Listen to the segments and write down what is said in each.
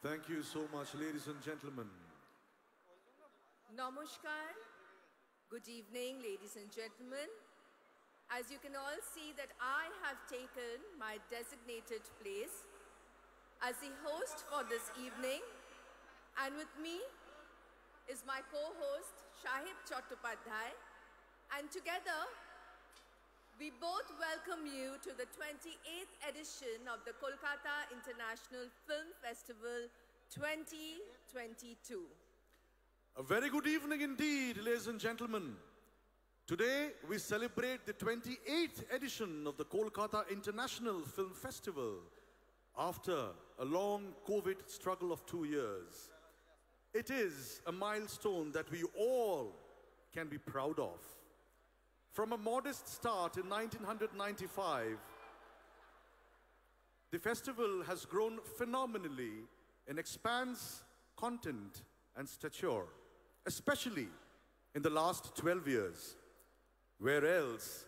Thank you so much, ladies and gentlemen. Namaskar. Good evening, ladies and gentlemen. As you can all see that I have taken my designated place as the host for this evening, and with me is my co-host Shahib Chattopadhyay, and together we both welcome you to the 28th edition of the Kolkata International Film Festival 2022. A very good evening indeed, ladies and gentlemen. Today we celebrate the 28th edition of the Kolkata International Film Festival after a long COVID struggle of 2 years. It is a milestone that we all can be proud of. From a modest start in 1995, the festival has grown phenomenally in expanse, content, and stature, especially in the last 12 years. Where else,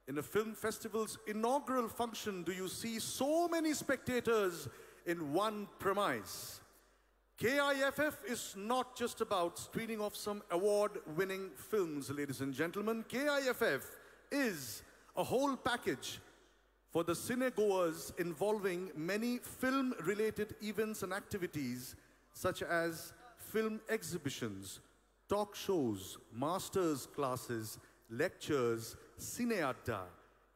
in a film festival's inaugural function, do you see so many spectators in one premise? KIFF is not just about screening of some award-winning films, ladies and gentlemen. KIFF is a whole package for the cinegoers involving many film-related events and activities such as film exhibitions, talk shows, masters classes, lectures, cineadda,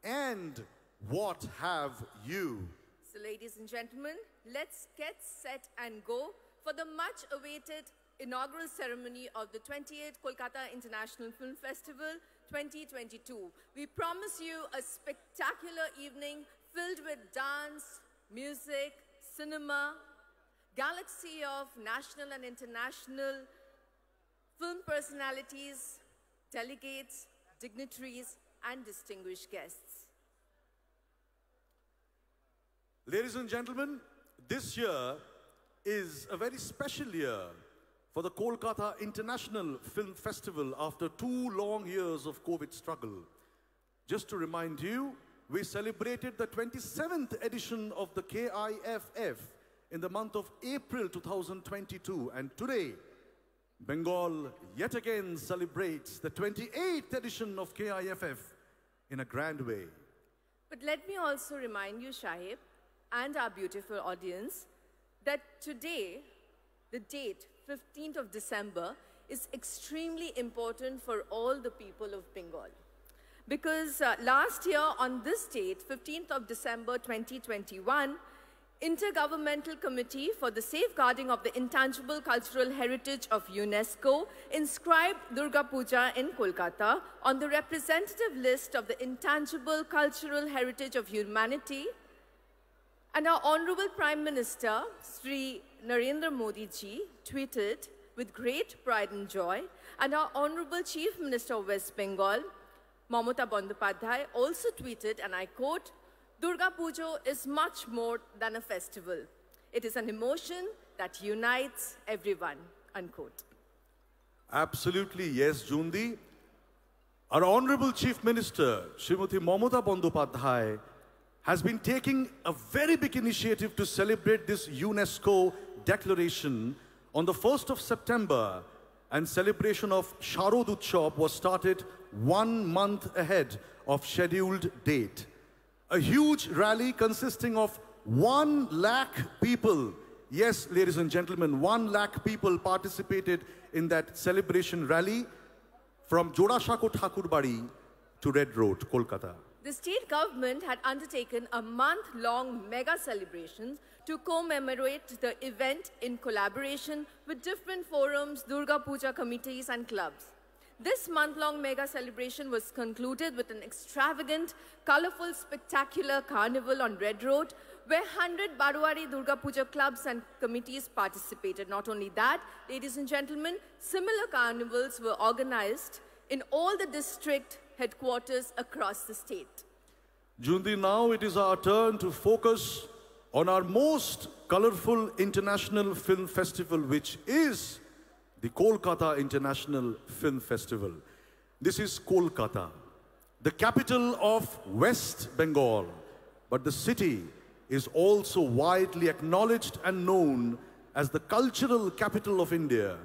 and what have you. So ladies and gentlemen, let's get set and go for the much-awaited inaugural ceremony of the 28th Kolkata International Film Festival 2022. We promise you a spectacular evening filled with dance, music, cinema, galaxy of national and international film personalities, delegates, dignitaries, and distinguished guests. Ladies and gentlemen, this year is a very special year for the Kolkata International Film Festival after 2 long years of COVID struggle. Just to remind you, we celebrated the 27th edition of the KIFF in the month of April 2022, and today, Bengal yet again celebrates the 28th edition of KIFF in a grand way. But let me also remind you, Shahib, and our beautiful audience, that today, the date, 15th of December, is extremely important for all the people of Bengal. Because last year on this date, 15th of December 2021, Intergovernmental Committee for the Safeguarding of the Intangible Cultural Heritage of UNESCO inscribed Durga Puja in Kolkata on the representative list of the Intangible Cultural Heritage of Humanity. And our Honorable Prime Minister, Sri Narendra Modi ji, tweeted with great pride and joy, and our Honorable Chief Minister of West Bengal, Mamata Bandyopadhyay, also tweeted, and I quote, "Durga Puja is much more than a festival. It is an emotion that unites everyone," unquote. Absolutely, yes, Jundi. Our Honorable Chief Minister, Srimati Mamata Bandyopadhyay, has been taking a very big initiative to celebrate this UNESCO declaration on the 1st of September, and celebration of Sharad Utsav was started 1 month ahead of scheduled date. A huge rally consisting of 1 lakh people, yes, ladies and gentlemen, 1 lakh people participated in that celebration rally from Jodashako Thakurbari to Red Road, Kolkata. The state government had undertaken a month-long mega celebrations to commemorate the event in collaboration with different forums, Durga Puja committees and clubs. This month-long mega celebration was concluded with an extravagant, colorful, spectacular carnival on Red Road, where 100 Barwari Durga Puja clubs and committees participated. Not only that, ladies and gentlemen, similar carnivals were organized in all the district headquarters across the state. Jundi, now it is our turn to focus on our most colorful international film festival, which is the Kolkata International Film Festival. This is Kolkata, the capital of West Bengal, but the city is also widely acknowledged and known as the cultural capital of India.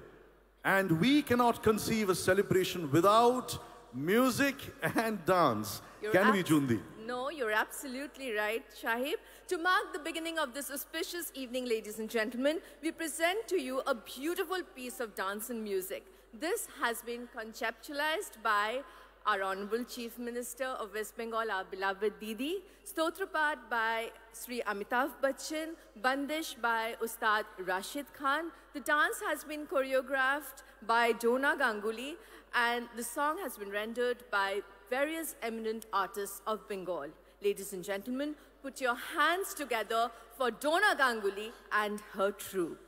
And we cannot conceive a celebration without music and dance. Can we, Jundi? No, you're absolutely right, Shahib. To mark the beginning of this auspicious evening, ladies and gentlemen, we present to you a beautiful piece of dance and music. This has been conceptualized by our Honorable Chief Minister of West Bengal, our beloved Didi, Stotrapad by Sri Amitav Bachchan, Bandish by Ustad Rashid Khan. The dance has been choreographed by Dona Ganguly, and the song has been rendered by various eminent artists of Bengal. Ladies and gentlemen, put your hands together for Dona Ganguly and her troupe.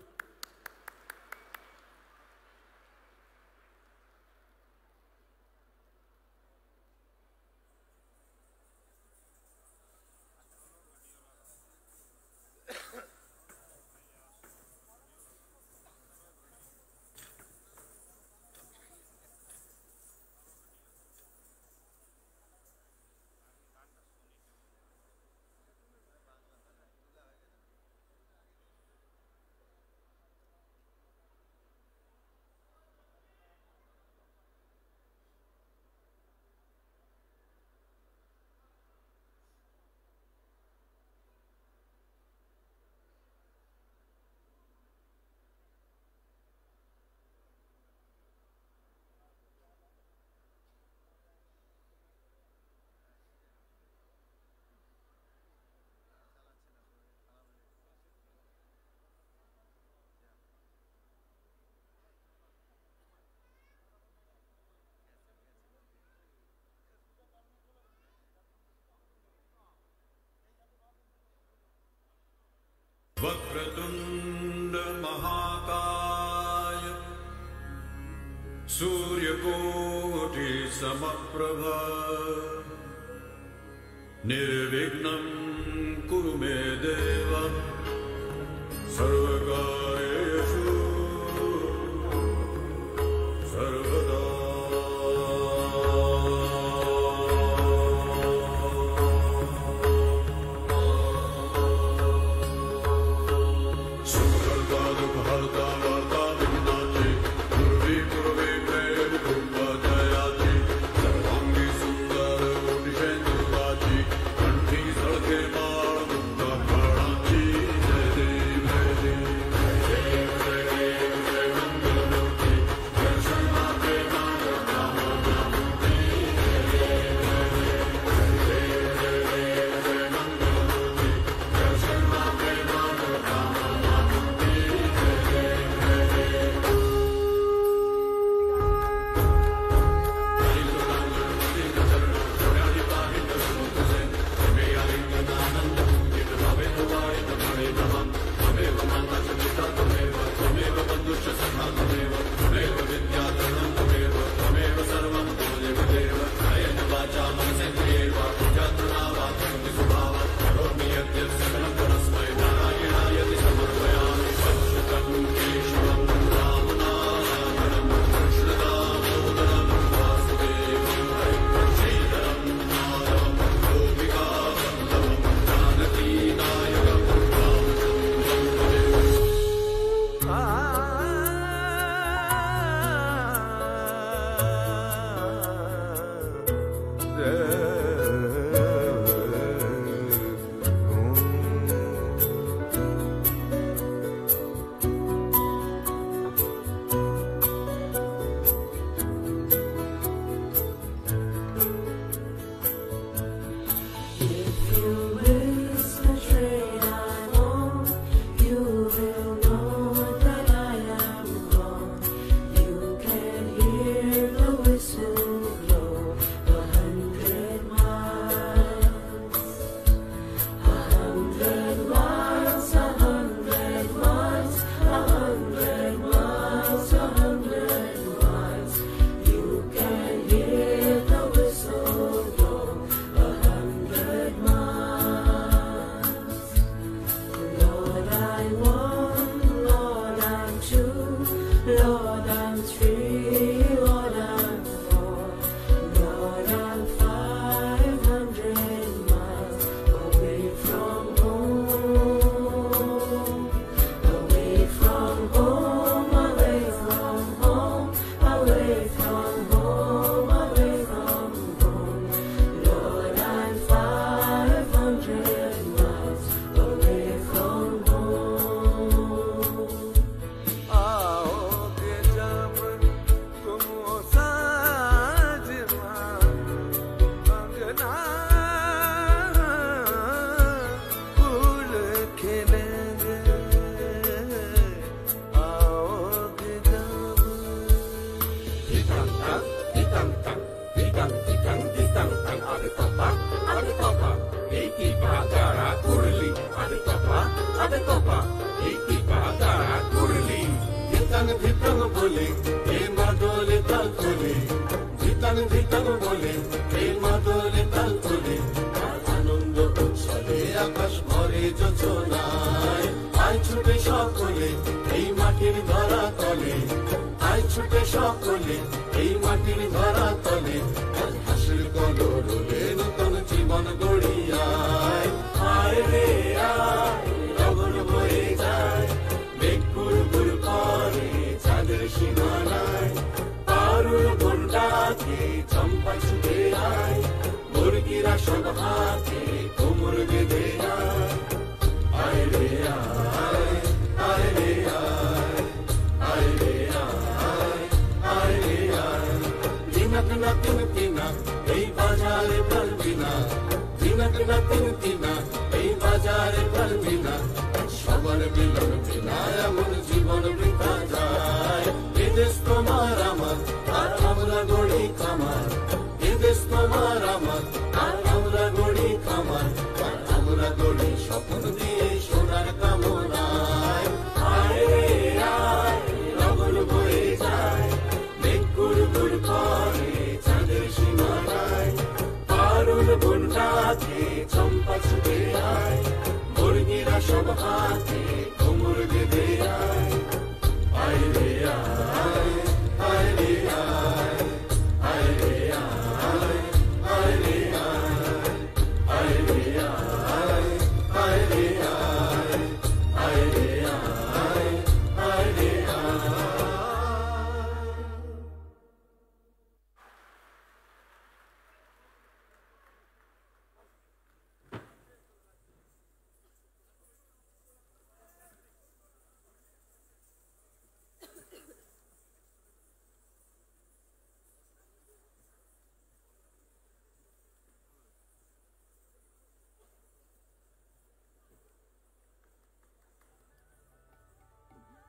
Vakratunda महाकाय सूर्यकोटि समप्रभ निर्विघ्नं कुरु मे देव सर्वकार्येषु सर्वदा। Bye. হাতে কপা এই টিপা তারা করলি ধিতাং বলে এই মাদলে তাল তোলে ধিতাং বলে এই মাদলে তাল তোলে আনন্দ উৎসবে আকাশ ভরে যোজনায় আয় ছুটে সকলে এই মাটির ধরা তলে আয় ছুটে সকলে এই মাটির ধরা তলে হাসির কলরবে নতুন জীবন গড়িয়ায় আয় রে আয় গগন বয়ে যায় মেঘ গুড় করে চাঁদের সীমানায় পারুল বনটাকে চম্পা ছুটে আয় মুরগিরা সব হাতে কোমর বেঁধে আয় রে আয় আয় রে আয় আয় রে আয় আয় রে আয় দিনক না তিনা এই বাজারে পারবি না দিনক না তিনা এই বাজারে পারবি না সবার মিলন বিনা এমন জীবন বৃথা যায় এদেশ তোমার আমার আর আমরা গড়ি খামার এদেশ তোমার আমার আর আমরা গড়ি খামার আর আমরা গড়ি স্বপ্ন দিয়ে সোনার কামনায় আয় রে আয় লগন বয়ে যায় মেঘ গুড় করে চাঁদের সীমানায় পারুল বনটাকে চম্পা ছুটে আয় মুরগিরা সব হাতে কোমর বেঁধে আয় রে আয় আয় রে আয় আয় রে আয় আয় রে আয় আয় রে আয় আয় রে আয় আয় রে আয় আয় রে আয়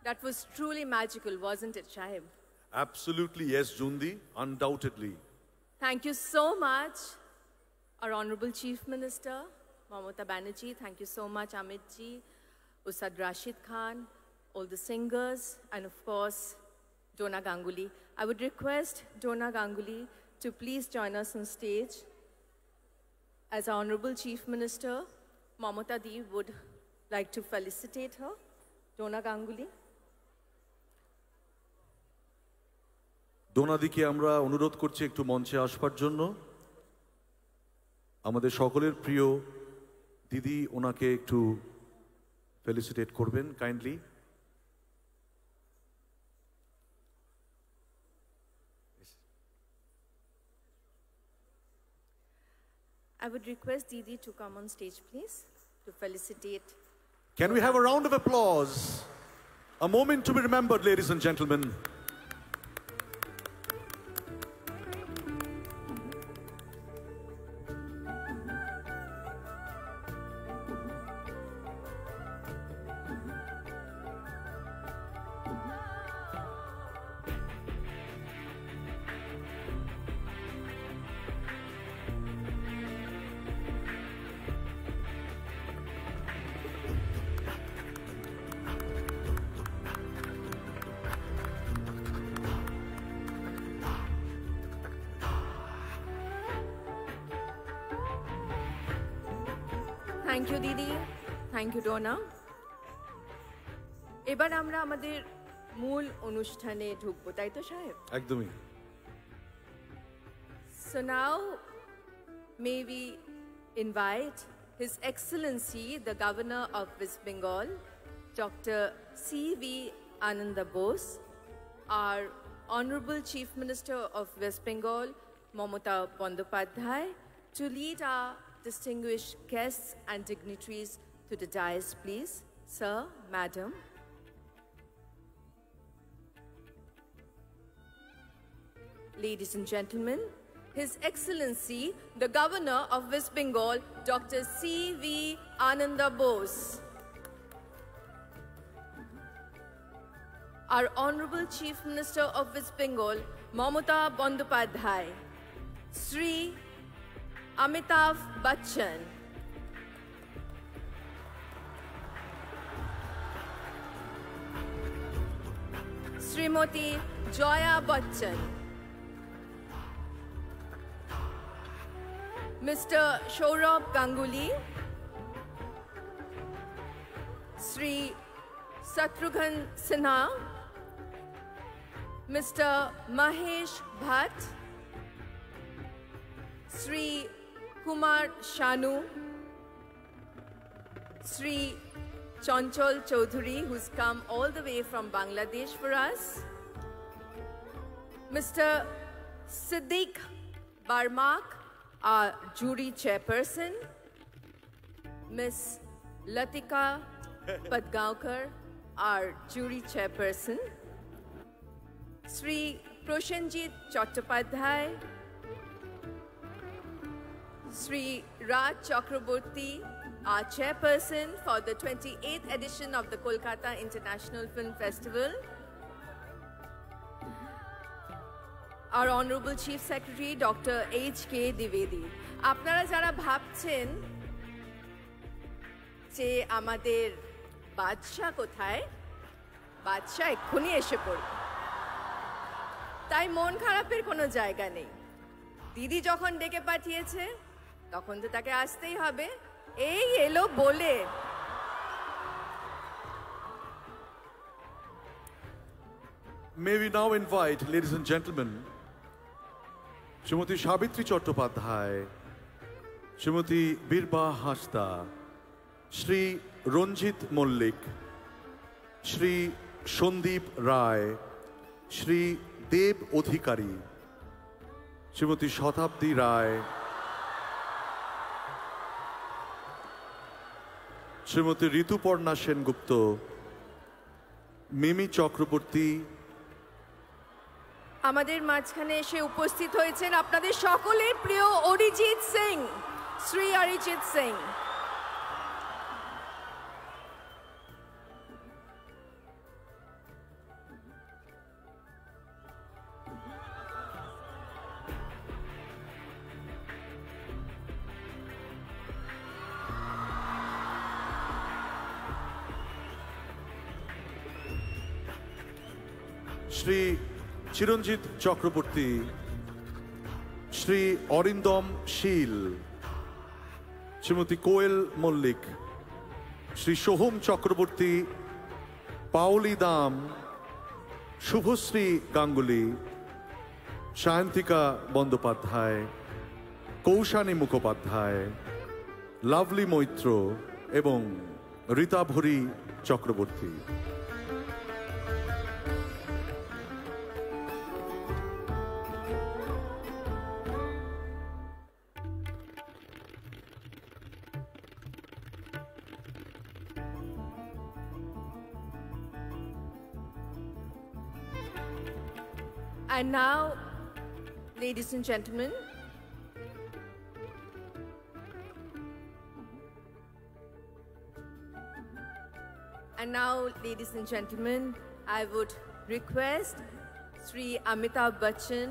That was truly magical, wasn't it, Shahib? Absolutely, yes, Jundi, undoubtedly. Thank you so much, our Honorable Chief Minister, Mamata Banerjee. Thank you so much, Amit ji, Ustad Rashid Khan, all the singers, and of course, Dona Ganguly. I would request Dona Ganguly to please join us on stage. As our Honorable Chief Minister, Mamata Di would like to felicitate her. Dona Ganguly. ডোনাদিকে আমরা অনুরোধ করছি একটু মঞ্চে আসবার জন্য। আমাদের সকলের প্রিয় দিদি ওনাকে একটু ফেলিসিটেট করবেন kindly. I would request Didi to come on stage, please, to felicitate. Can we have a round of applause? A moment to be remembered, ladies and gentlemen. Thank you, Didi. Thank you, Donna. এবার আমরা আমাদের মূল অনুষ্ঠানে ঢুকবো, তাই তো সাহেব? একদমই। So now, may we invite His Excellency, the Governor of West Bengal, Dr. C.V. Ananda Bose, our Honorable Chief Minister of West Bengal, Mamata Bandyopadhyay, to lead our distinguished guests and dignitaries to the dais, please. Sir, Madam. Ladies and gentlemen, His Excellency, the Governor of West Bengal, Dr. C.V. Ananda Bose. Our Honorable Chief Minister of West Bengal, Mamata Bandyopadhyay. Sri Amitabh Bachchan. Srimati Joya Bachchan, Mr. Saurabh Ganguly, Sri Shatrughan Sinha, Mr. Mahesh Bhatt, Sri Kumar Shanu, Sri Chanchal Chaudhary, who's come all the way from Bangladesh for us, Mr. Siddiq Barmak, our jury chairperson, Miss Latika Padgaonkar, our jury chairperson, Sri Proshenjit Chattopadhyay, Sri Raj Chakraborty, our chairperson for the 28th edition of the Kolkata International Film Festival, our Honorable Chief Secretary, Dr. H.K. Dwivedi. আপনারা যারা ভাবছেন যে আমাদের বাদশা কোথায়, বাদশা এক্ষুনি এসে পড়বে, তাই মন খারাপের কোনো জায়গা নেই। দিদি যখন ডেকে পাঠিয়েছে তখন তো তাকে আসতেই হবে, এই এলো বলে। May we now invite, ladies and gentlemen, Srimati Sabitri Chattopadhyay, Srimati Birba Hasda, Shri Ranjit Mollik, Shri Shondeep Rai, Shri Deb Odhikari, Srimati Shatabdi Rai, Srimati Rituparna Sengupta, Mimi Chakraborty, আমাদের মাঝখানে এসে উপস্থিত হয়েছেন আপনাদের সকলের প্রিয় Arijit Singh, Shri Arijit Singh. Shri Chiranjit Chakraborty, Shri Arindam Sheel, Srimati Koel Mollik, Shri Shoham Chakraborty, Pauli Dam, Shubhasri Ganguly, Shantika Bandopadhyay, Kaushani Mukhopadhyay, Lovely Moitro এবং Rita Bhuri Chakraborty. And now, ladies and gentlemen, I would request Sri Amitabh Bachchan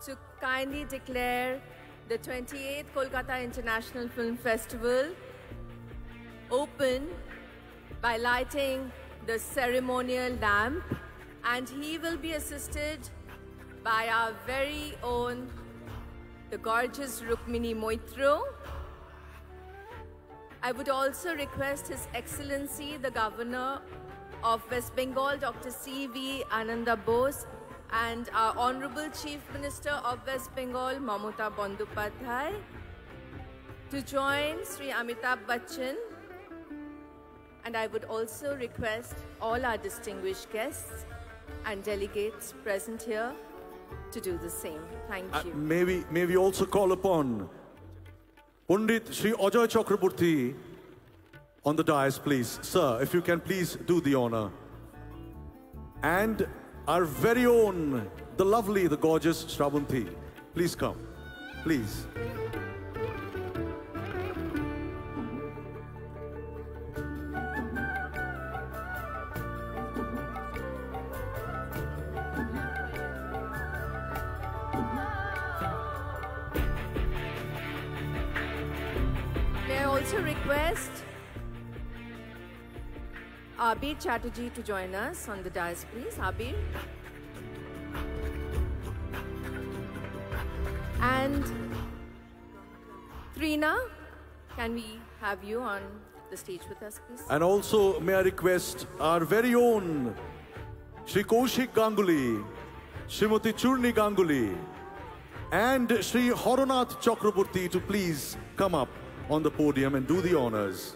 to kindly declare the 28th Kolkata International Film Festival open by lighting the ceremonial lamp, and he will be assisted by our very own, the gorgeous Rukmini Moitro. I would also request His Excellency, the Governor of West Bengal, Dr. C.V. Ananda Bose, and our Honorable Chief Minister of West Bengal, Mamata Bandopadhyay, to join Sri Amitabh Bachchan. And I would also request all our distinguished guests and delegates present here to do the same. Thank you. May we also call upon Pandit Shri Ajoy Chakraborty on the dais, please. Sir, if you can please do the honor. And our very own, the lovely, the gorgeous Shravanti. Please come, please. May I also request Abir Chatterjee to join us on the dais, please. Abir. And Trina, can we have you on the stage with us, please? And also, may I request our very own Shri Kaushik Ganguly, Srimati Churni Ganguly, and Shri Horonath Chakraborty to please come up on the podium and do the honors.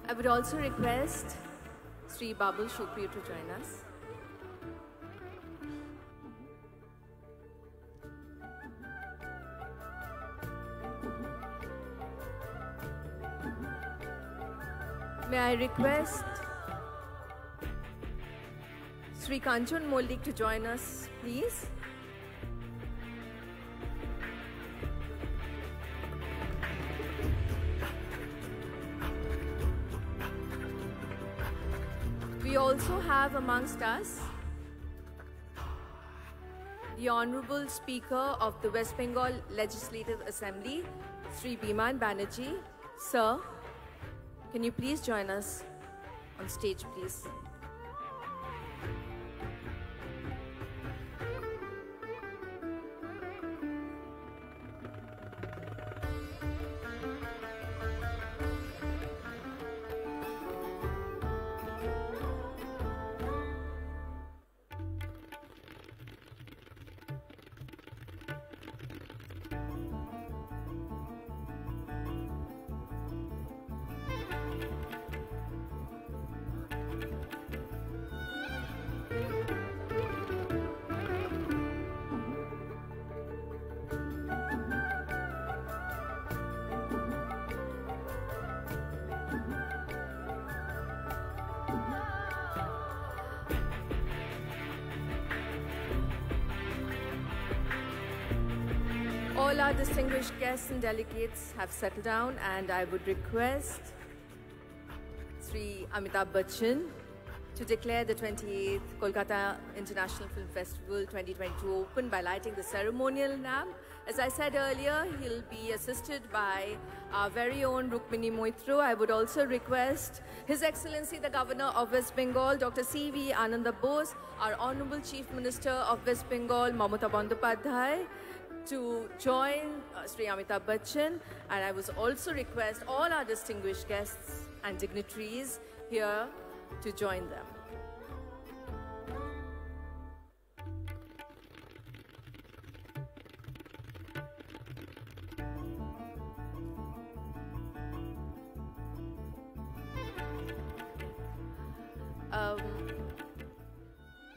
I would also request Sri Babul Shukri to join us. May I request Sri Kanchan Mollik to join us, please? We also have amongst us the Honorable Speaker of the West Bengal Legislative Assembly, Sri Biman Banerjee. Sir, can you please join us on stage, please? All our distinguished guests and delegates have settled down, and I would request Sri Amitabh Bachchan to declare the 28th Kolkata International Film Festival 2022 open by lighting the ceremonial lamp. As I said earlier, he'll be assisted by our very own Rukmini Moitro. I would also request His Excellency the Governor of West Bengal, Dr. C.V. Ananda Bose, our Honorable Chief Minister of West Bengal, Mamata Bandyopadhyay, to join Sri Amitabh Bachchan, and I would also request all our distinguished guests and dignitaries here to join them.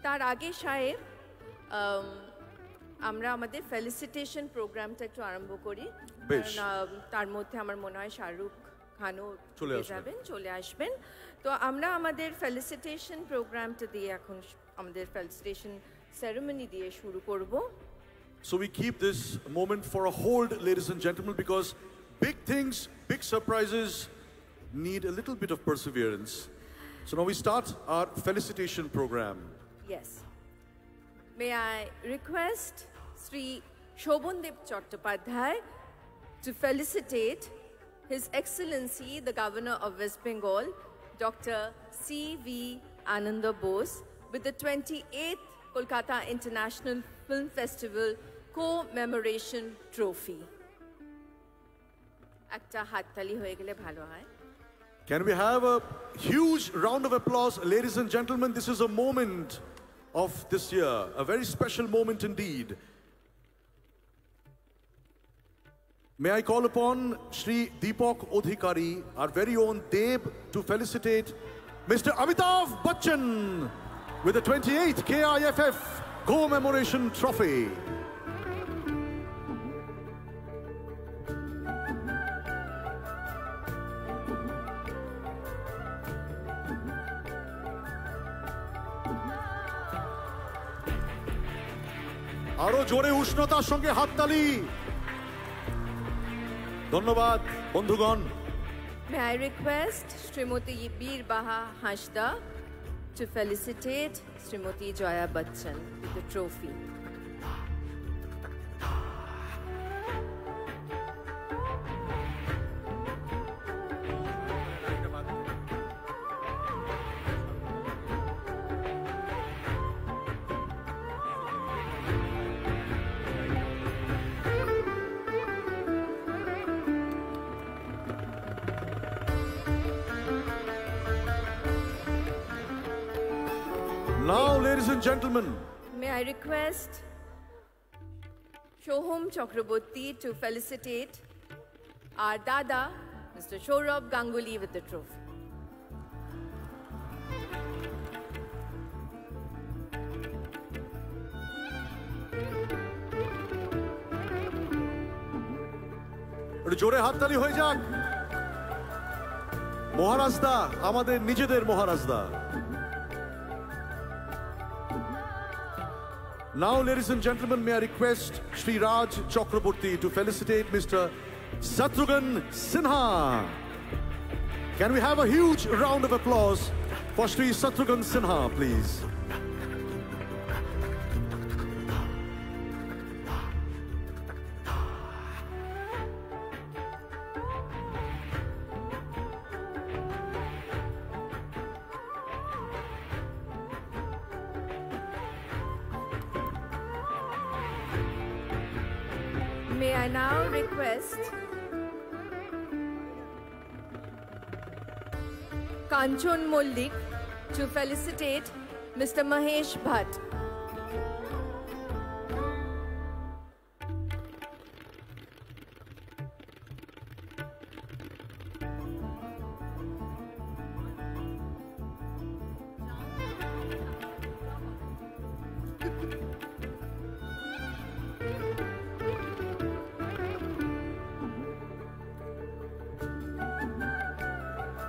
তার আগে সাহেব আমরা আমাদের felicitation প্রোগ্রামটা একটু আরম্ভ করি কারণ তার মধ্যে আমার মনে হয় শাহরুখ খানও চলে আসবেন তো আমরা আমাদের ফেলিসিটেশন প্রোগ্রামটা দিয়ে এখন আমাদের ফেলিসিটেশন সেরেমনি দিয়ে শুরু করব So we keep this moment for a hold, ladies and gentlemen, because big things, big surprises need a little bit of perseverance. So now we start our felicitation program. Yes. May I request Sri Shobhandev Chattopadhyay to felicitate His Excellency the Governor of West Bengal, Dr. C.V. Ananda Bose, with the 28th Kolkata International Film Festival Commemoration Trophy. Ekta hattali hoye gele bhalo hoy. Can we have a huge round of applause, ladies and gentlemen? This is a moment of this year, a very special moment indeed. May I call upon Shri Deepak Odhikari, our very own Deb, to felicitate Mr. Amitabh Bachchan with the 28th KIFF Commemoration Trophy. আরো জোরে উষ্ণতার সঙ্গে হাততালি। ধন্যবাদ বন্ধুগণ। May I request Srimati Bir Baha Hashda to felicitate Srimati Joya Bachchan with the trophy. Now, ladies and gentlemen, May I request Shohom Chakraborty to felicitate our Dada, Mr. Shourabh Ganguly, with the trophy. একটু জোরে হাততালি হয়ে যাক। মহারাজদা, আমাদের নিজেদের মহারাজদা। Now, ladies and gentlemen, may I request Shri Raj Chakraborty to felicitate Mr. Shatrughan Sinha. Can we have a huge round of applause for Shri Shatrughan Sinha, please? May I now request Kanchon Mollik to felicitate Mr. Mahesh Bhatt.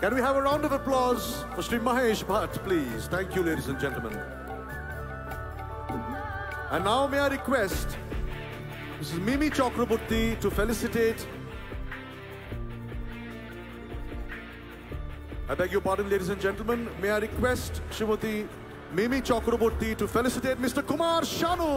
Can we have a round of applause for Shri Mahesh Bhatt, please? Thank you, ladies and gentlemen. And now may I request Mrs. Mimi Chakraborty to felicitate. I beg your pardon, ladies and gentlemen. May I request Srimati Mimi Chakraborty to felicitate Mr. Kumar Shanu.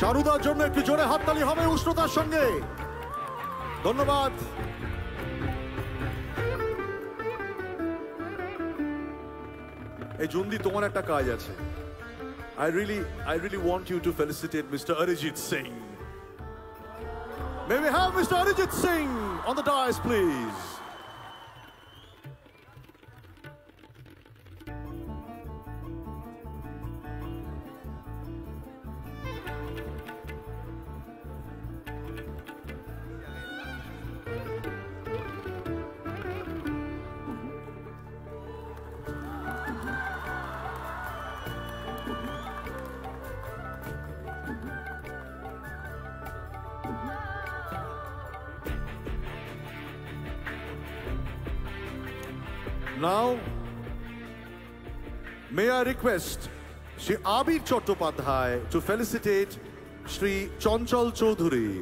শারুদার জন্য একটু জোরে হাততালি হবে উষ্ণতার সঙ্গে। ধন্যবাদ। এই জুন্দি, তোমার একটা কাজ আছে। I really want you to felicitate Mr. Arijit Singh. May we have Mr. Arijit Singh on the dais, please? Now, may I request Shri Abir Chattopadhyay to felicitate Shri Chanchal Chaudhary.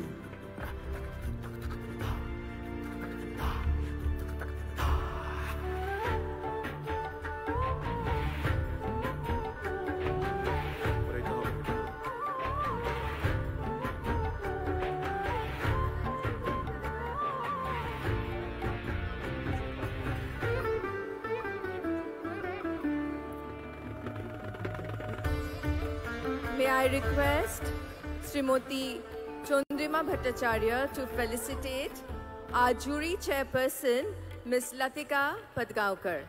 May I request Srimati Chandrima Bhattacharya to felicitate our jury chairperson, Ms. Latika Padgaonkar.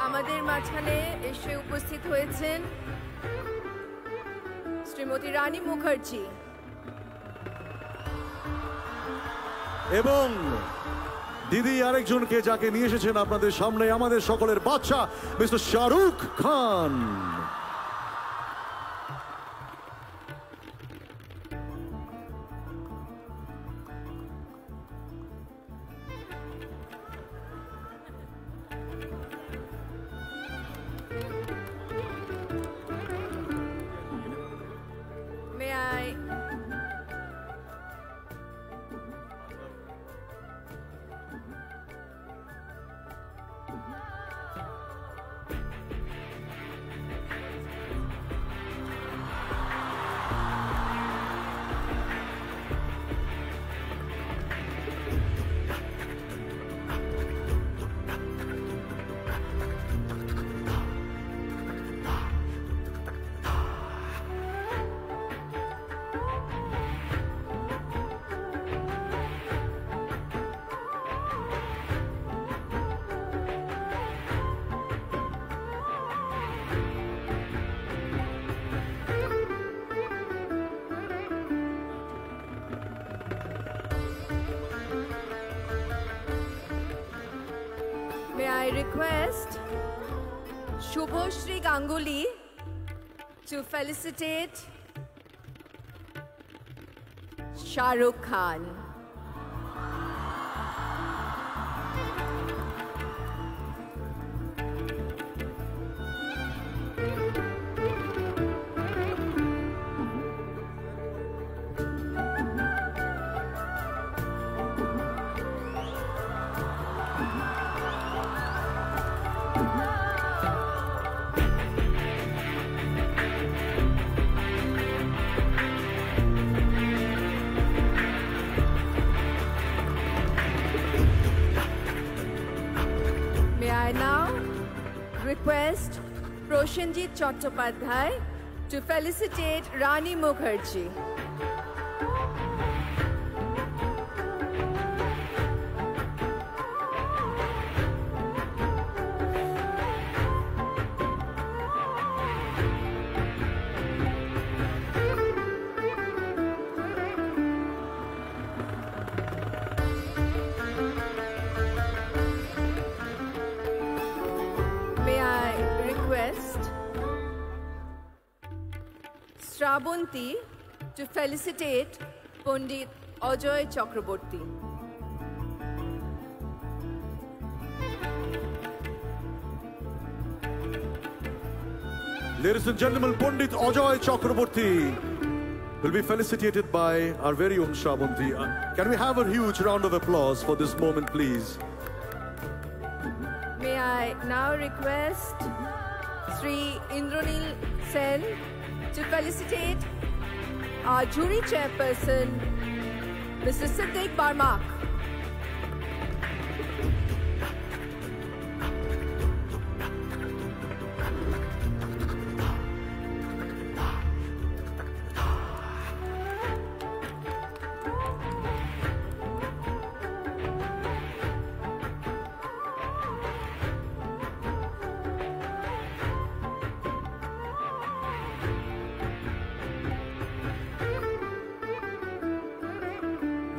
আমাদের মাঝখানে এসে উপস্থিত হয়েছেন শ্রীমতী রানী মুখার্জি এবং দিদি আরেকজনকে যাকে নিয়ে এসেছেন আপনাদের সামনে আমাদের সকলের বাচ্চা mister Shahrukh Khan. May I? May I request Shubhoshri Ganguly to felicitate Shah Rukh Khan. May I now request Proshenjit Chattopadhyay to felicitate Rani Mukherjee. May I request Shravanti to felicitate Pandit Ajoy Chakraborty. Ladies and gentlemen, Pandit Ajoy Chakraborty will be felicitated by our very own Shravanti. Can we have a huge round of applause for this moment, please? May I now request Sri Indranil Sen to felicitate our jury chairperson, Mr. Siddiq Barmak.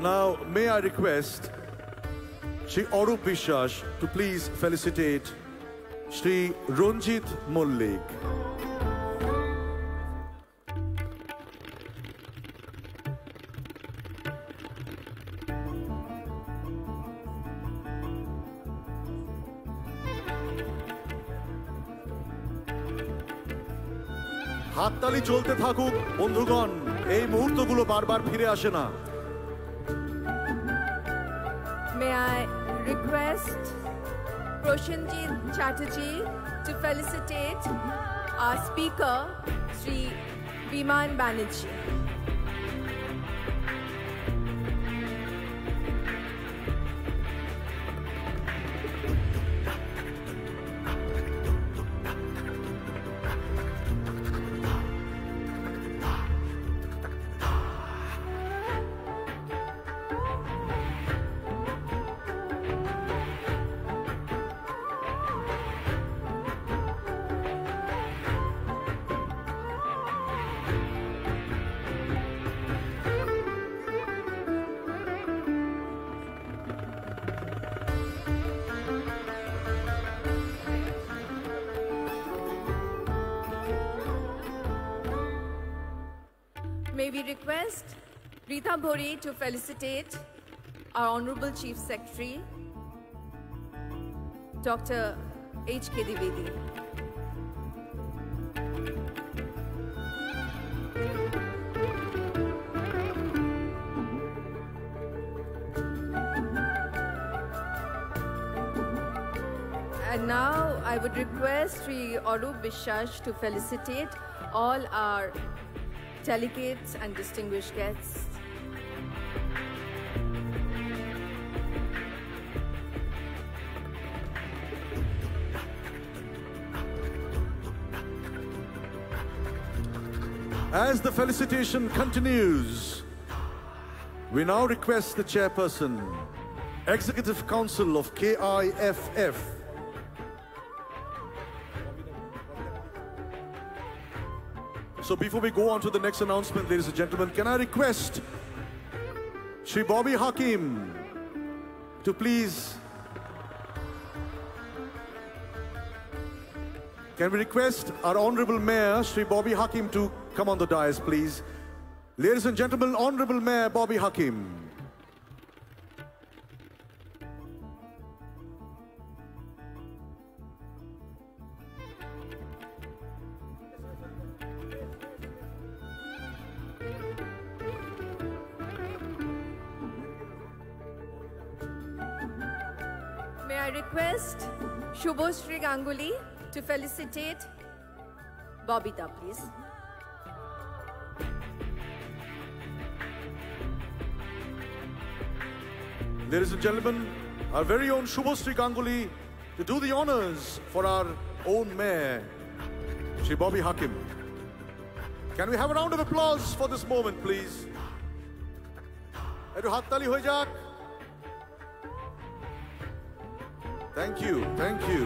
Now, may I request Shri Arup Biswas to please felicitate Shri Ranjit Mullik. হাততালি চলতে থাকুক বন্ধুগণ, এই মুহূর্তগুলো বারবার ফিরে আসে না। May I request Proshenjit Chatterjee to felicitate our speaker, Sri Biman Banerjee. May we request Rita Bhori to felicitate our Honorable Chief Secretary, Dr. H.K. Dwivedi. And now I would request Sri Arup Biswas to felicitate all our delegates and distinguished guests. As the felicitation continues, we now request the chairperson, Executive Council of KIFF, so before we go on to the next announcement, ladies and gentlemen, can I request Shri Bobby Hakim to please... Can we request our Honorable Mayor, Shri Bobby Hakim, to come on the dais, please? Ladies and gentlemen, Honorable Mayor Bobby Hakim. May I request Shubhoshri Ganguly to felicitate Bobita, please. Ladies and gentlemen, our very own Shubhoshri Ganguly to do the honors for our own mayor, Shri Bobby Hakim. Can we have a round of applause for this moment, please? Ekটু হাততালি হয়ে যাক. Thank you, thank you.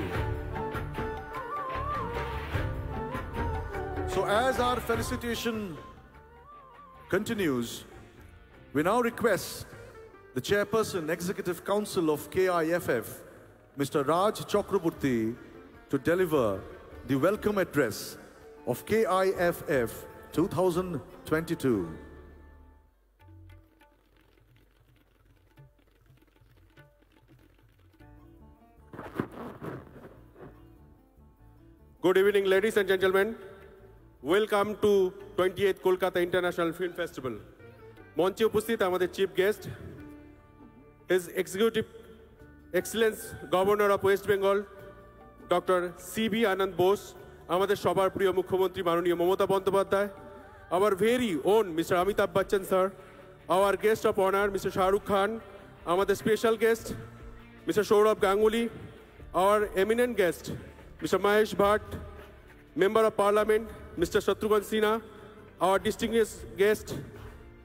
So as our felicitation continues, we now request the Chairperson, Executive Council of KIFF, Mr. Raj Chakraborty, to deliver the welcome address of KIFF 2022. Good evening, ladies and gentlemen. Welcome to 28th Kolkata International Film Festival. মঞ্চে উপস্থিত আমাদের chief guest, His Executive Excellence Governor of West Bengal, Dr. C.B. Anand Bose, আমাদের সবার প্রিয় মুখ্যমন্ত্রী মাননীয় Mamata Bandyopadhyay, our very own Mr. Amitabh Bachchan sir, our guest of honor Mr. Shah Rukh Khan, আমাদের special guest Mr. Saurabh Ganguly, our eminent guest Mr. Mahesh Bhatt, Member of Parliament Mr. Shatrughan Sinha, our distinguished guest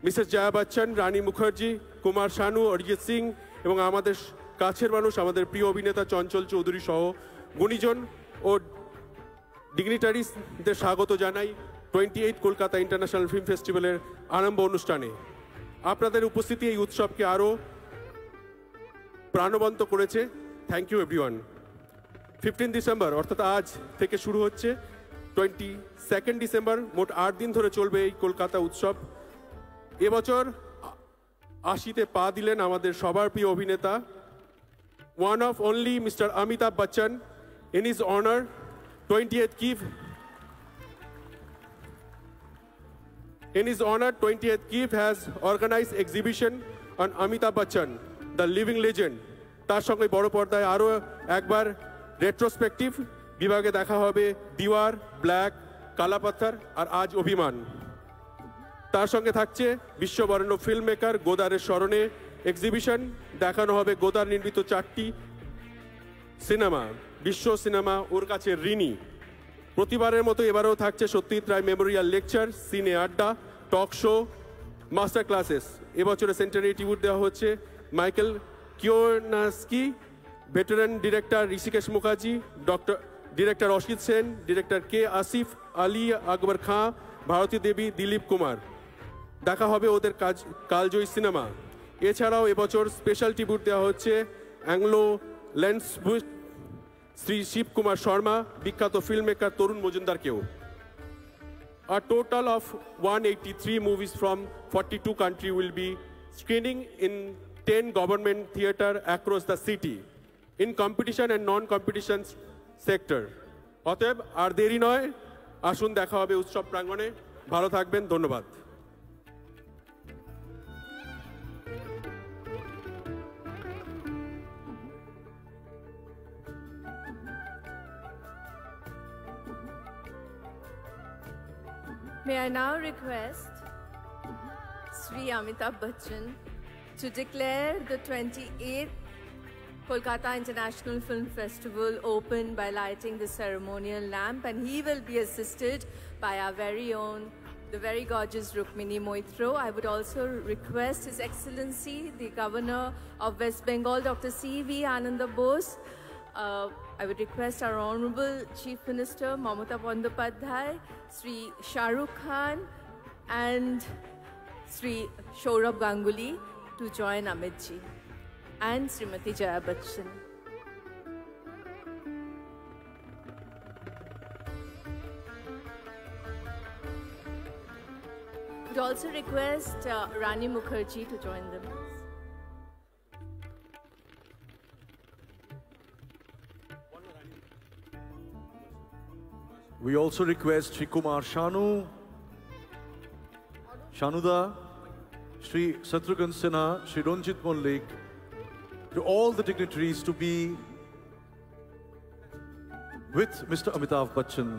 Mrs. Jaya Bachchan, Rani Mukherjee, Kumar Sanu, Arijit Singh, এবং আমাদের কাছের মানুষ আমাদের প্রিয় অভিনেতা চঞ্চল চৌধুরী সহ গুণীজন ও ডিগনিটারিজদের স্বাগত জানাই 28th কলকাতা ইন্টারন্যাশনাল ফিল্ম ফেস্টিভ্যালের আরম্ভ অনুষ্ঠানে। আপনাদের উপস্থিতি এই উৎসবকে আরও প্রাণবন্ত করেছে। Thank you everyone. 15 ডিসেম্বর অর্থাৎ আজ থেকে শুরু হচ্ছে, 22 ডিসেম্বর, মোট 8 দিন ধরে চলবে এই কলকাতা উৎসব। এবছর 80-তে পা দিলেন আমাদের সবার প্রিয় অভিনেতা, one of only Mr. Amitabh Bachchan. In his honor, 28th KIFF has organized exhibition on Amitabh Bachchan, the living legend, তার সঙ্গে বড় পর্দায় আরও একবার রেট্রোস্পেকটিভ বিভাগে দেখা হবে দিওয়ার, ব্ল্যাক, কালা পাথর আর আজ অভিমান। তার সঙ্গে থাকছে বিশ্ববরেণ্য ফিল্ম মেকার গোদারের স্মরণে এক্সিবিশন, দেখানো হবে গোদার নির্মিত 4টি সিনেমা, বিশ্ব সিনেমা ওর কাছে ঋণী। প্রতিবারের মতো এবারেও থাকছে সত্যজিৎ রায় মেমোরিয়াল লেকচার, সিনে আড্ডা, টক শো, মাস্টার ক্লাসেস। এবছরে সেন্টারে ট্রিবিউট দেওয়া হচ্ছে মাইকেল কিওনাস্কি, veteran director Hrishikesh Mukherjee, director Asit Sen, director K Asif Ali Akbar Khan, Bharati Devi, Dilip Kumar. দেখা হবে ওদের কালজয়ী সিনেমা। এছাড়াও এবছর স্পেশাল ট্রিবিউট দেওয়া হচ্ছে অ্যাংলো ল্যান্ডসবুট শ্রী শিব কুমার শর্মা, বিখ্যাত ফিল্ম মেকার তরুণ মজুমদারকেও। A total of 183 movies from 42 countries will be screening in 10 government theatres across the city in competition and non-competition sector. অতএব আর দেরি নয়, আসুন দেখা হবে উৎসব প্রাঙ্গণে। ভালো থাকবেন, ধন্যবাদ। May I now request Sri Amitabh Bachchan to declare the 28th Kolkata International Film Festival open by lighting the ceremonial lamp, and he will be assisted by our very own, the very gorgeous Rukmini Moitro. I would also request His Excellency, the Governor of West Bengal, Dr. C.V. Ananda Bose. I would request our Honorable Chief Minister, Mamata Bandyopadhyay, Sri Shah Rukh Khan, and Sri Saurabh Ganguly to join Amitji, and Srimati Jaya Bachchan. I would also request Rani Mukherjee to join them. We also request Sri Kumar Shanuda, Sri Satrughan Sinha, Sri Ranjit Mollik, to all the dignitaries to be with Mr. Amitabh Bachchan.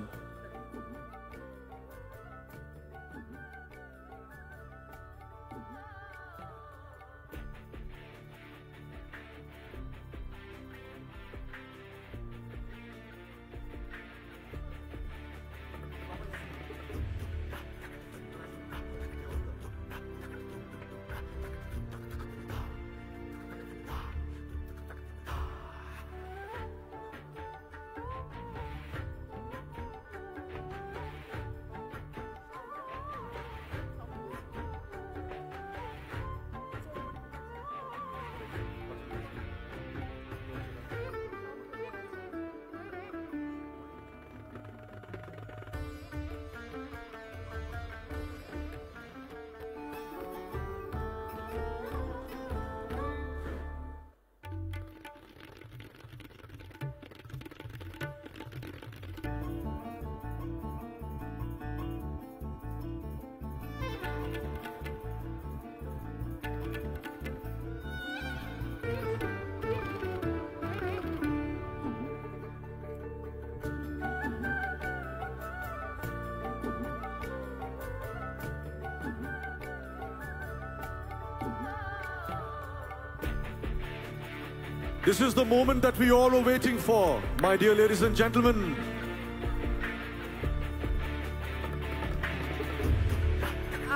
This is the moment that we all are waiting for, my dear ladies and gentlemen.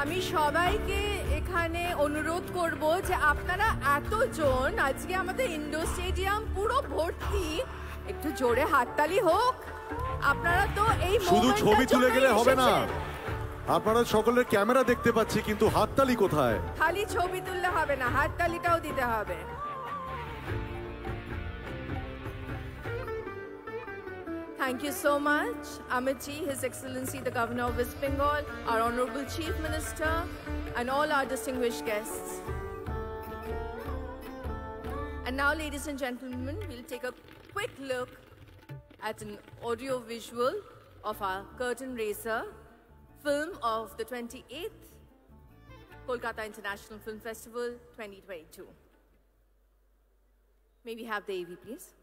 আমি সবাইকে এখানে অনুরোধ করব যে আপনারা এতজন, আজকে আমাদের ইন্ডোর স্টেডিয়াম পুরো ভর্তি, একটু জোরে হাততালি হোক। আপনারা তো এই শুধু ছবি তুলে গেলে হবে না, আপনারা সকলের ক্যামেরা দেখতে পাচ্ছি, কিন্তু হাততালি কোথায়? খালি ছবি তুললে হবে না, হাততালিটাও দিতে হবে। Thank you so much, Amitji, His Excellency, the Governor of West Bengal, our Honorable Chief Minister, and all our distinguished guests. And now, ladies and gentlemen, we'll take a quick look at an audio visual of our curtain raiser film of the 28th Kolkata International Film Festival 2022. May we have the AV, please?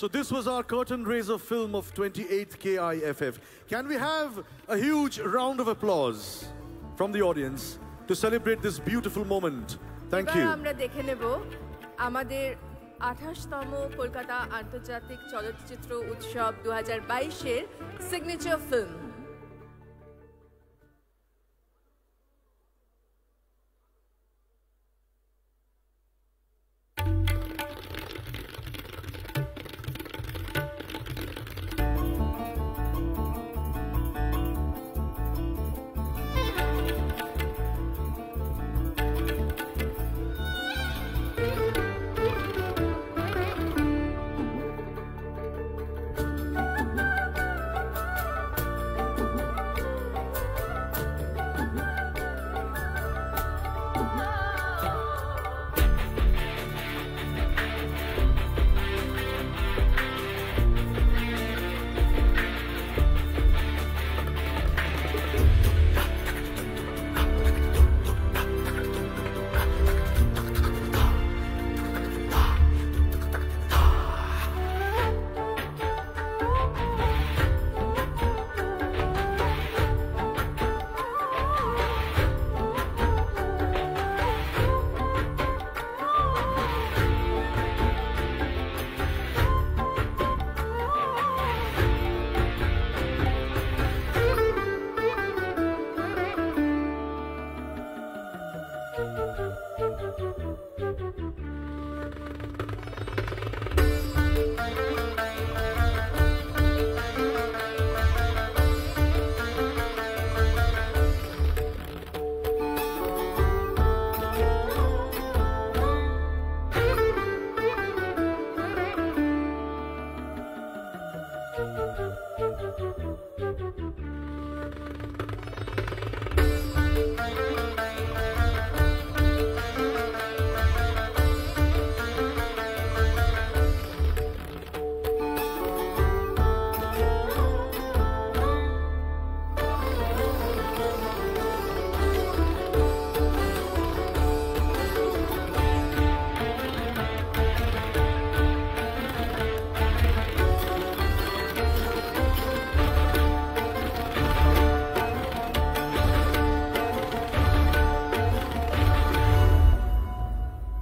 So this was our curtain raiser film of 28th KIFF. Can we have a huge round of applause from the audience to celebrate this beautiful moment? Thank you. আমরা দেখে নেব আমাদের 28তম কলকাতা আন্তর্জাতিক চলচ্চিত্র উৎসব 2022 এর signature film.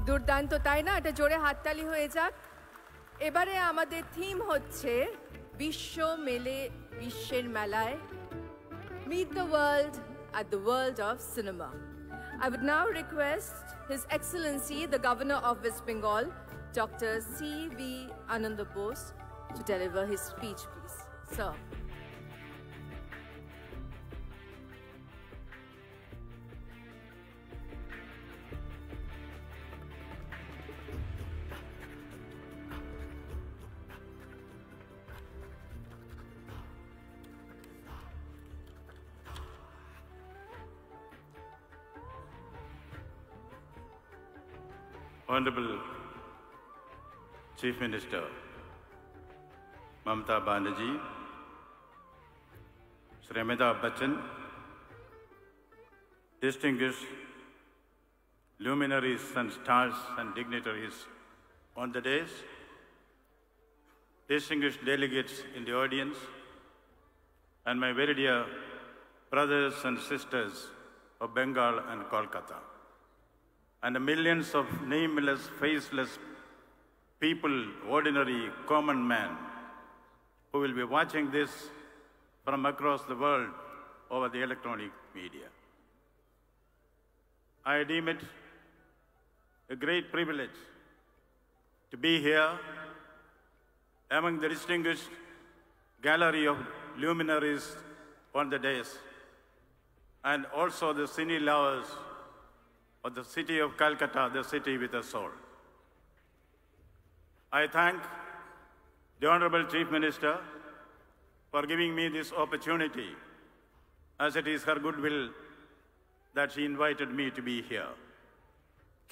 দুর্দান্ত তাই না? এটা জোরে হাততালি হয়ে যাক। এবারে আমাদের থিম হচ্ছে বিশ্ব মেলে বিশ্বের মেলায় Meet the world at the world of cinema. I would now request His Excellency, the Governor of West Bengal, Dr. C.V. Ananda Bose, to deliver his speech, please. Sir. Honorable Chief Minister Mamata Banerjee, Shri Amitabh Bachchan, distinguished luminaries and stars and dignitaries on the dais, distinguished delegates in the audience, and my very dear brothers and sisters of Bengal and Kolkata, and the millions of nameless, faceless people, ordinary, common men, who will be watching this from across the world over the electronic media. I deem it a great privilege to be here among the distinguished gallery of luminaries on the dais, and also the cine lovers of the city of Calcutta, the city with a soul. I thank the Honorable Chief Minister for giving me this opportunity, as it is her goodwill that she invited me to be here.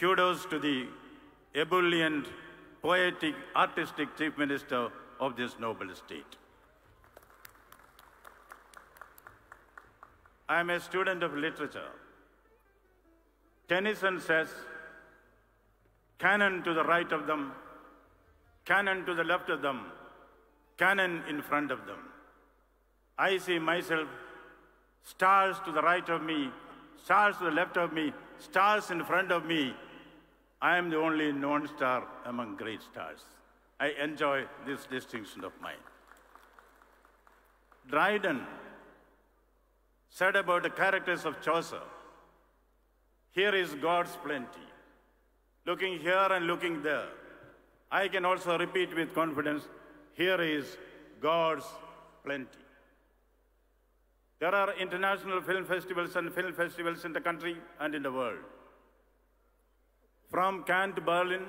Kudos to the ebullient, poetic, artistic Chief Minister of this noble state. I am a student of literature. Tennyson says, cannon to the right of them, cannon to the left of them, cannon in front of them. I see myself, stars to the right of me, stars to the left of me, stars in front of me. I am the only non-star among great stars. I enjoy this distinction of mine. Dryden said about the characters of Chaucer, here is God's plenty. Looking here and looking there. I can also repeat with confidence, here is God's plenty. There are international film festivals and film festivals in the country and in the world. From Cannes to Berlin,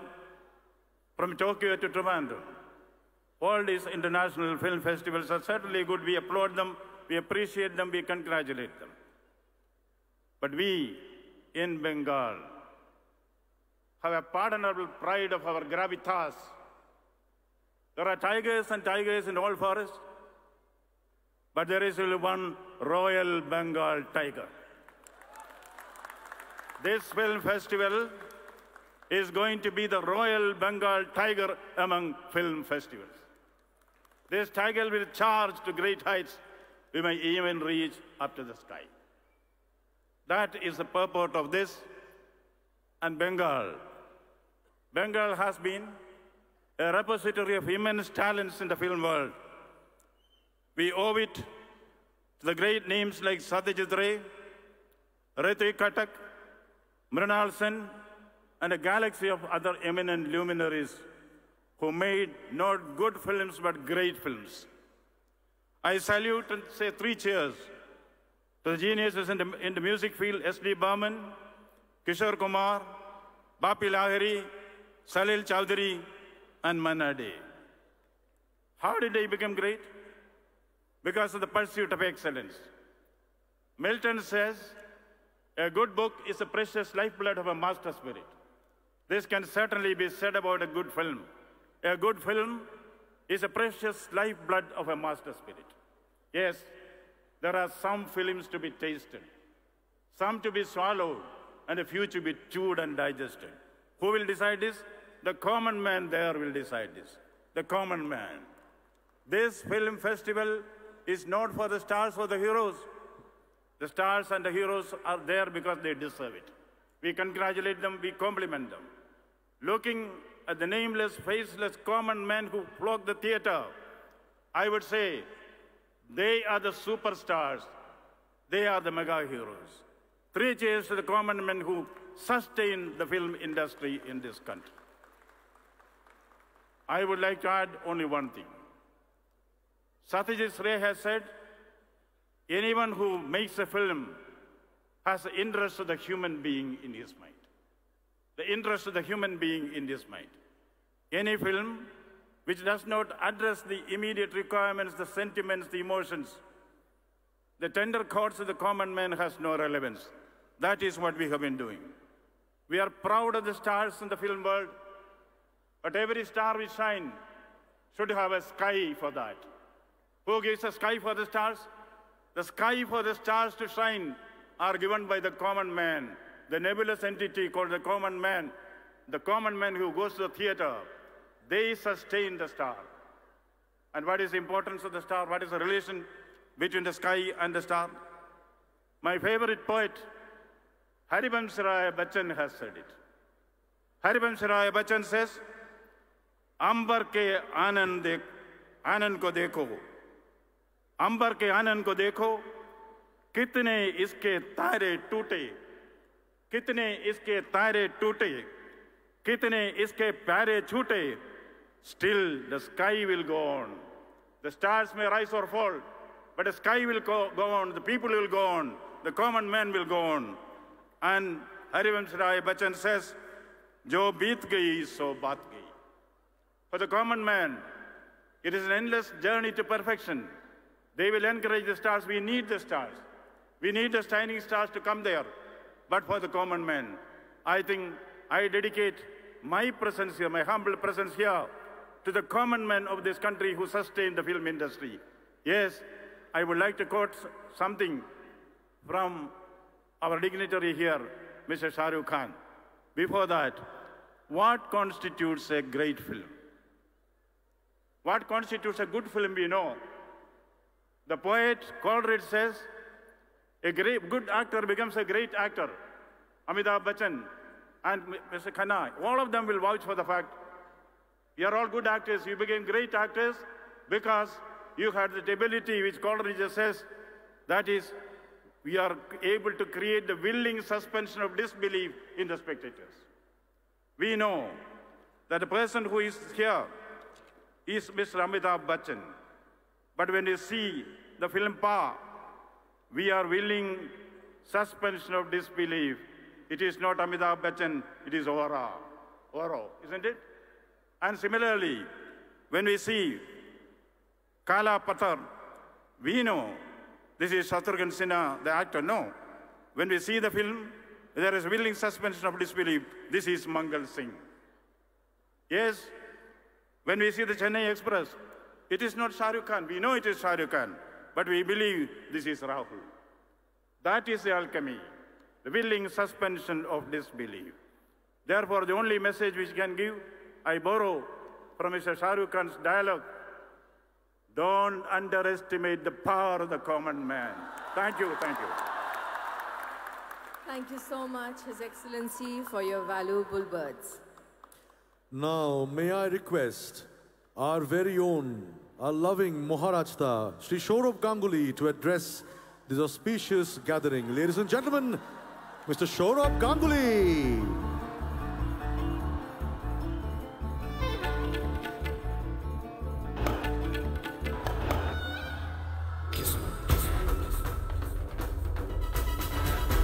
from Tokyo to Trivandrum. All these international film festivals are certainly good. We applaud them, we appreciate them, we congratulate them. But we, in Bengal, have a pardonable pride of our gravitas. There are tigers and tigers in all forests, but there is only one Royal Bengal tiger. This film festival is going to be the Royal Bengal tiger among film festivals. This tiger will charge to great heights. We may even reach up to the sky. That is the purport of this. And Bengal has been a repository of immense talents in the film world. We owe it to the great names like Satyajit Ray, Ritik Katak, Mrinal Sen, and a galaxy of other eminent luminaries who made not good films but great films. I salute and say 3 cheers to the geniuses in the music field, S.D. Burman, Kishore Kumar, Bapi Lahiri, Salil Chowdhury, and Manna Dey. How did they become great? Because of the pursuit of excellence. Milton says, a good book is the precious lifeblood of a master spirit. This can certainly be said about a good film. A good film is a precious lifeblood of a master spirit. Yes, there are some films to be tasted, some to be swallowed, and a few to be chewed and digested. Who will decide this? The common man there will decide this. The common man. This film festival is not for the stars or the heroes. The stars and the heroes are there because they deserve it. We congratulate them, we compliment them. Looking at the nameless, faceless, common men who flock the theater, I would say they are the superstars. They are the mega heroes. 3 cheers to the common men who sustain the film industry in this country. I would like to add only one thing. Satyajit Ray has said, anyone who makes a film has the interest of the human being in his mind. The interest of the human being in his mind. Any film which does not address the immediate requirements, the sentiments, the emotions, the tender chords of the common man has no relevance. That is what we have been doing. We are proud of the stars in the film world, but every star we shine should have a sky for that. Who gives a sky for the stars? The sky for the stars to shine are given by the common man, the nebulous entity called the common man who goes to the theater. They sustain the star. And what is the importance of the star? What is the relation between the sky and the star? My favorite poet, Haribamsa Rai Bachchan, has said it. Haribamsa Rai Bachchan says, अंबर के आनंद को देखो, अंबर के आनंद को देखो, कितने इसके तारे टूटे, कितने इसके तारे टूटे, कितने इसके प्यारे छूटे. Still the sky will go on. The stars may rise or fall, but the sky will go on, the people will go on, the common man will go on. And Haribamsa Rai Bachchan says, जो बीत गई सो बात गई. For the common man, it is an endless journey to perfection. They will encourage the stars. We need the stars. We need the shining stars to come there. But for the common man, I think I dedicate my presence here, my humble presence here, to the common men of this country who sustain the film industry. Yes, I would like to quote something from our dignitary here, Mr. Shah Rukh Khan. Before that, what constitutes a great film? What constitutes a good film, we know. The poet Coleridge says, a good actor becomes a great actor. Amitabh Bachchan and Mr. Khanna, all of them will vouch for the fact, you are all good actors, you became great actors because you had the ability which Coleridge says, that is, we are able to create the willing suspension of disbelief in the spectators. We know that the person who is here is Mr. Amitabh Bachchan. But when you see the film Pa, we are willing suspension of disbelief. It is not Amitabh Bachchan, it is Oro, isn't it? And similarly, when we see Kala Pathar, we know this is Shatrughan Sinha, the actor. No. When we see the film, there is willing suspension of disbelief. This is Mangal Singh. Yes, when we see the Chennai Express, it is not Shah Rukh Khan. We know it is Shah Rukh Khan, but we believe this is Rahul. That is the alchemy, the willing suspension of disbelief. Therefore, the only message which can give, I borrow from Mr. Shah Rukh Khan's dialogue, don't underestimate the power of the common man. Thank you, thank you. Thank you so much, His Excellency, for your valuable words. Now, may I request our very own, our loving Maharajta, Shri Saurabh Ganguly, to address this auspicious gathering. Ladies and gentlemen, Mr. Saurabh Ganguly.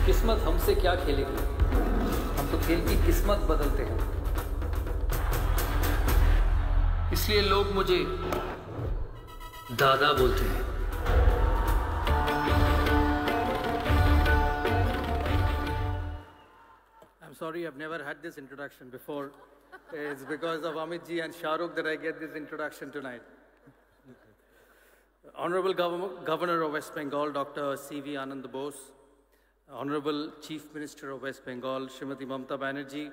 किस्मत हमसे क्या खेलेगी, हम तो खेल की किस्मत बदलते हैं। इसलिए लोग मुझे दादा बोलते हैं। I'm sorry, I've never had this introduction before. It's because of Amit ji and Shah Rukh that I get this introduction tonight. Honorable Governor of West Bengal, Dr. C.V. Anand Bose, Honorable Chief Minister of West Bengal, Srimati Mamata Banerjee,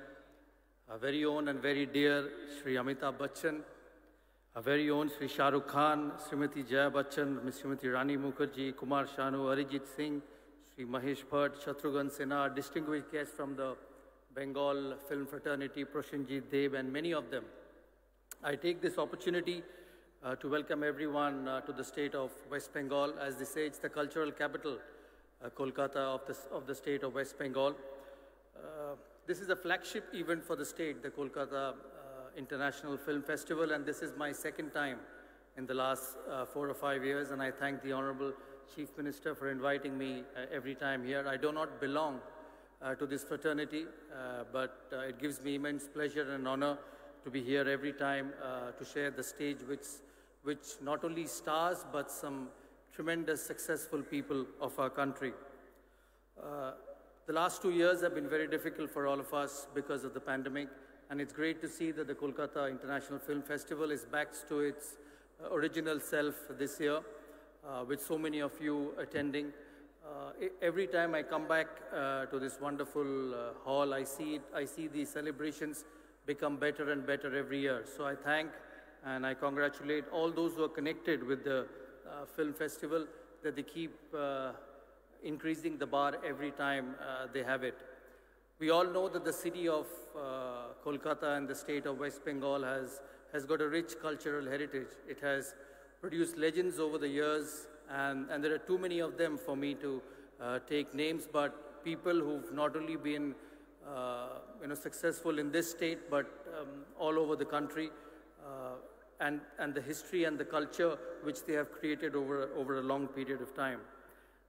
our very own and very dear Shri Amitabh Bachchan, our very own Shri Shah Rukh Khan, Srimati Jaya Bachchan, Ms. Srimati Rani Mukherjee, Kumar Sanu, Arijit Singh, Shri Mahesh Bhatt, Shatrughan Sinha, distinguished guests from the Bengal film fraternity, Proshenjit Deb, and many of them. I take this opportunity to welcome everyone to the state of West Bengal. As they say, it's the cultural capital, Kolkata of the state of West Bengal. This is a flagship event for the state, the Kolkata International Film Festival, and this is my second time in the last 4 or 5 years, and I thank the Honorable Chief Minister for inviting me every time here. I do not belong to this fraternity, but it gives me immense pleasure and honor to be here every time to share the stage which not only stars, but some tremendous successful people of our country. The last 2 years have been very difficult for all of us because of the pandemic, and it's great to see that the Kolkata International Film Festival is back to its original self this year, with so many of you attending. Every time I come back to this wonderful hall, I see the celebrations become better and better every year. So I thank and I congratulate all those who are connected with the film festival, that they keep increasing the bar every time they have it. We all know that the city of Kolkata and the state of West Bengal has got a rich cultural heritage. It has produced legends over the years, and there are too many of them for me to take names, but people who've not only been successful in this state, but all over the country, and the history and the culture which they have created over a long period of time.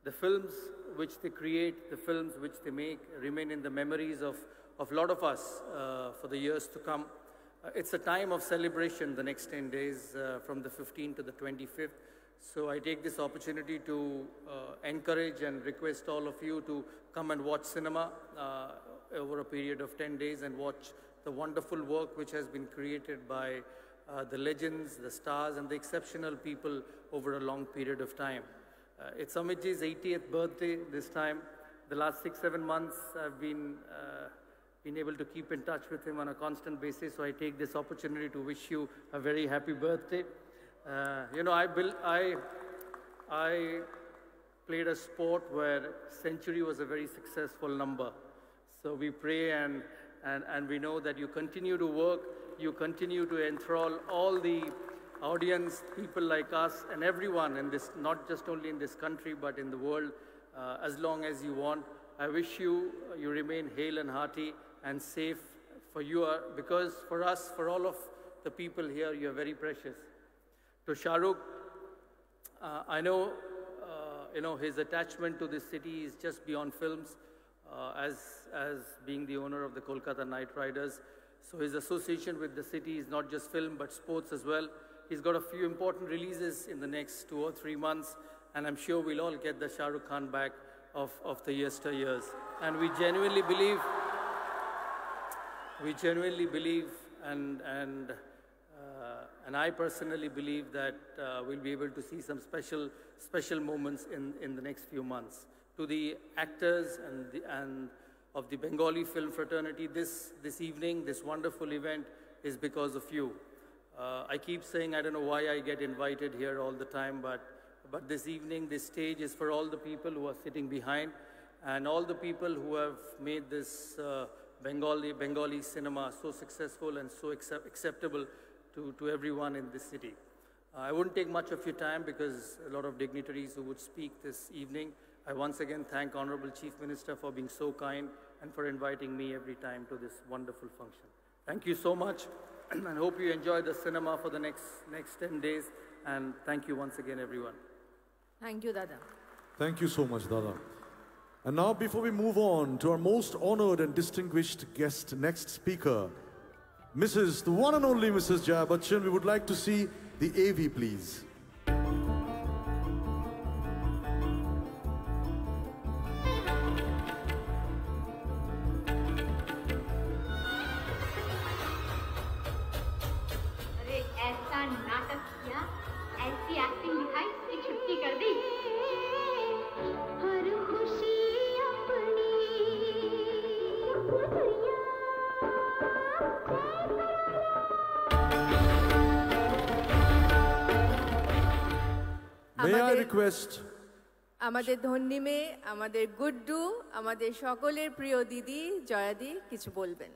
The films which they create, the films which they make, remain in the memories of a lot of us for the years to come. It's a time of celebration the next 10 days, from the 15th to the 25th. So I take this opportunity to encourage and request all of you to come and watch cinema over a period of 10 days and watch the wonderful work which has been created by the legends, the stars, and the exceptional people over a long period of time. It's Amitji's 80th birthday this time. The last 6-7 months I've been able to keep in touch with him on a constant basis, so I take this opportunity to wish you a very happy birthday. I played a sport where century was a very successful number. So we pray and we know that you continue to work, you continue to enthrall all the audience, people like us and everyone in this, not just only in this country, but in the world, as long as you want. I wish you remain hale and hearty and safe, for you are, because for us, for all of the people here, you are very precious. To Shahrukh, I know, his attachment to this city is just beyond films, as being the owner of the Kolkata Knight Riders. So his association with the city is not just film, but sports as well. He's got a few important releases in the next 2 or 3 months, and I'm sure we'll all get the Shah Rukh Khan back of the yesteryears. And we genuinely believe, and I personally believe that we'll be able to see some special moments in the next few months. To the actors and of the Bengali film fraternity, this evening, this wonderful event is because of you. I keep saying, I don't know why I get invited here all the time, but this evening, this stage is for all the people who are sitting behind and all the people who have made this Bengali cinema so successful and so acceptable to everyone in this city. I wouldn't take much of your time because a lot of dignitaries who would speak this evening. I once again thank Honorable Chief Minister for being so kind and for inviting me every time to this wonderful function. Thank you so much, and I hope you enjoy the cinema for the next 10 days, and thank you once again, everyone. Thank you, Dada. Thank you so much, Dada. And now, before we move on to our most honored and distinguished guest, next speaker, the one and only Mrs. Jaya Bachchan, we would like to see the AV, please. May I request আমাদের ধন্যী মেয়ে, আমাদের গুড্ডু, আমাদের সকলের প্রিয় দিদি জয়াদি কিছু বলবেন।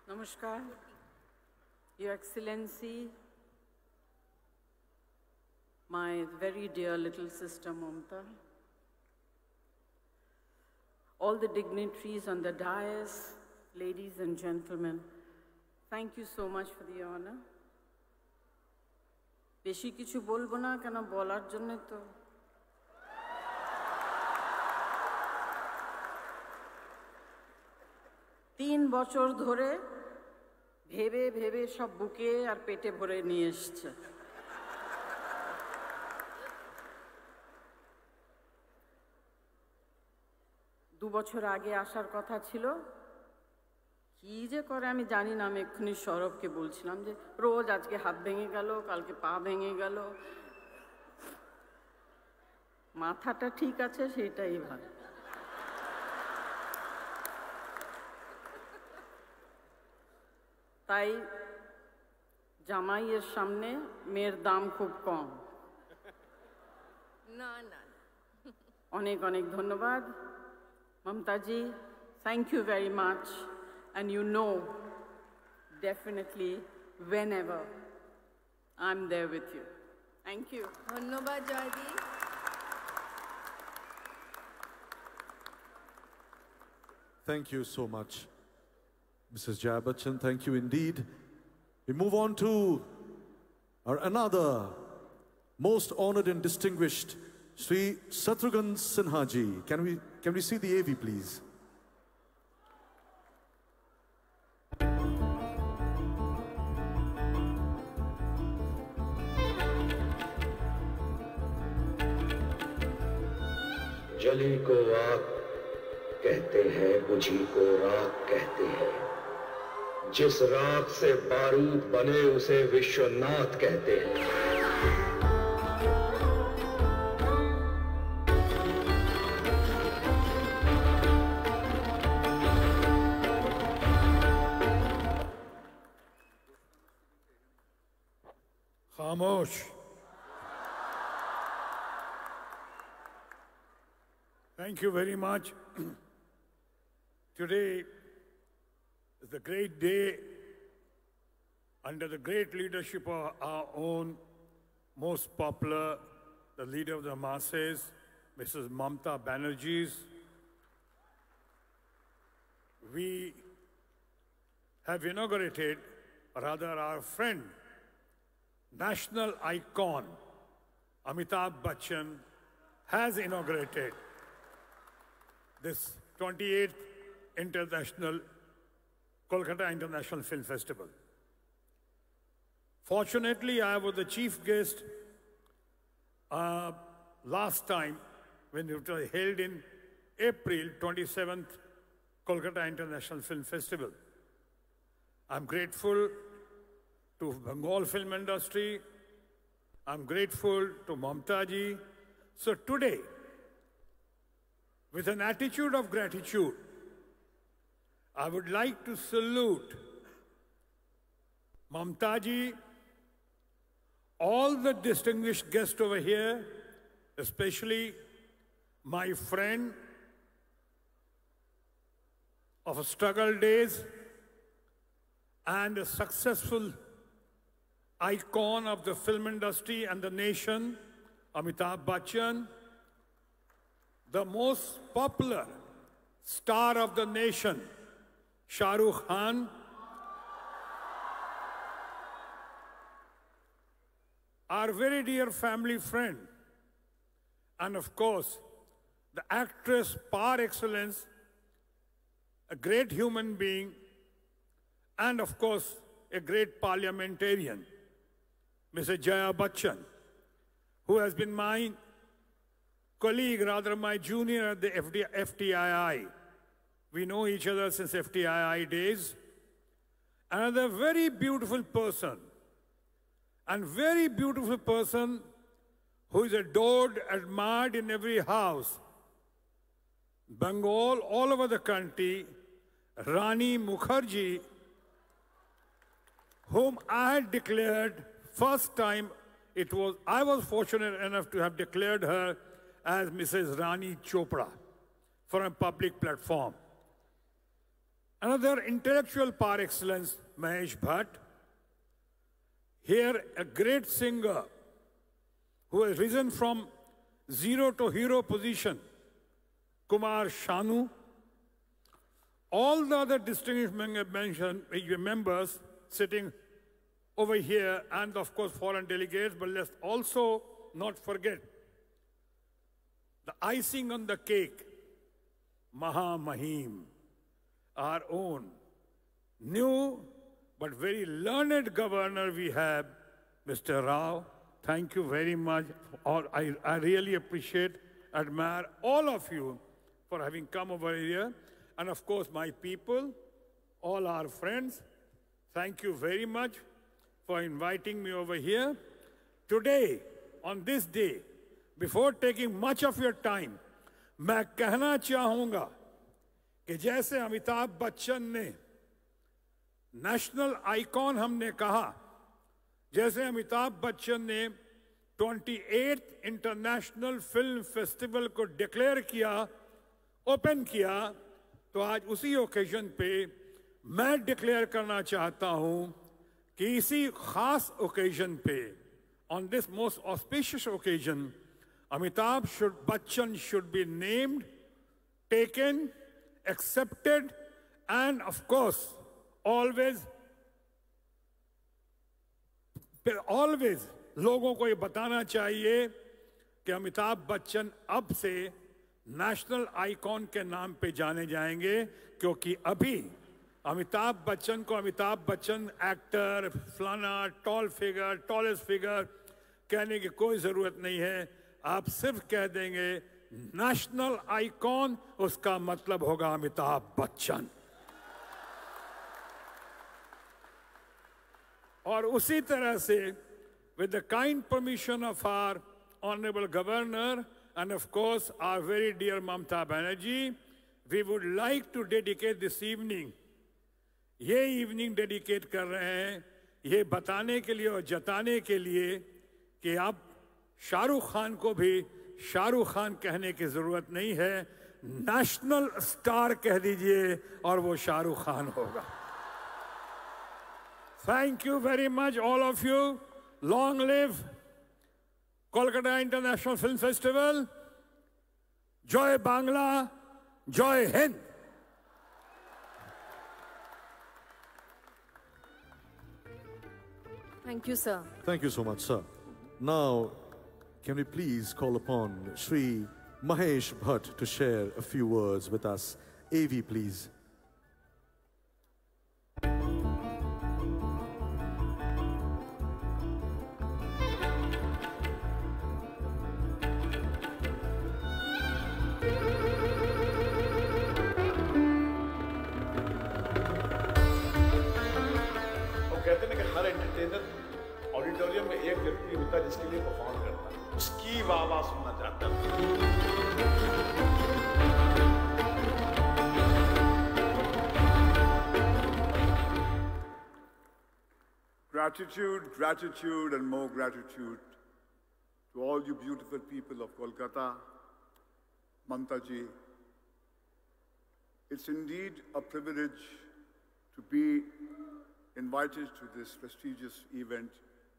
Namaskar, Your Excellency, my very dear little sister Mamta, all the dignitaries on the dais, ladies and gentlemen, thank you so much for the honor. বেশি কিছু বলবো না কেন বলার জন্য তো তিন বছর ধরে ভেবে ভেবে সব বুকে আর পেটে ভরে নিয়ে এসছে। দু বছর আগে আসার কথা ছিল, কি যে করে আমি জানি না। আমি এক্ষুনি সৌরভকে বলছিলাম যে রোজ আজকে হাত ভেঙে গেল, কালকে পা ভেঙে গেল, মাথাটা ঠিক আছে সেটাই ভালো। তাই জামাইয়ের সামনে মেয়ের দাম খুব কম। না না, অনেক অনেক ধন্যবাদ Mamataji, thank you very much, and you know definitely whenever I'm there with you. Thank you. ধন্যবাদ জয়দি। Thank you so much, Mrs. Jaya Bachchan. Thank you indeed. We move on to our another most honored and distinguished Sri Shatrughan Sinha ji. Can we see the AV, please? जली को आग कहते हैं, बुझी को राख कहते हैं, जिस राख से बारूद बने उसे विश्वनाथ कहते हैं। खामोश। Thank you very much. Today is a great day under the great leadership of our own most popular, the leader of the masses, Mrs. Mamta Banerjee. We have inaugurated, rather our friend, national icon, Amitabh Bachchan, has inaugurated this 28th Kolkata International Film Festival. Fortunately, I was the chief guest last time when it was held in April 27th Kolkata International Film Festival. I'm grateful to Bengal film industry. I'm grateful to Mamta ji. So today, with an attitude of gratitude, I would like to salute Mamta ji, all the distinguished guests over here, especially my friend of struggle days and a successful icon of the film industry and the nation, Amitabh Bachchan, the most popular star of the nation, Shah Rukh Khan, our very dear family friend, and of course, the actress par excellence, a great human being, and of course, a great parliamentarian, Mrs. Jaya Bachchan, who has been my colleague, rather my junior at the FTII. We know each other since FTII days. Another very beautiful person, and very beautiful person who is adored, admired in every house. Bengal, all over the country, Rani Mukherjee, whom I had declared first time, I was fortunate enough to have declared her as Mrs. Rani Chopra from a public platform. Another intellectual par excellence, Mahesh Bhatt. Here, a great singer who has risen from zero to hero position, Kumar Shanu. All the other distinguished members sitting over here, and of course foreign delegates, but let's also not forget the icing on the cake, Maha Mahim, our own new but very learned governor we have, Mr. Rao. Thank you very much. I really appreciate, admire all of you for having come over here. And of course, my people, all our friends, thank you very much for inviting me over here. Today, on this day, before taking much of your time, मैं कहना चाहूँगा कि जैसे अमिताभ बच्चन ने national icon हमने कहा, जैसे अमिताभ बच्चन ने 28th इंटरनेशनल फिल्म फेस्टिवल को डिक्लेयर किया, ओपन किया, तो आज उसी ओकेजन पे मैं डिक्लेयर करना चाहता हूं कि इसी खास ओकेजन पे, on this most auspicious occasion, Amitabh Bachchan should be named, taken, accepted, and of course, always लोगों को ये बताना चाहिए कि अमिताभ बच्चन अब से नेशनल आइकॉन के नाम पे जाने जाएंगे, क्योंकि अभी अमिताभ बच्चन को अमिताभ बच्चन एक्टर, फलाना, टॉल फिगर, टॉलेस्ट फिगर कहने की कोई ज़रूरत नहीं है. आप सिर्फ कह देंगे नेशनल आइकॉन, उसका मतलब होगा अमिताभ बच्चन. और उसी तरह से, with the kind permission of our Honorable Governor and of course our very dear Mamta Banerjee, we would like to dedicate this evening, ये evening dedicate कर रहे हैं, ये बताने के लिए और जताने के लिए कि अब शाहरुख खान को भी शाहरुख खान कहने की जरूरत नहीं है, नेशनल स्टार कह दीजिए और वो शाहरुख खान होगा. Thank you very much, all of you. Long live Kolkata International Film Festival. Joy Bangla, Joy Hind. Thank you, sir. Thank you so much, sir. Now, can we please call upon Shri Mahesh Bhatt to share a few words with us? AV, please. Auditorium में एक व्यक्ति होता है जिसके लिए perform करता है, उसकी वाह-वाह सुनना चाहता है. Gratitude, gratitude, and more gratitude to all you beautiful people of Kolkata, Mamta ji. It's indeed a privilege to be invited to this prestigious event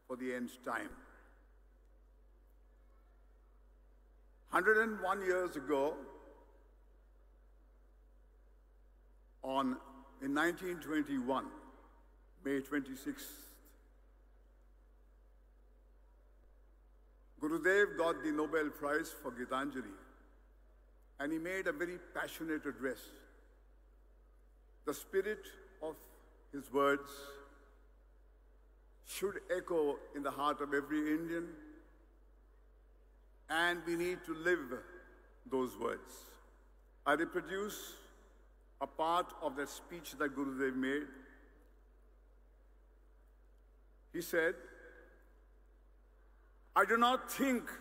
for the nth time. 101 years ago, in 1921, May 26th, Gurudev got the Nobel Prize for Gitanjali, and he made a very passionate address. The spirit of his words should echo in the heart of every Indian, and we need to live those words. I reproduce a part of that speech that Gurudev made. He said, "I do not think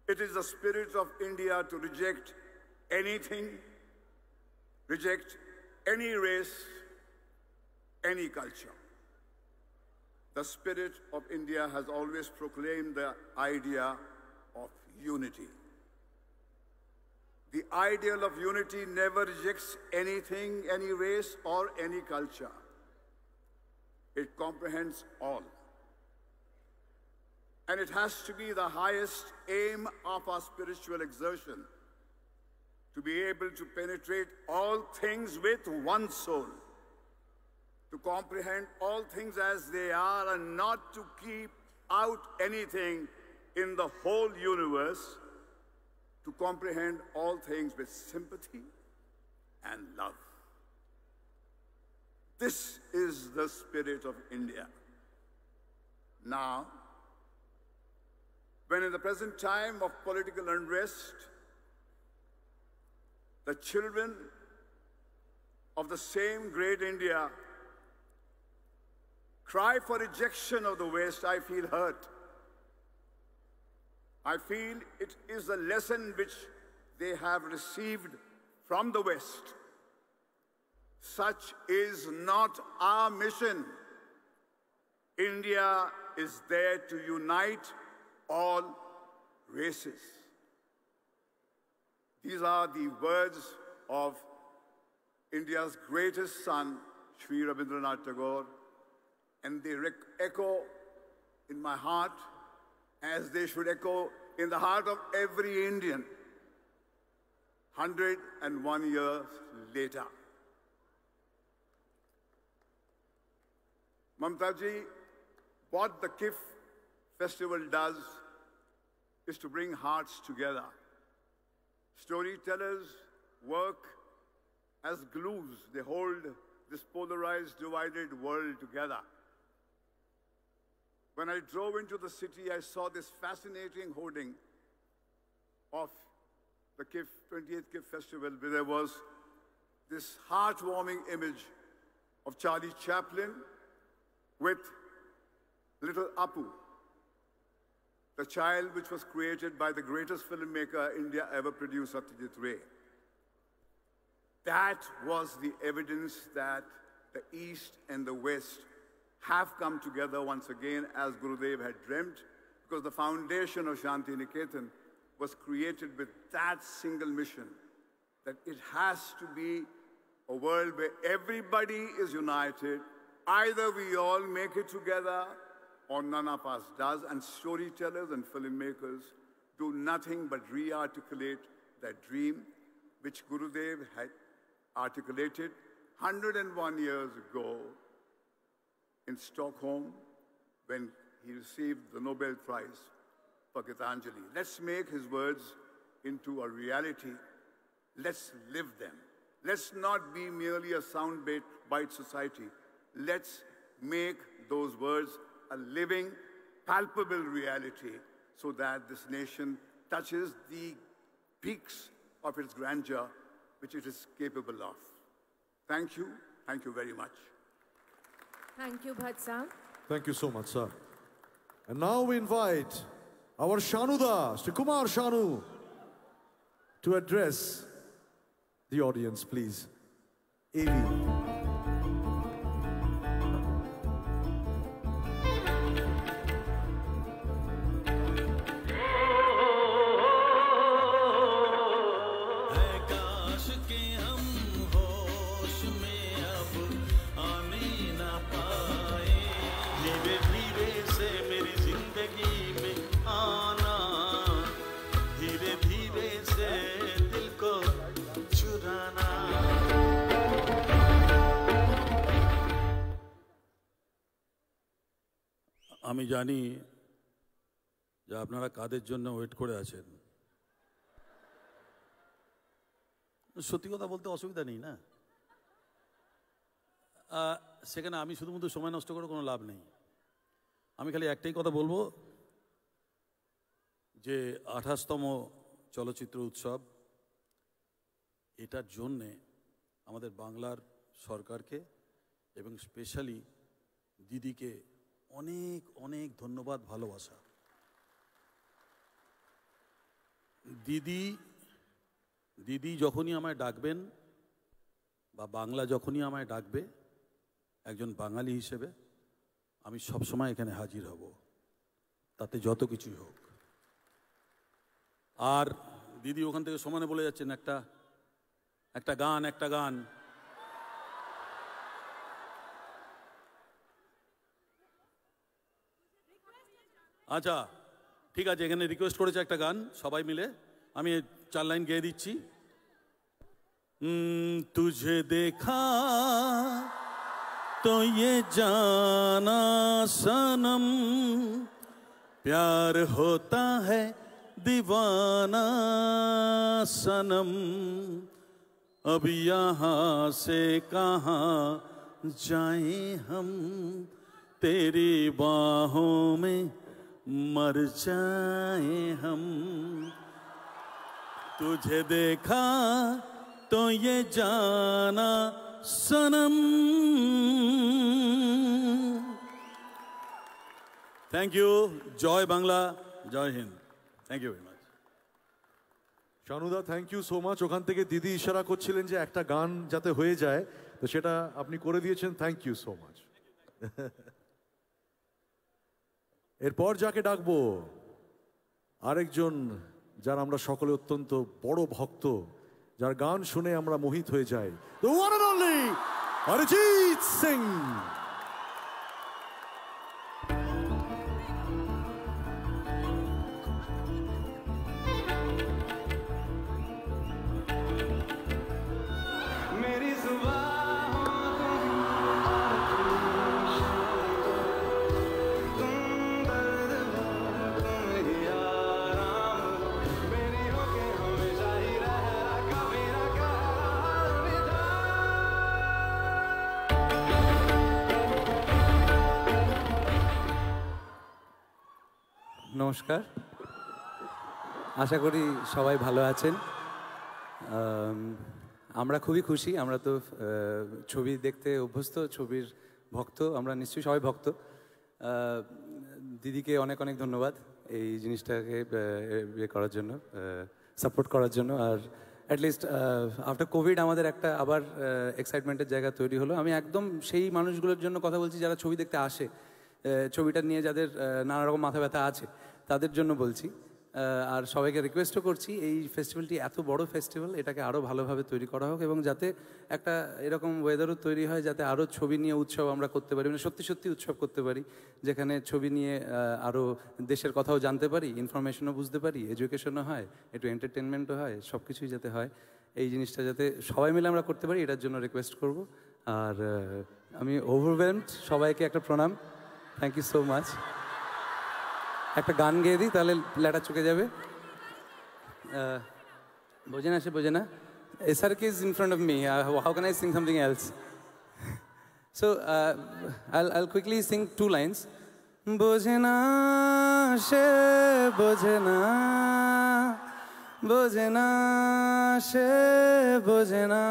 it is the spirit of India to reject anything, reject any race, any culture. the spirit of India has always proclaimed the idea of unity. The ideal of unity never rejects anything, any race, or any culture. It comprehends all. And it has to be the highest aim of our spiritual exertion, to be able to penetrate all things with one soul, to comprehend all things as they are and not to keep out anything in the whole universe, to comprehend all things with sympathy and love. This is the spirit of India. Now, when in the present time of political unrest, the children of the same great India cry for rejection of the West, I feel hurt. I feel it is a lesson which they have received from the West. Such is not our mission. India is there to unite all races. These are the words of India's greatest son, Sri Rabindranath Tagore, and they echo in my heart as they should echo in the heart of every Indian 101 years later. Mamta ji, what the KIF festival does is to bring hearts together. Storytellers work as glues. They hold this polarized, divided world together. When I drove into the city, I saw this fascinating hoarding of the 28th KIF festival, where there was this heartwarming image of Charlie Chaplin with little Apu, the child which was created by the greatest filmmaker India ever produced, Satyajit Ray. That was the evidence that the East and the West have come together once again as Gurudev had dreamt, because the foundation of Shanti Niketan was created with that single mission, that it has to be a world where everybody is united. Either we all make it together or none of us does, and storytellers and filmmakers do nothing but re-articulate that dream which Gurudev had articulated 101 years ago in Stockholm when he received the Nobel Prize for Gitanjali. Let's make his words into a reality. Let's live them. Let's not be merely a soundbite society. Let's make those words a living, palpable reality so that this nation touches the peaks of its grandeur which it is capable of. Thank you. Thank you very much. Thank you, Bhatt. Thank you so much, sir. And now we invite our Shanuda, Shri Kumar Shanu, to address the audience, please. AV. আমি জানি যে আপনারা কাদের জন্য wait করে আছেন। সত্যি কথা বলতে অসুবিধা নেই না, সেখানে আমি শুধুমাত্র সময় নষ্ট করে কোনো লাভ নেই। আমি খালি একটাই কথা বলবো যে 28তম চলচ্চিত্র উৎসব, এটার জন্যে আমাদের বাংলার সরকারকে এবং স্পেশালি দিদিকে অনেক অনেক ধন্যবাদ, ভালোবাসা। দিদি যখনই আমায় ডাকবেন বা বাংলা যখনই আমায় ডাকবে একজন বাঙালি হিসেবে, আমি সবসময় এখানে হাজির হব, তাতে যত কিছুই হোক। আর দিদি ওখান থেকে সমানে বলে যাচ্ছেন একটা গান আচ্ছা ঠিক আছে, এখানে রিকোয়েস্ট করেছে একটা গান, সবাই মিলে আমি 4 লাইন গেয়ে দিচ্ছি। तुझे देखा तो ये जाना सनम, प्यार होता है दीवाना सनम, अब यहाँ से कहाँ जाएं हम, तेरी बाहों में मर जाएं हम। तुझे देखा तो ये जाना सनम। Thank you. जय बांग्ला, जय हिंद। थैंक यू वेरी माच। শানুদা থ্যাংক ইউ সো মাচ। ওখান থেকে দিদি ইশারা করছিলেন যে একটা গান যাতে হয়ে যায়, তো সেটা আপনি করে দিয়েছেন, থ্যাংক ইউ সো মাচ। এরপর যাকে ডাকবো আরেকজন যার আমরা সকলে অত্যন্ত বড় ভক্ত, যার গান শুনে আমরা মোহিত হয়ে যাই, the one and only Arijit Singh. নমস্কার, আশা করি সবাই ভালো আছেন। আমরা খুবই খুশি, আমরা তো ছবি দেখতে অভ্যস্ত, ছবির ভক্ত, আমরা নিশ্চয়ই সবাই ভক্ত। দিদিকে অনেক অনেক ধন্যবাদ এই জিনিসটাকে ইয়ে করার জন্য, সাপোর্ট করার জন্য। আর অ্যাটলিস্ট আফটার কোভিড আমাদের একটা আবার এক্সাইটমেন্টের জায়গা তৈরি হলো। আমি একদম সেই মানুষগুলোর জন্য কথা বলছি যারা ছবি দেখতে আসে, ছবিটা নিয়ে যাদের নানা রকম মাথা ব্যথা আছে, তাদের জন্য বলছি। আর সবাইকে রিকোয়েস্টও করছি, এই ফেস্টিভ্যালটি এত বড় ফেস্টিভ্যাল, এটাকে আরও ভালোভাবে তৈরি করা হোক এবং যাতে একটা এরকম ওয়েদারও তৈরি হয় যাতে আরও ছবি নিয়ে উৎসব আমরা করতে পারি, মানে সত্যি সত্যি উৎসব করতে পারি, যেখানে ছবি নিয়ে আরও দেশের কথাও জানতে পারি, ইনফরমেশনও বুঝতে পারি, এডুকেশনও হয়, একটু এন্টারটেনমেন্টও হয়, সব কিছুই যাতে হয়। এই জিনিসটা যাতে সবাই মিলে আমরা করতে পারি, এটার জন্য রিকোয়েস্ট করব। আর আমি ওভারওয়েলমড, সবাইকে একটা প্রণাম, থ্যাংক ইউ সো মাচ। একটা গান গেয়ে দিই, তাহলে লেটা চুকে যাবে। বোঝে না, সে বোঝে না। SRK is in front of me. How can I sing something else? So I'll quickly sing 2 lines. বোঝে না সে বোঝে না, বোঝে না সে বোঝে না,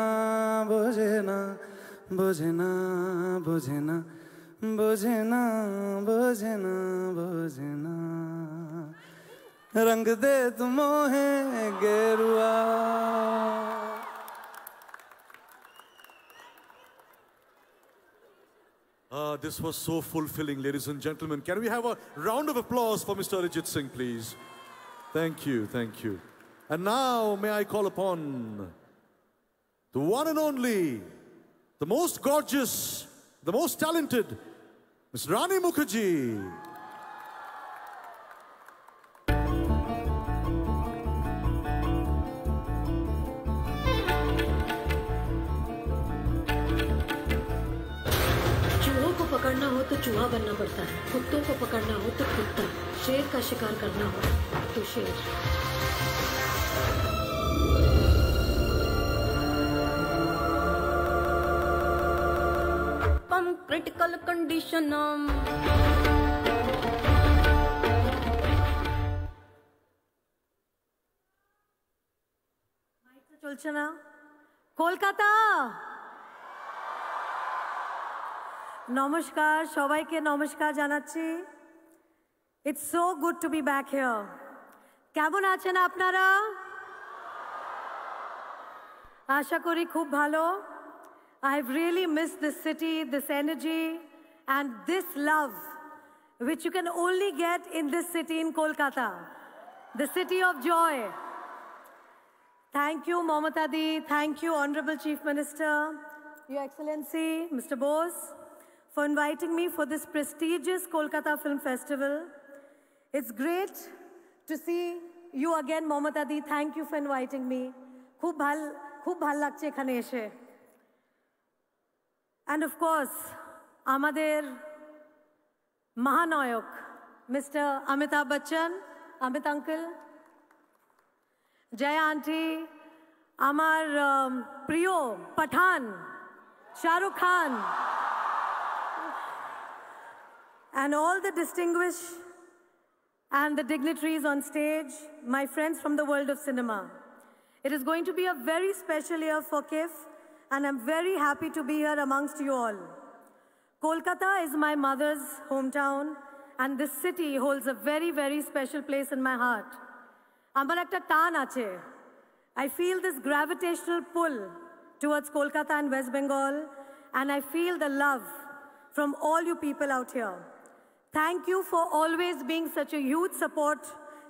বোঝে না, বোঝে না, বোঝে না, বোঝে না, বোঝে না, বোঝে না। रंग दे तुम है गेरुआ। This was so fulfilling, ladies and gentlemen. Can we have a round of applause for Mr. Arijit Singh, please? Thank you, thank you. And now may I call upon the one and only, the most gorgeous, the most talented, Ms. Rani Mukherjee. पकड़ना हो तो चूहा बनना पड़ता है, कुत्तों को पकड़ना हो तो कुत्ता, शेर का शिकार करना हो तो शेर। पम क्रिटिकल कंडीशन চলছে না। কলকাতা, নমস্কার, সবাইকে নমস্কার জানাচ্ছি। It's so good to be back here. কেমন আছেন আপনারা? আশা করি খুব ভালো। I have really missed this city, this energy, and this love, which you can only get in this city in Kolkata, the city of joy. Thank you, Mamata Di. Thank you, Honorable Chief Minister, Your Excellency, Mr. Bose, for inviting me for this prestigious Kolkata Film Festival. It's great to see you again, Mamata Di. Thank you for inviting me. Khub bhal lagche ekhane eshe. And of course, amader Mahanayak, Mr. Amitabh Bachchan, Amit Uncle, Jaya Auntie, Amar Priyo, Pathan, Shah Rukh Khan, and all the distinguished and the dignitaries on stage, my friends from the world of cinema. It is going to be a very special year for KIF, and I'm very happy to be here amongst you all. Kolkata is my mother's hometown, and this city holds a very, very special place in my heart. Amar ekta tan ache. I feel this gravitational pull towards Kolkata and West Bengal, and I feel the love from all you people out here. Thank you for always being such a huge support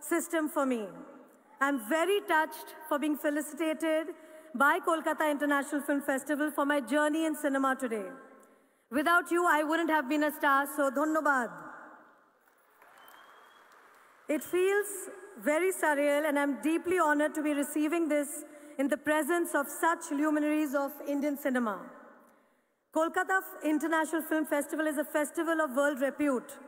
system for me. I'm very touched for being felicitated by Kolkata International Film Festival for my journey in cinema today. Without you, I wouldn't have been a star, so dhonnobad. It feels very surreal, and I'm deeply honored to be receiving this in the presence of such luminaries of Indian cinema. Kolkata International Film Festival is a festival of world repute.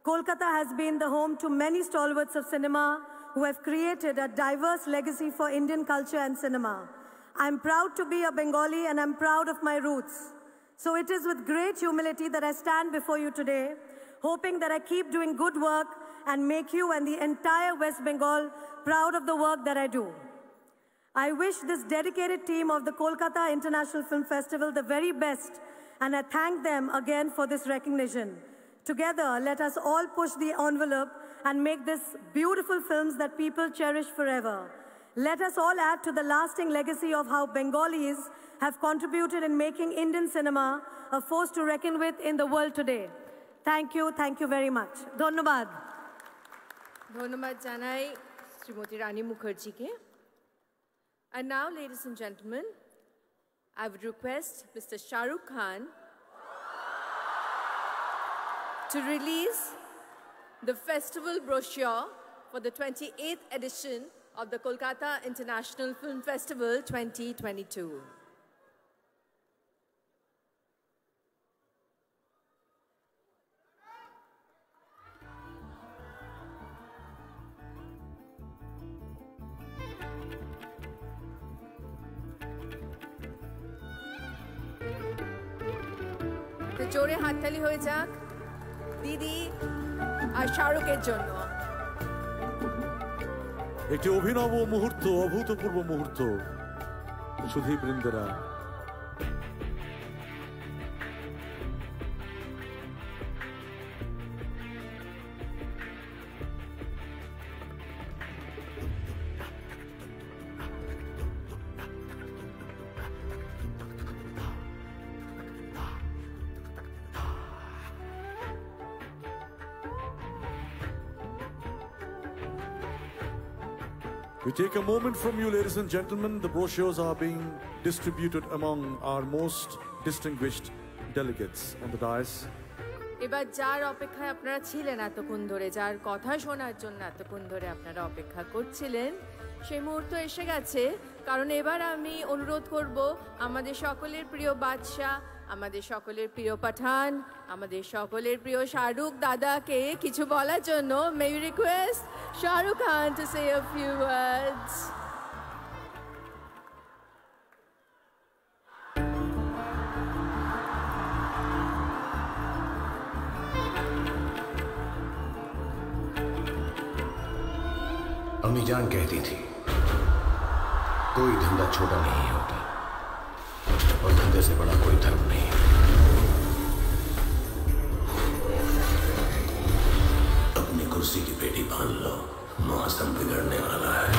Kolkata has been the home to many stalwarts of cinema who have created a diverse legacy for Indian culture and cinema. I'm proud to be a Bengali, and I'm proud of my roots. So it is with great humility that I stand before you today, hoping that I keep doing good work and make you and the entire West Bengal proud of the work that I do. I wish this dedicated team of the Kolkata International Film Festival the very best, and I thank them again for this recognition. Together, let us all push the envelope and make this beautiful films that people cherish forever. Let us all add to the lasting legacy of how Bengalis have contributed in making Indian cinema a force to reckon with in the world today. Thank you very much. Dhonnobad. Dhonnobad janai Srimati Rani Mukherjee ke. And now, ladies and gentlemen, I would request Mr. Shah Rukh Khan to release the festival brochure for the 28th edition of the Kolkata International Film Festival 2022. The jore hattali hoye jak Didi আর শাহরুখের জন্য একটি অভিনব মুহূর্ত, অভূতপূর্ব মুহূর্ত। সুধী বৃন্দেরা, we take a moment from you, ladies and gentlemen. The brochures are being distributed among our most distinguished delegates on the dais. এবার যার অপেক্ষায় আপনারা ছিলেন এতক্ষণ ধরে, যার কথা শোনার জন্য এতক্ষণ ধরে আপনারা অপেক্ষা করছিলেন, সেই মুহূর্ত এসে গেছে। কারণ এবার আমি অনুরোধ করব আমাদের সকলের প্রিয় বাদশাহ, আমাদের সকলের প্রিয় পাঠান, আমাদের সকলের প্রিয় শাহরুখ দাদাকে কিছু বলার জন্য। May we request Shah Rukh Khan to say a few words. अम्मी जान कहती थी कोई धंधा छोटा नहीं होता और धंधे से बड़ा कोई धर्म नहीं। अपनी कुर्सी की पेटी बांध लो, मौसम बिगड़ने वाला है।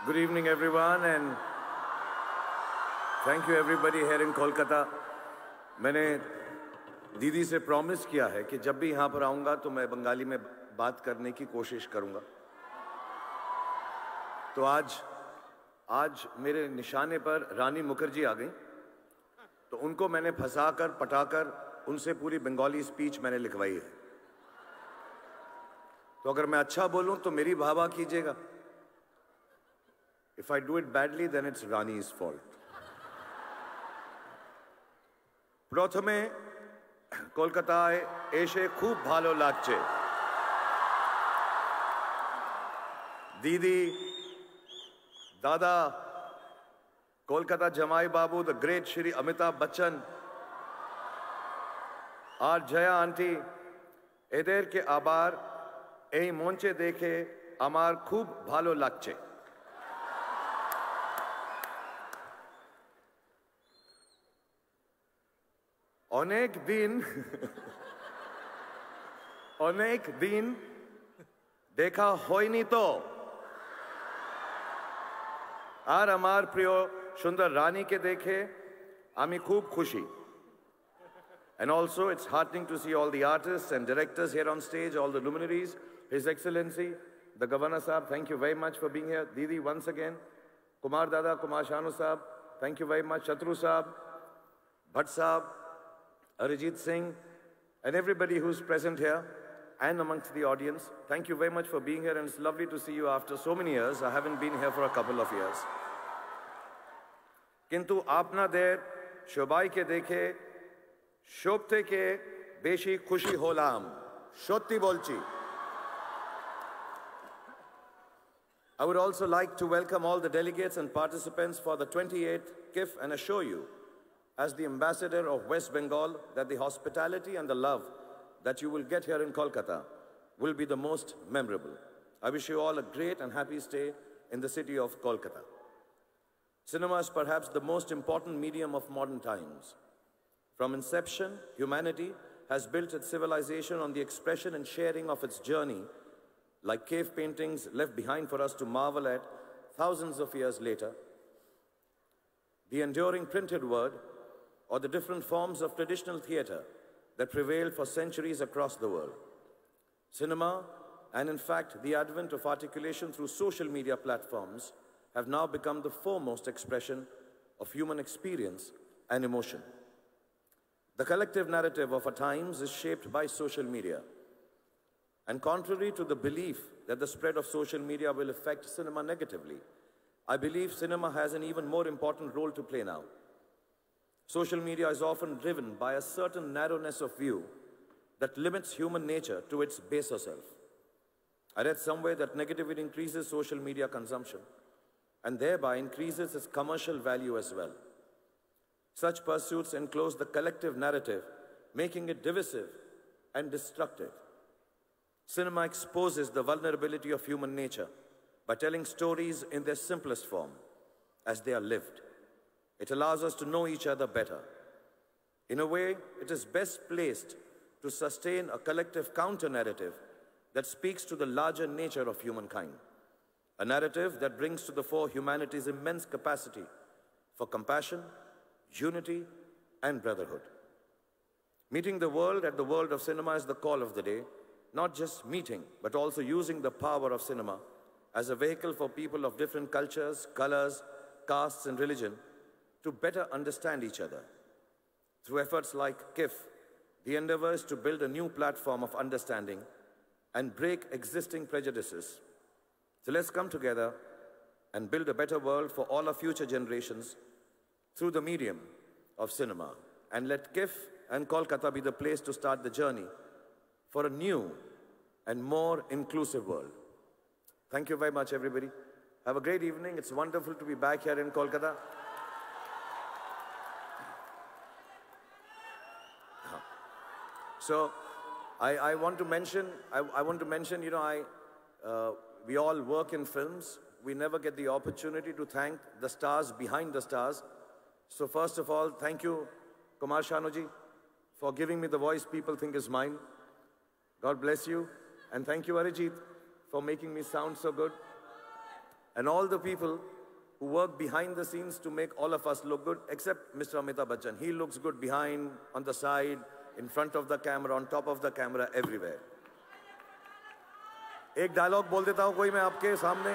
Good evening, everyone, and thank you, everybody here in Kolkata. मैंने दीदी से प्रॉमिस किया है कि जब भी यहाँ पर आऊँगा तो मैं बंगाली में बात करने की कोशिश करूँगा. तो आज मेरे निशाने पर रानी मुखर्जी आ गई, तो उनको मैंने फंसाकर पटाकर उनसे पूरी बंगाली स्पीच मैंने लिखवाई है. तो अगर मैं अच्छा बोलूं तो मेरी वाह कीजिएगा. If I do it badly, then it's Rani's fault. প্রথমে কলকাতায় এসে খুব ভালো লাগছে. দিদি, দাদা, কলকাতা জামাই বাবু, the great Shri Amitabh Bachchan, R Jaya aunty, এদেরকে আবার এই মঞ্চে দেখে আমার খুব ভালো লাগছে. অনেক দিন দেখা হয়নি তো. আর আমার প্রিয় সুন্দর রানীকে দেখে আমি খুব খুশি. And also, it's heartening to see all the artists and directors here on stage, all the luminaries. His Excellency, the Governor Sahab, thank you very much for being here. Didi, once again. Kumar Dada, Kumar Shanu Sahab, thank you very much. Chatru Sahab, Bhatt Sahab, Arijit Singh, and everybody who's present here and amongst the audience. Thank you very much for being here, and it's lovely to see you after so many years. I haven't been here for a couple of years. Kintu আপনাদের সবাইকে দেখে সব থেকে বেশি খুশি হলাম. সত্যি বলছি. I would also like to welcome all the delegates and participants for the 28th KIF and assure you, as the ambassador of West Bengal, that the hospitality and the love that you will get here in Kolkata will be the most memorable. I wish you all a great and happy stay in the city of Kolkata. Cinema is perhaps the most important medium of modern times. From inception, humanity has built its civilization on the expression and sharing of its journey, like cave paintings left behind for us to marvel at thousands of years later. The enduring printed word, or the different forms of traditional theater that prevailed for centuries across the world. Cinema, and in fact the advent of articulation through social media platforms, have now become the foremost expression of human experience and emotion. The collective narrative of our times is shaped by social media. And contrary to the belief that the spread of social media will affect cinema negatively, I believe cinema has an even more important role to play now. Social media is often driven by a certain narrowness of view that limits human nature to its baser self. I read somewhere that negativity increases social media consumption and thereby increases its commercial value as well. Such pursuits enclose the collective narrative, making it divisive and destructive. Cinema exposes the vulnerability of human nature by telling stories in their simplest form, as they are lived. It allows us to know each other better. In a way, it is best placed to sustain a collective counter-narrative that speaks to the larger nature of humankind. A narrative that brings to the fore humanity's immense capacity for compassion, unity, and brotherhood. Meeting the world at the world of cinema is the call of the day, not just meeting, but also using the power of cinema as a vehicle for people of different cultures, colors, castes, and religion to better understand each other. Through efforts like KIF, the endeavor is to build a new platform of understanding and break existing prejudices. So let's come together and build a better world for all our future generations through the medium of cinema. And let KIF and Kolkata be the place to start the journey for a new and more inclusive world. Thank you very much, everybody. Have a great evening. It's wonderful to be back here in Kolkata. So I want to mention, we all work in films. We never get the opportunity to thank the stars behind the stars. So first of all, thank you, Kumar Shanuji, for giving me the voice people think is mine. God bless you. And thank you, Arijit, for making me sound so good. and all the people who work behind the scenes to make all of us look good, except Mr. Amitabh Bachchan. He looks good behind, on the side, in front of the camera, on top of the camera, everywhere. एक dialogue बोल देता हूं कोई मैं आपके सामने.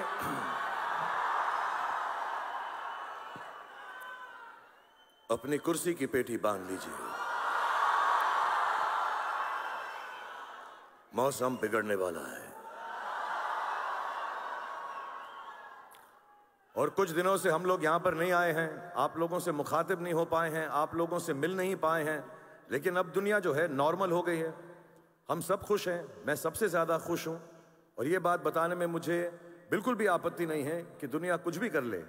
अपनी कुर्सी की पेटी बांध लीजिए. मौसम बिगड़ने वाला है. और कुछ दिनों से हम लोग यहां पर नहीं आए हैं, आप लोगों से मुखातिब नहीं हो पाए हैं, आप लोगों से मिल नहीं पाए हैं, लेकिन अब दुनिया जो है नॉर्मल हो गई है. हम सब खुश हैं, मैं सबसे ज्यादा खुश हूं. और ये बात बताने में मुझे बिल्कुल भी आपत्ति नहीं है कि दुनिया कुछ भी कर ले,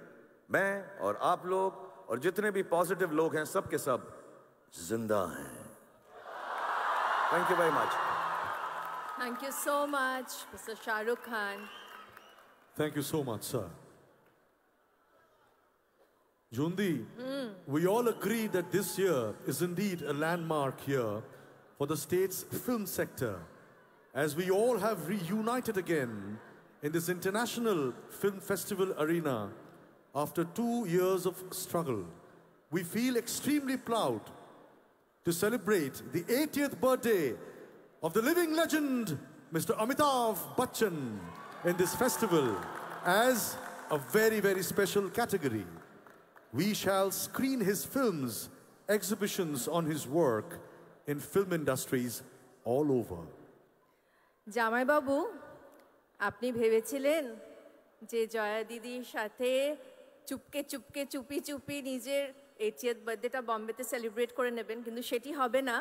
मैं और आप लोग और जितने भी पॉजिटिव लोग हैं सब के सब जिंदा हैं. Thank you very much. Thank you so much, Mr. Shah Rukh Khan. Thank you so much, sir. Jundi, we all agree that this year is indeed a landmark year for the state's film sector, as we all have reunited again in this international film festival arena after 2 years of struggle. We feel extremely proud to celebrate the 80th birthday of the living legend, Mr. Amitabh Bachchan, in this festival as a very, very special category. We shall screen his films, exhibitions on his work in film industries all over. জামাই বাবু, আপনি ভেবেছিলেন যে জয়া দিদির সাথে চুপকে চুপকে চুপি চুপি নিজের 80th বার্থডেটা বম্বেতে celebrate করে নেবেন, কিন্তু সেটি হবে না,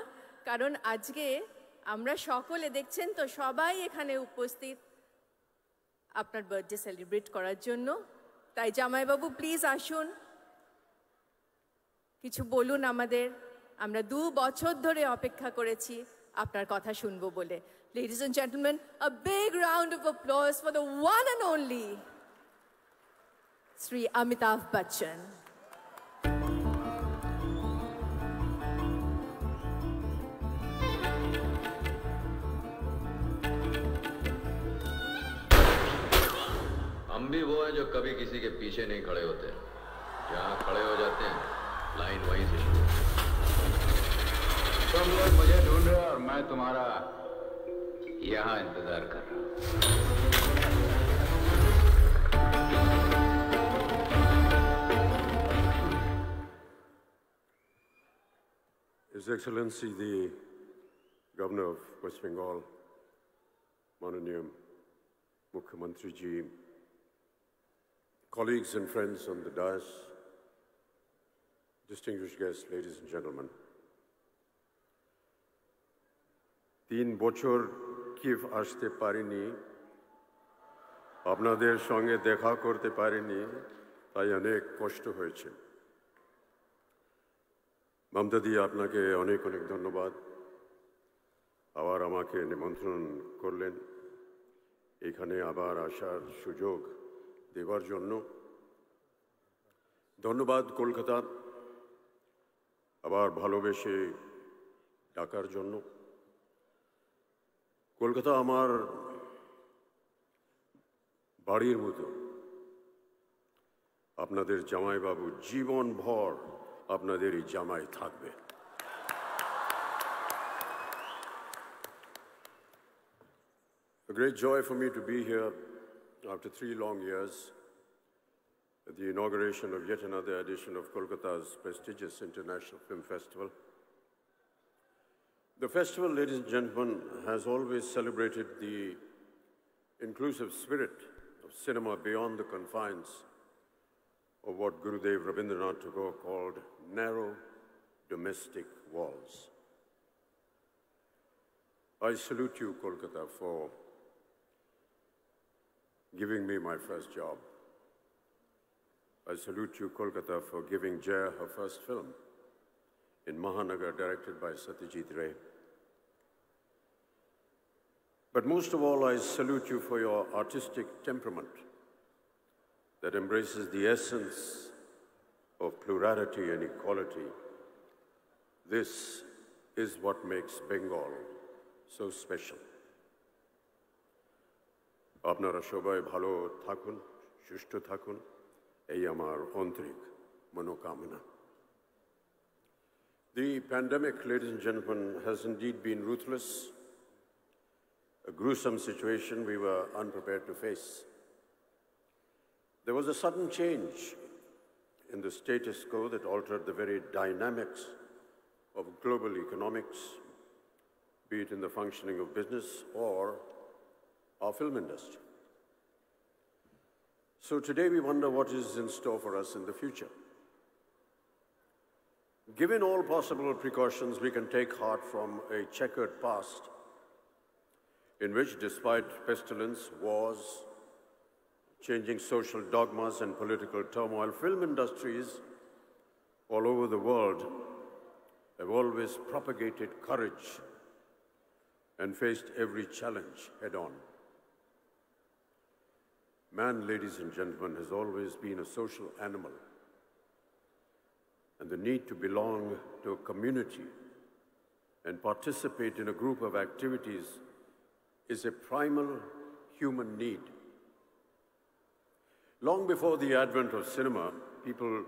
কারণ আজকে আমরা সকলে দেখছেন তো সবাই এখানে উপস্থিত আপনার বার্থডে সেলিব্রেট করার জন্য. তাই জামাই বাবু প্লিজ আসুন, কিছু বলুন আমাদের. আমরা 2 বছর ধরে অপেক্ষা করেছি আপনার কথা শুনবো বলে. Ladies and gentlemen, a big round of applause for the one and only Sri Amitabh Bachchan. हम भी वो हैं जो कभी किसी के पीछे नहीं खड़े होते, जहाँ खड़े हो जाते हैं लाइन वहीं से शुरू. तुम लोग मुझे ढूंढ रहे हो और मैं तुम्हारा यहाँ इंतजार कर रहा हूँ. His Excellency the Governor of West Bengal, Mananiya Mukhyamantri Ji, colleagues and friends on the dais, distinguished guests, ladies and gentlemen. 3 বছর কিফ আসতে পারিনি, আপনাদের সঙ্গে দেখা করতে পারিনি, তাই অনেক কষ্ট হয়েছে. মমতা দি, আপনাকে অনেক অনেক ধন্যবাদ. আবার আমাকে নিমন্ত্রণ করলেন, এখানে আবার আসার সুযোগ দেওয়ার জন্য ধন্যবাদ. কলকাতা আবার ভালোবেসে ডাকার জন্য. কলকাতা আমার বাড়ির মতো. আপনাদের জামাইবাবু জীবনভর আপনাদেরই জামাই থাকবে. A great joy for me to be here after 3 long years at the inauguration of yet another edition of Kolkata's prestigious International Film Festival. The festival, ladies and gentlemen, has always celebrated the inclusive spirit of cinema beyond the confines of what Gurudev Rabindranath Tagore called narrow domestic walls. I salute you, Kolkata, for giving me my first job. I salute you, Kolkata, for giving Jaya her first film in Mahanagar, directed by Satyajit Ray. But most of all, I salute you for your artistic temperament that embraces the essence of plurality and equality. This is what makes Bengal so special. আপনারা সবাই ভালো থাকুন, সুষ্ঠু থাকুন, এই আমার আন্তরিক মনোকামনা। The pandemic, ladies and gentlemen, has indeed been ruthless, a gruesome situation we were unprepared to face. There was a sudden change in the status quo that altered the very dynamics of global economics, be it in the functioning of business or our film industry. So today we wonder what is in store for us in the future. Given all possible precautions, we can take heart from a checkered past in which, despite pestilence, wars, changing social dogmas and political turmoil, film industries all over the world have always propagated courage and faced every challenge head-on. Man, ladies and gentlemen, has always been a social animal, and the need to belong to a community and participate in a group of activities is a primal human need. Long before the advent of cinema, people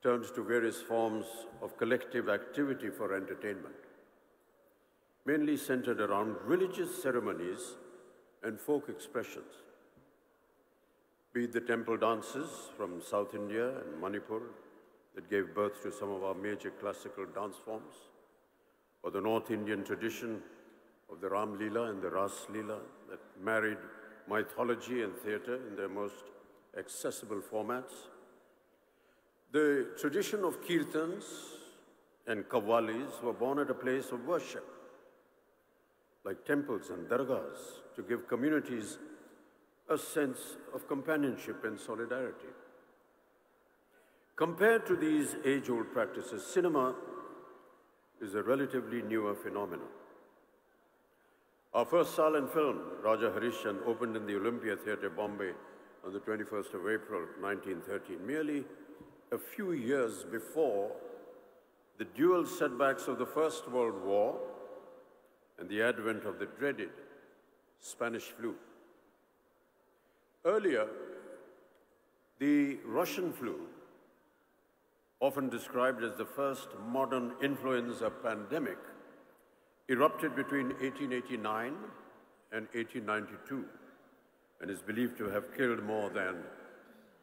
turned to various forms of collective activity for entertainment, mainly centered around religious ceremonies and folk expressions. Be it the temple dances from South India and Manipur that gave birth to some of our major classical dance forms, or the North Indian tradition of the Ram Leela and the Ras Leela that married mythology and theatre in their most accessible formats. The tradition of kirtans and qawwalis were born at a place of worship, like temples and dargahs, to give communities a sense of companionship and solidarity. Compared to these age-old practices, cinema is a relatively newer phenomenon. Our first silent film, Raja Harishchandra, opened in the Olympia Theatre, Bombay, on the 21st of April, 1913, merely a few years before the dual setbacks of the First World War and the advent of the dreaded Spanish flu. Earlier, the Russian flu, often described as the first modern influenza pandemic, erupted between 1889 and 1892 and is believed to have killed more than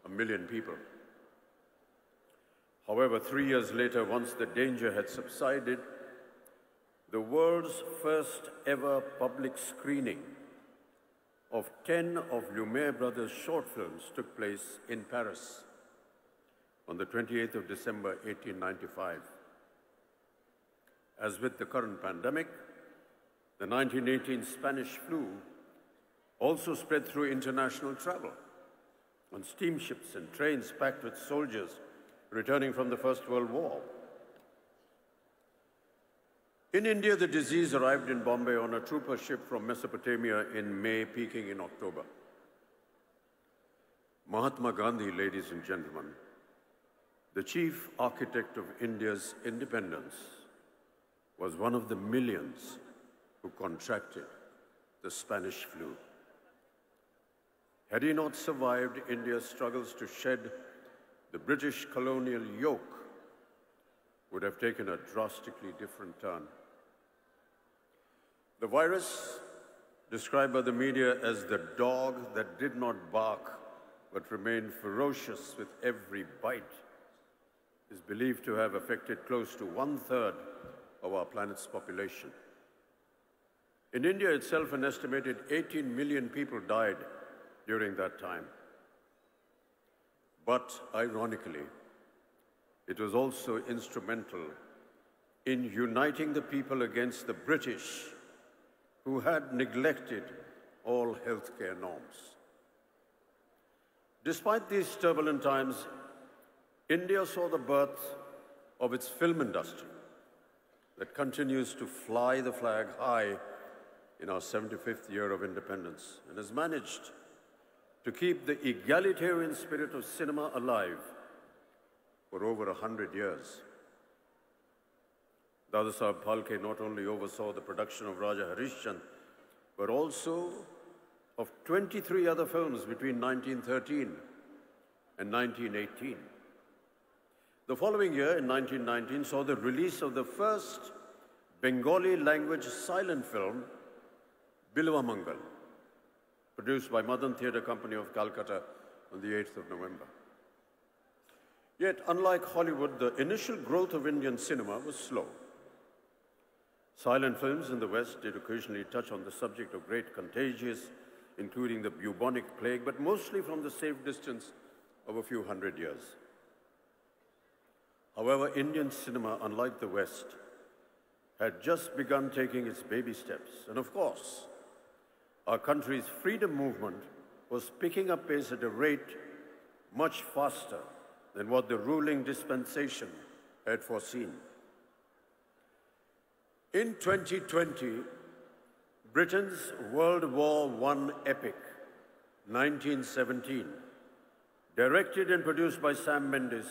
1 million people. However, 3 years later, once the danger had subsided, the world's first ever public screening of 10 of Lumiere brothers' short films took place in Paris on the 28th of December, 1895. As with the current pandemic, the 1918 Spanish flu also spread through international travel on steamships and trains packed with soldiers returning from the First World War. In India, the disease arrived in Bombay on a trooper ship from Mesopotamia in May, peaking in October. Mahatma Gandhi, ladies and gentlemen, the chief architect of India's independence, was one of the millions who contracted the Spanish flu. Had he not survived India's struggles to shed the British colonial yoke, would have taken a drastically different turn. The virus, described by the media as the dog that did not bark but remained ferocious with every bite, is believed to have affected close to 1/3 of our planet's population. In India itself, an estimated 18 million people died during that time. But ironically, it was also instrumental in uniting the people against the British, who had neglected all healthcare norms. Despite these turbulent times, India saw the birth of its film industry that continues to fly the flag high in our 75th year of independence and has managed to keep the egalitarian spirit of cinema alive for over 100 years. Dadasaheb Phalke not only oversaw the production of Raja Harishchandra, but also of 23 other films between 1913 and 1918. The following year, in 1919, saw the release of the first Bengali language silent film, Bilwa Mangal, produced by Madan Theatre Company of Calcutta on the 8th of November. Yet, unlike Hollywood, the initial growth of Indian cinema was slow. Silent films in the West did occasionally touch on the subject of great contagions, including the bubonic plague, but mostly from the safe distance of a few hundred years. However, Indian cinema, unlike the West, had just begun taking its baby steps. And of course, our country's freedom movement was picking up pace at a rate much faster than what the ruling dispensation had foreseen. In 2020, Britain's World War I epic, 1917, directed and produced by Sam Mendes,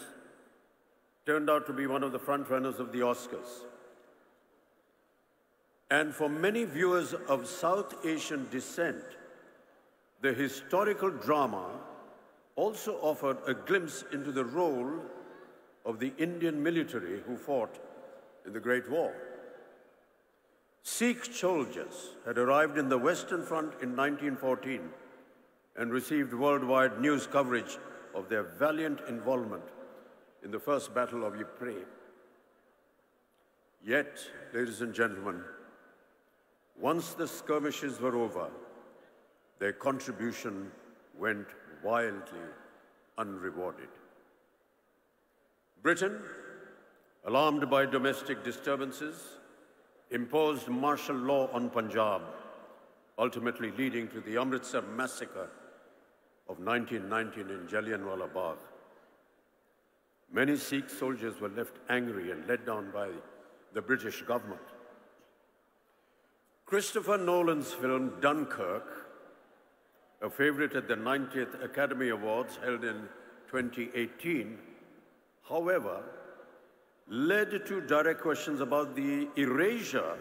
turned out to be one of the frontrunners of the Oscars. And for many viewers of South Asian descent, the historical drama also offered a glimpse into the role of the Indian military who fought in the Great War. Sikh soldiers had arrived in the Western Front in 1914 and received worldwide news coverage of their valiant involvement in the First Battle of Ypres. Yet, ladies and gentlemen, once the skirmishes were over, their contribution went wildly unrewarded. Britain, alarmed by domestic disturbances, imposed martial law on Punjab, ultimately leading to the Amritsar massacre of 1919 in Jallianwala Bagh. Many Sikh soldiers were left angry and let down by the British government. Christopher Nolan's film Dunkirk, a favorite at the 90th Academy Awards held in 2018, however, led to direct questions about the erasure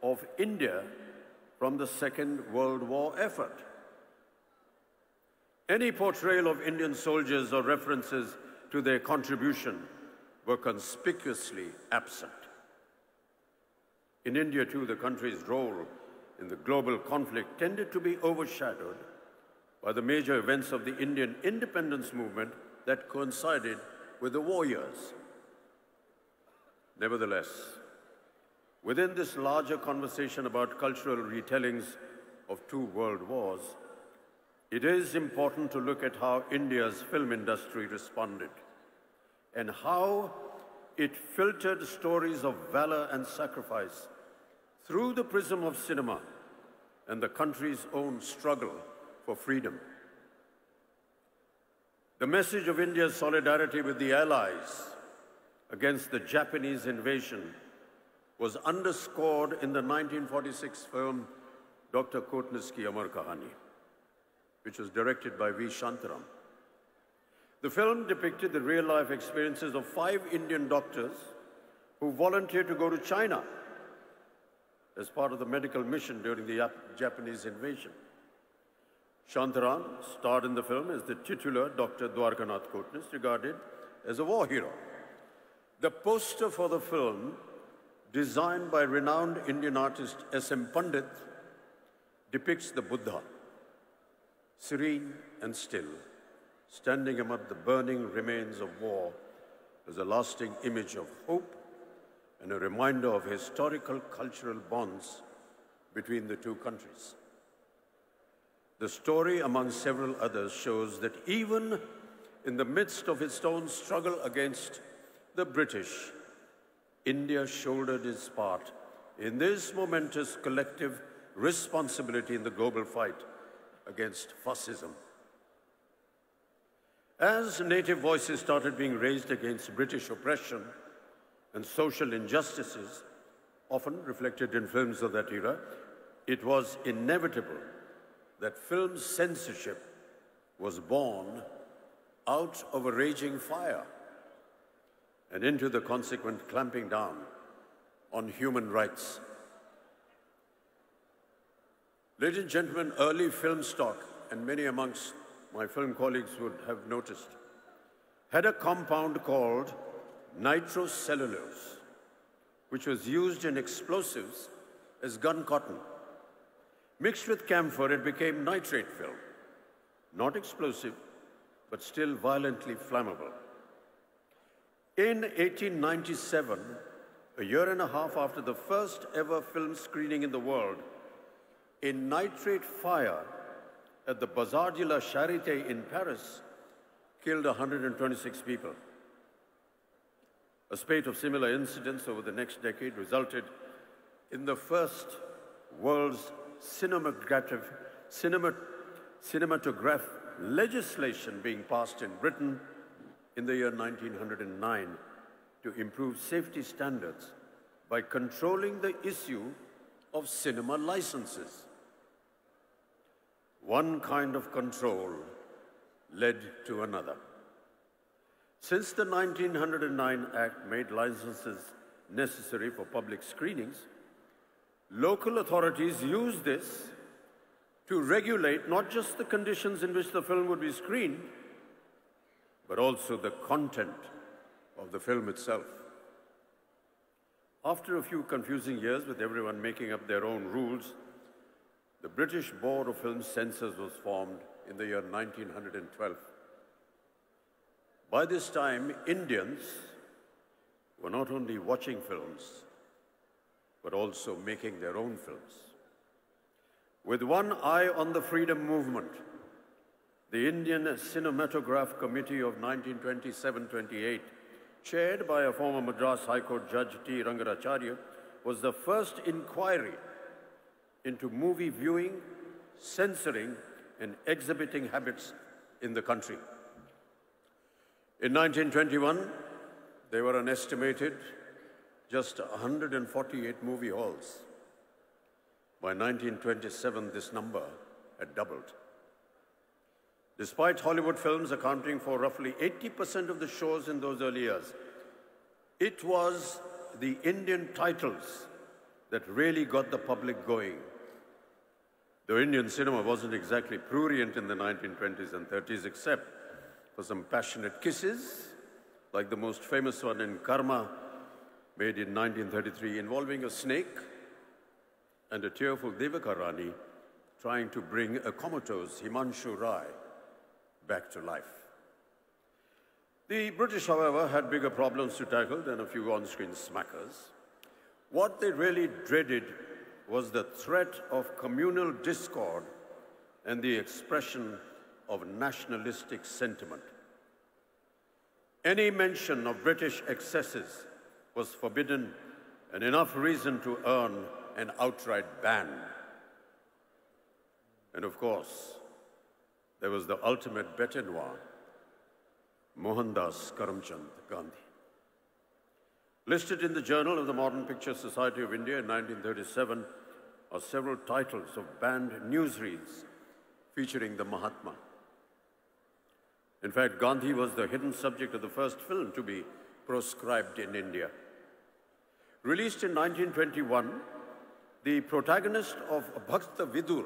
of India from the Second World War effort. Any portrayal of Indian soldiers or references to their contribution were conspicuously absent. In India, too, the country's role in the global conflict tended to be overshadowed by the major events of the Indian independence movement that coincided with the war years. Nevertheless, within this larger conversation about cultural retellings of two world wars, it is important to look at how India's film industry responded and how it filtered stories of valor and sacrifice through the prism of cinema and the country's own struggle for freedom. The message of India's solidarity with the Allies against the Japanese invasion was underscored in the 1946 film Dr. Kotnis Ki Amar Kahani, which was directed by V. Shantaram. The film depicted the real-life experiences of 5 Indian doctors who volunteered to go to China as part of the medical mission during the Japanese invasion. Shantaram starred in the film as the titular Dr. Dwarkanath Kotnis, regarded as a war hero. The poster for the film, designed by renowned Indian artist S.M. Pandit, depicts the Buddha, serene and still, standing amid the burning remains of war as a lasting image of hope and a reminder of historical cultural bonds between the two countries. The story, among several others, shows that even in the midst of its own struggle against the British, India shouldered its part in this momentous collective responsibility in the global fight against fascism. As native voices started being raised against British oppression and social injustices, often reflected in films of that era, it was inevitable that film censorship was born out of a raging fire and into the consequent clamping down on human rights. Ladies and gentlemen, early film stock, and many amongst my film colleagues would have noticed, had a compound called nitrocellulose, which was used in explosives as gun cotton. Mixed with camphor, it became nitrate film. Not explosive, but still violently flammable. In 1897, a year and a half after the first ever film screening in the world, a nitrate fire at the Bazar de la Charité in Paris killed 126 people. A spate of similar incidents over the next decade resulted in the first world's cinematograph legislation being passed in Britain in the year 1909 to improve safety standards by controlling the issue of cinema licenses. One kind of control led to another. Since the 1909 Act made licenses necessary for public screenings, local authorities used this to regulate not just the conditions in which the film would be screened, but also the content of the film itself. After a few confusing years with everyone making up their own rules, the British Board of Film Censors was formed in the year 1912. By this time, Indians were not only watching films, but also making their own films. With one eye on the freedom movement, the Indian Cinematograph Committee of 1927-28, chaired by a former Madras High Court Judge T. Rangaracharya, was the first inquiry into movie viewing, censoring, and exhibiting habits in the country. In 1921, there were an estimated just 148 movie halls. By 1927, this number had doubled. Despite Hollywood films accounting for roughly 80% of the shows in those early years, it was the Indian titles that really got the public going. Though Indian cinema wasn't exactly prurient in the 1920s and 30s, except for some passionate kisses, like the most famous one in Karma, made in 1933, involving a snake and a tearful Devaka Rani trying to bring a comatose Himanshu Rai back to life. The British, however, had bigger problems to tackle than a few on-screen smackers. What they really dreaded was the threat of communal discord and the expression of nationalistic sentiment. Any mention of British excesses was forbidden, and enough reason to earn an outright ban. And of course, there was the ultimate bête noire, Mohandas Karamchand Gandhi. Listed in the Journal of the Modern Picture Society of India in 1937 are several titles of banned newsreels featuring the Mahatma. In fact, Gandhi was the hidden subject of the first film to be proscribed in India. Released in 1921, the protagonist of Bhakta Vidur,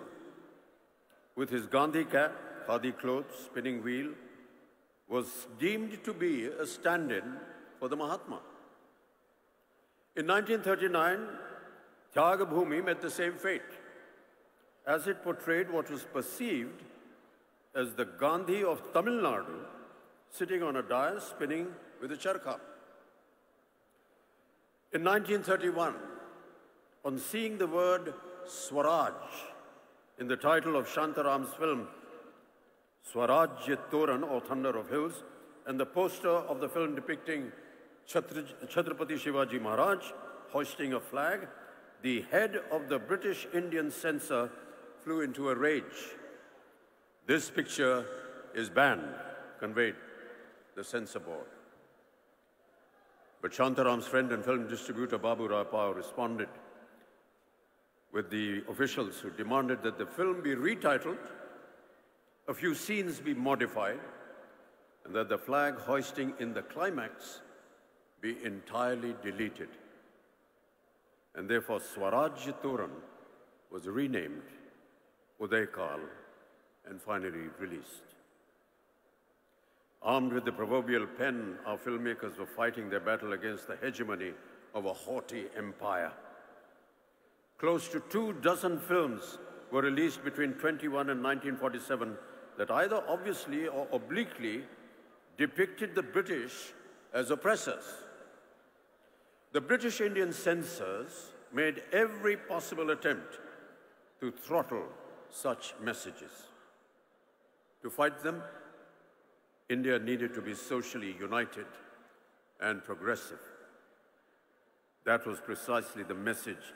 with his Gandhi cap, khadi clothes, spinning wheel, was deemed to be a stand-in for the Mahatma. In 1939, Tyaga Bhumi met the same fate, as it portrayed what was perceived as the Gandhi of Tamil Nadu sitting on a dais spinning with a charkha. In 1931, on seeing the word Swaraj in the title of Shantaram's film Swarajya Toran, or Thunder of Hills, and the poster of the film depicting Chhatrapati Shivaji Maharaj hoisting a flag, the head of the British Indian censor flew into a rage. This picture is banned, conveyed the censor board. But Shantaram's friend and film distributor Babu Rai Pao responded with the officials who demanded that the film be retitled, a few scenes be modified, and that the flag hoisting in the climax be entirely deleted. And therefore Swarajya Toran was renamed Udaykal, and finally released. Armed with the proverbial pen, our filmmakers were fighting their battle against the hegemony of a haughty empire. Close to 24 films were released between 21 and 1947 that either obviously or obliquely depicted the British as oppressors. The British Indian censors made every possible attempt to throttle such messages. To fight them, India needed to be socially united and progressive. That was precisely the message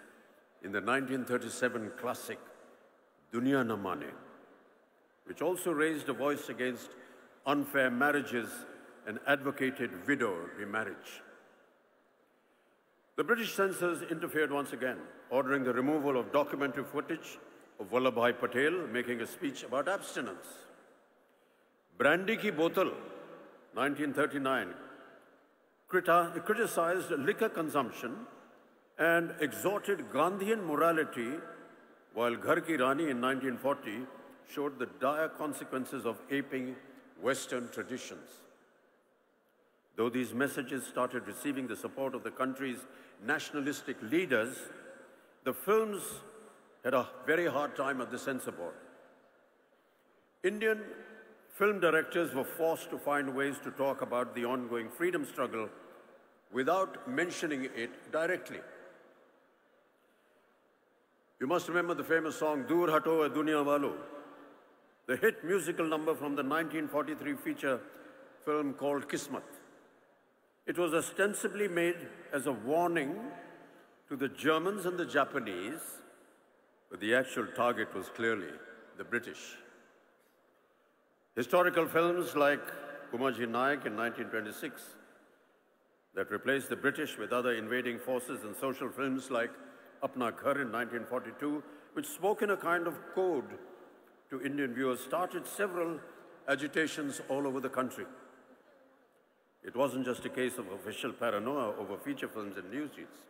in the 1937 classic Duniya Na Mane, which also raised a voice against unfair marriages and advocated widow remarriage. The British censors interfered once again, ordering the removal of documentary footage of Vallabhbhai Patel making a speech about abstinence. Brandy Ki Botal, 1939, criticized liquor consumption and exhorted Gandhian morality, while Ghar Ki Rani in 1940 showed the dire consequences of aping Western traditions. Though these messages started receiving the support of the country's nationalistic leaders, the films had a very hard time at the censor board. Indian film directors were forced to find ways to talk about the ongoing freedom struggle without mentioning it directly. You must remember the famous song, Dur Hato Hai Duniya Walo, the hit musical number from the 1943 feature film called Kismat. It was ostensibly made as a warning to the Germans and the Japanese, but the actual target was clearly the British. Historical films like Kumaji Nayak in 1926 that replaced the British with other invading forces, and social films like Apna Ghar in 1942, which spoke in a kind of code to Indian viewers, started several agitations all over the country. It wasn't just a case of official paranoia over feature films and newsreels.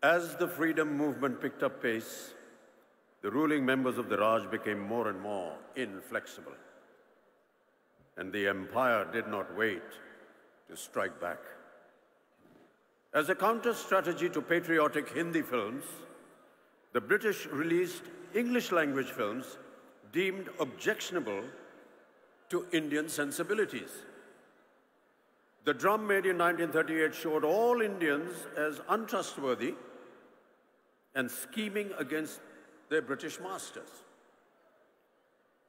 As the freedom movement picked up pace, the ruling members of the Raj became more and more inflexible. And the empire did not wait to strike back. As a counter-strategy to patriotic Hindi films, the British released English language films deemed objectionable to Indian sensibilities. The Drum made in 1938 showed all Indians as untrustworthy and scheming against their British masters.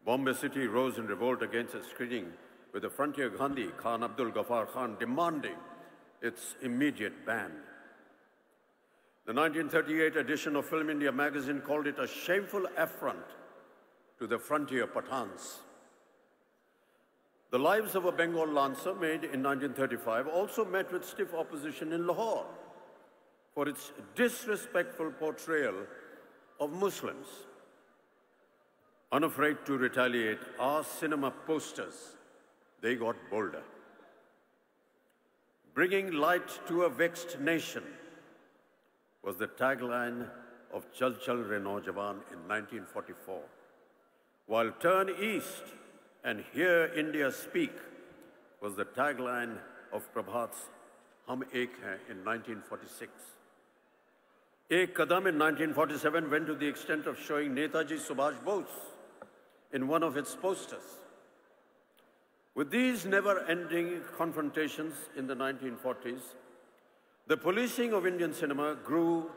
Bombay City rose in revolt against its screening, with the frontier Gandhi, Khan Abdul Ghaffar Khan, demanding its immediate ban. The 1938 edition of Film India magazine called it a shameful affront to the frontier Pathans. The Lives of a Bengal Lancer, made in 1935, also met with stiff opposition in Lahore for its disrespectful portrayal of Muslims. Unafraid to retaliate, our cinema posters, they got bolder. Bringing light to a vexed nation was the tagline of Chal Chal Re Naujawan in 1944. While Turn East and Hear India Speak was the tagline of Prabhat's Hum Ek Hain in 1946. Ek Kadam in 1947 went to the extent of showing Netaji Subhash Bose in one of its posters. With these never-ending confrontations in the 1940s, the policing of Indian cinema grew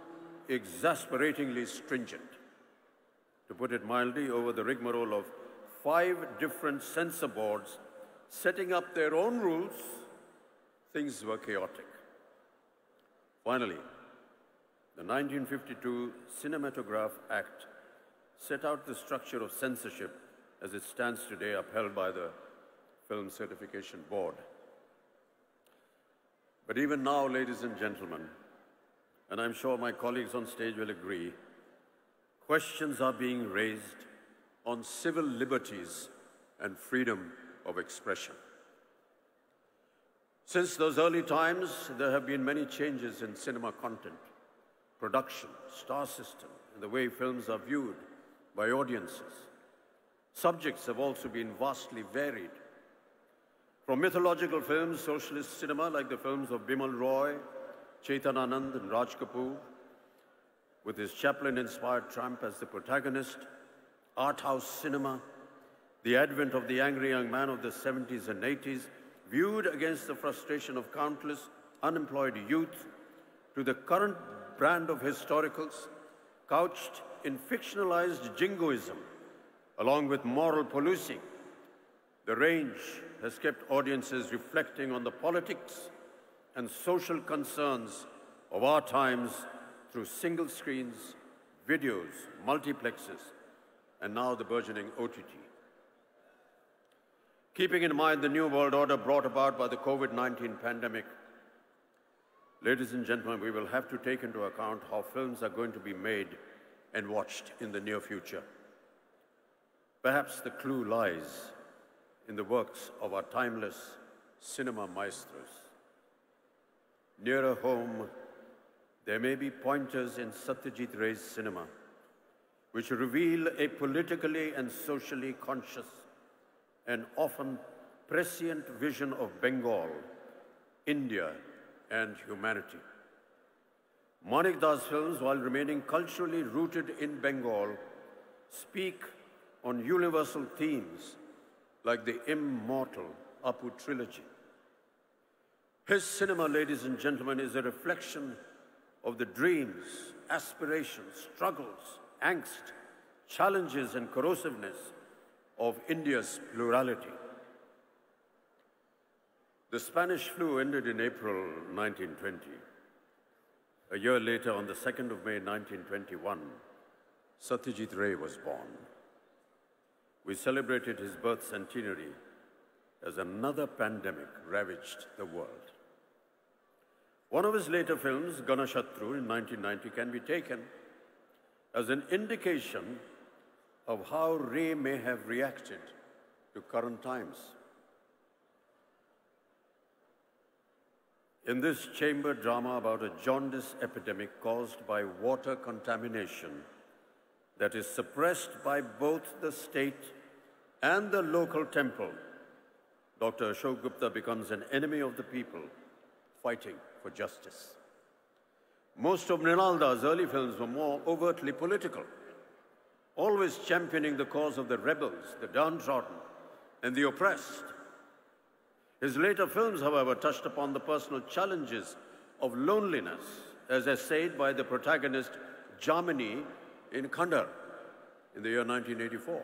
exasperatingly stringent. To put it mildly, over the rigmarole of 5 different censor boards setting up their own rules, things were chaotic. Finally, the 1952 Cinematograph Act set out the structure of censorship as it stands today, upheld by the Film Certification Board. But even now, ladies and gentlemen, and I'm sure my colleagues on stage will agree, questions are being raised on civil liberties and freedom of expression. Since those early times, there have been many changes in cinema content, production, star system, and the way films are viewed by audiences. Subjects have also been vastly varied. From mythological films, socialist cinema like the films of Bimal Roy, Chetan Anand and Raj Kapoor, with his Chaplin-inspired Trump as the protagonist, art house cinema, the advent of the angry young man of the 70s and 80s, viewed against the frustration of countless unemployed youth, to the current brand of historicals, couched in fictionalized jingoism, along with moral policing. The range has kept audiences reflecting on the politics and social concerns of our times through single screens, videos, multiplexes, and now the burgeoning OTT. Keeping in mind the new world order brought about by the COVID-19 pandemic, ladies and gentlemen, we will have to take into account how films are going to be made and watched in the near future. Perhaps the clue lies in the works of our timeless cinema maestros. Nearer home, there may be pointers in Satyajit Ray's cinema which reveal a politically and socially conscious and often prescient vision of Bengal, India, and humanity. Manik Das films, while remaining culturally rooted in Bengal, speak on universal themes like the immortal Apu trilogy. His cinema, ladies and gentlemen, is a reflection of the dreams, aspirations, struggles, angst, challenges, and corrosiveness of India's plurality. The Spanish flu ended in April 1920. A year later, on the 2nd of May 1921, Satyajit Ray was born. We celebrated his birth centenary as another pandemic ravaged the world. One of his later films, Ganashatru in 1990, can be taken as an indication of how Ray may have reacted to current times. In this chamber drama about a jaundice epidemic caused by water contamination that is suppressed by both the state and the local temple, Dr. Ashok Gupta becomes an enemy of the people fighting for justice. Most of Mrinal Das' early films were more overtly political, always championing the cause of the rebels, the downtrodden, and the oppressed. His later films, however, touched upon the personal challenges of loneliness, as essayed by the protagonist Jamini in Khandar in the year 1984.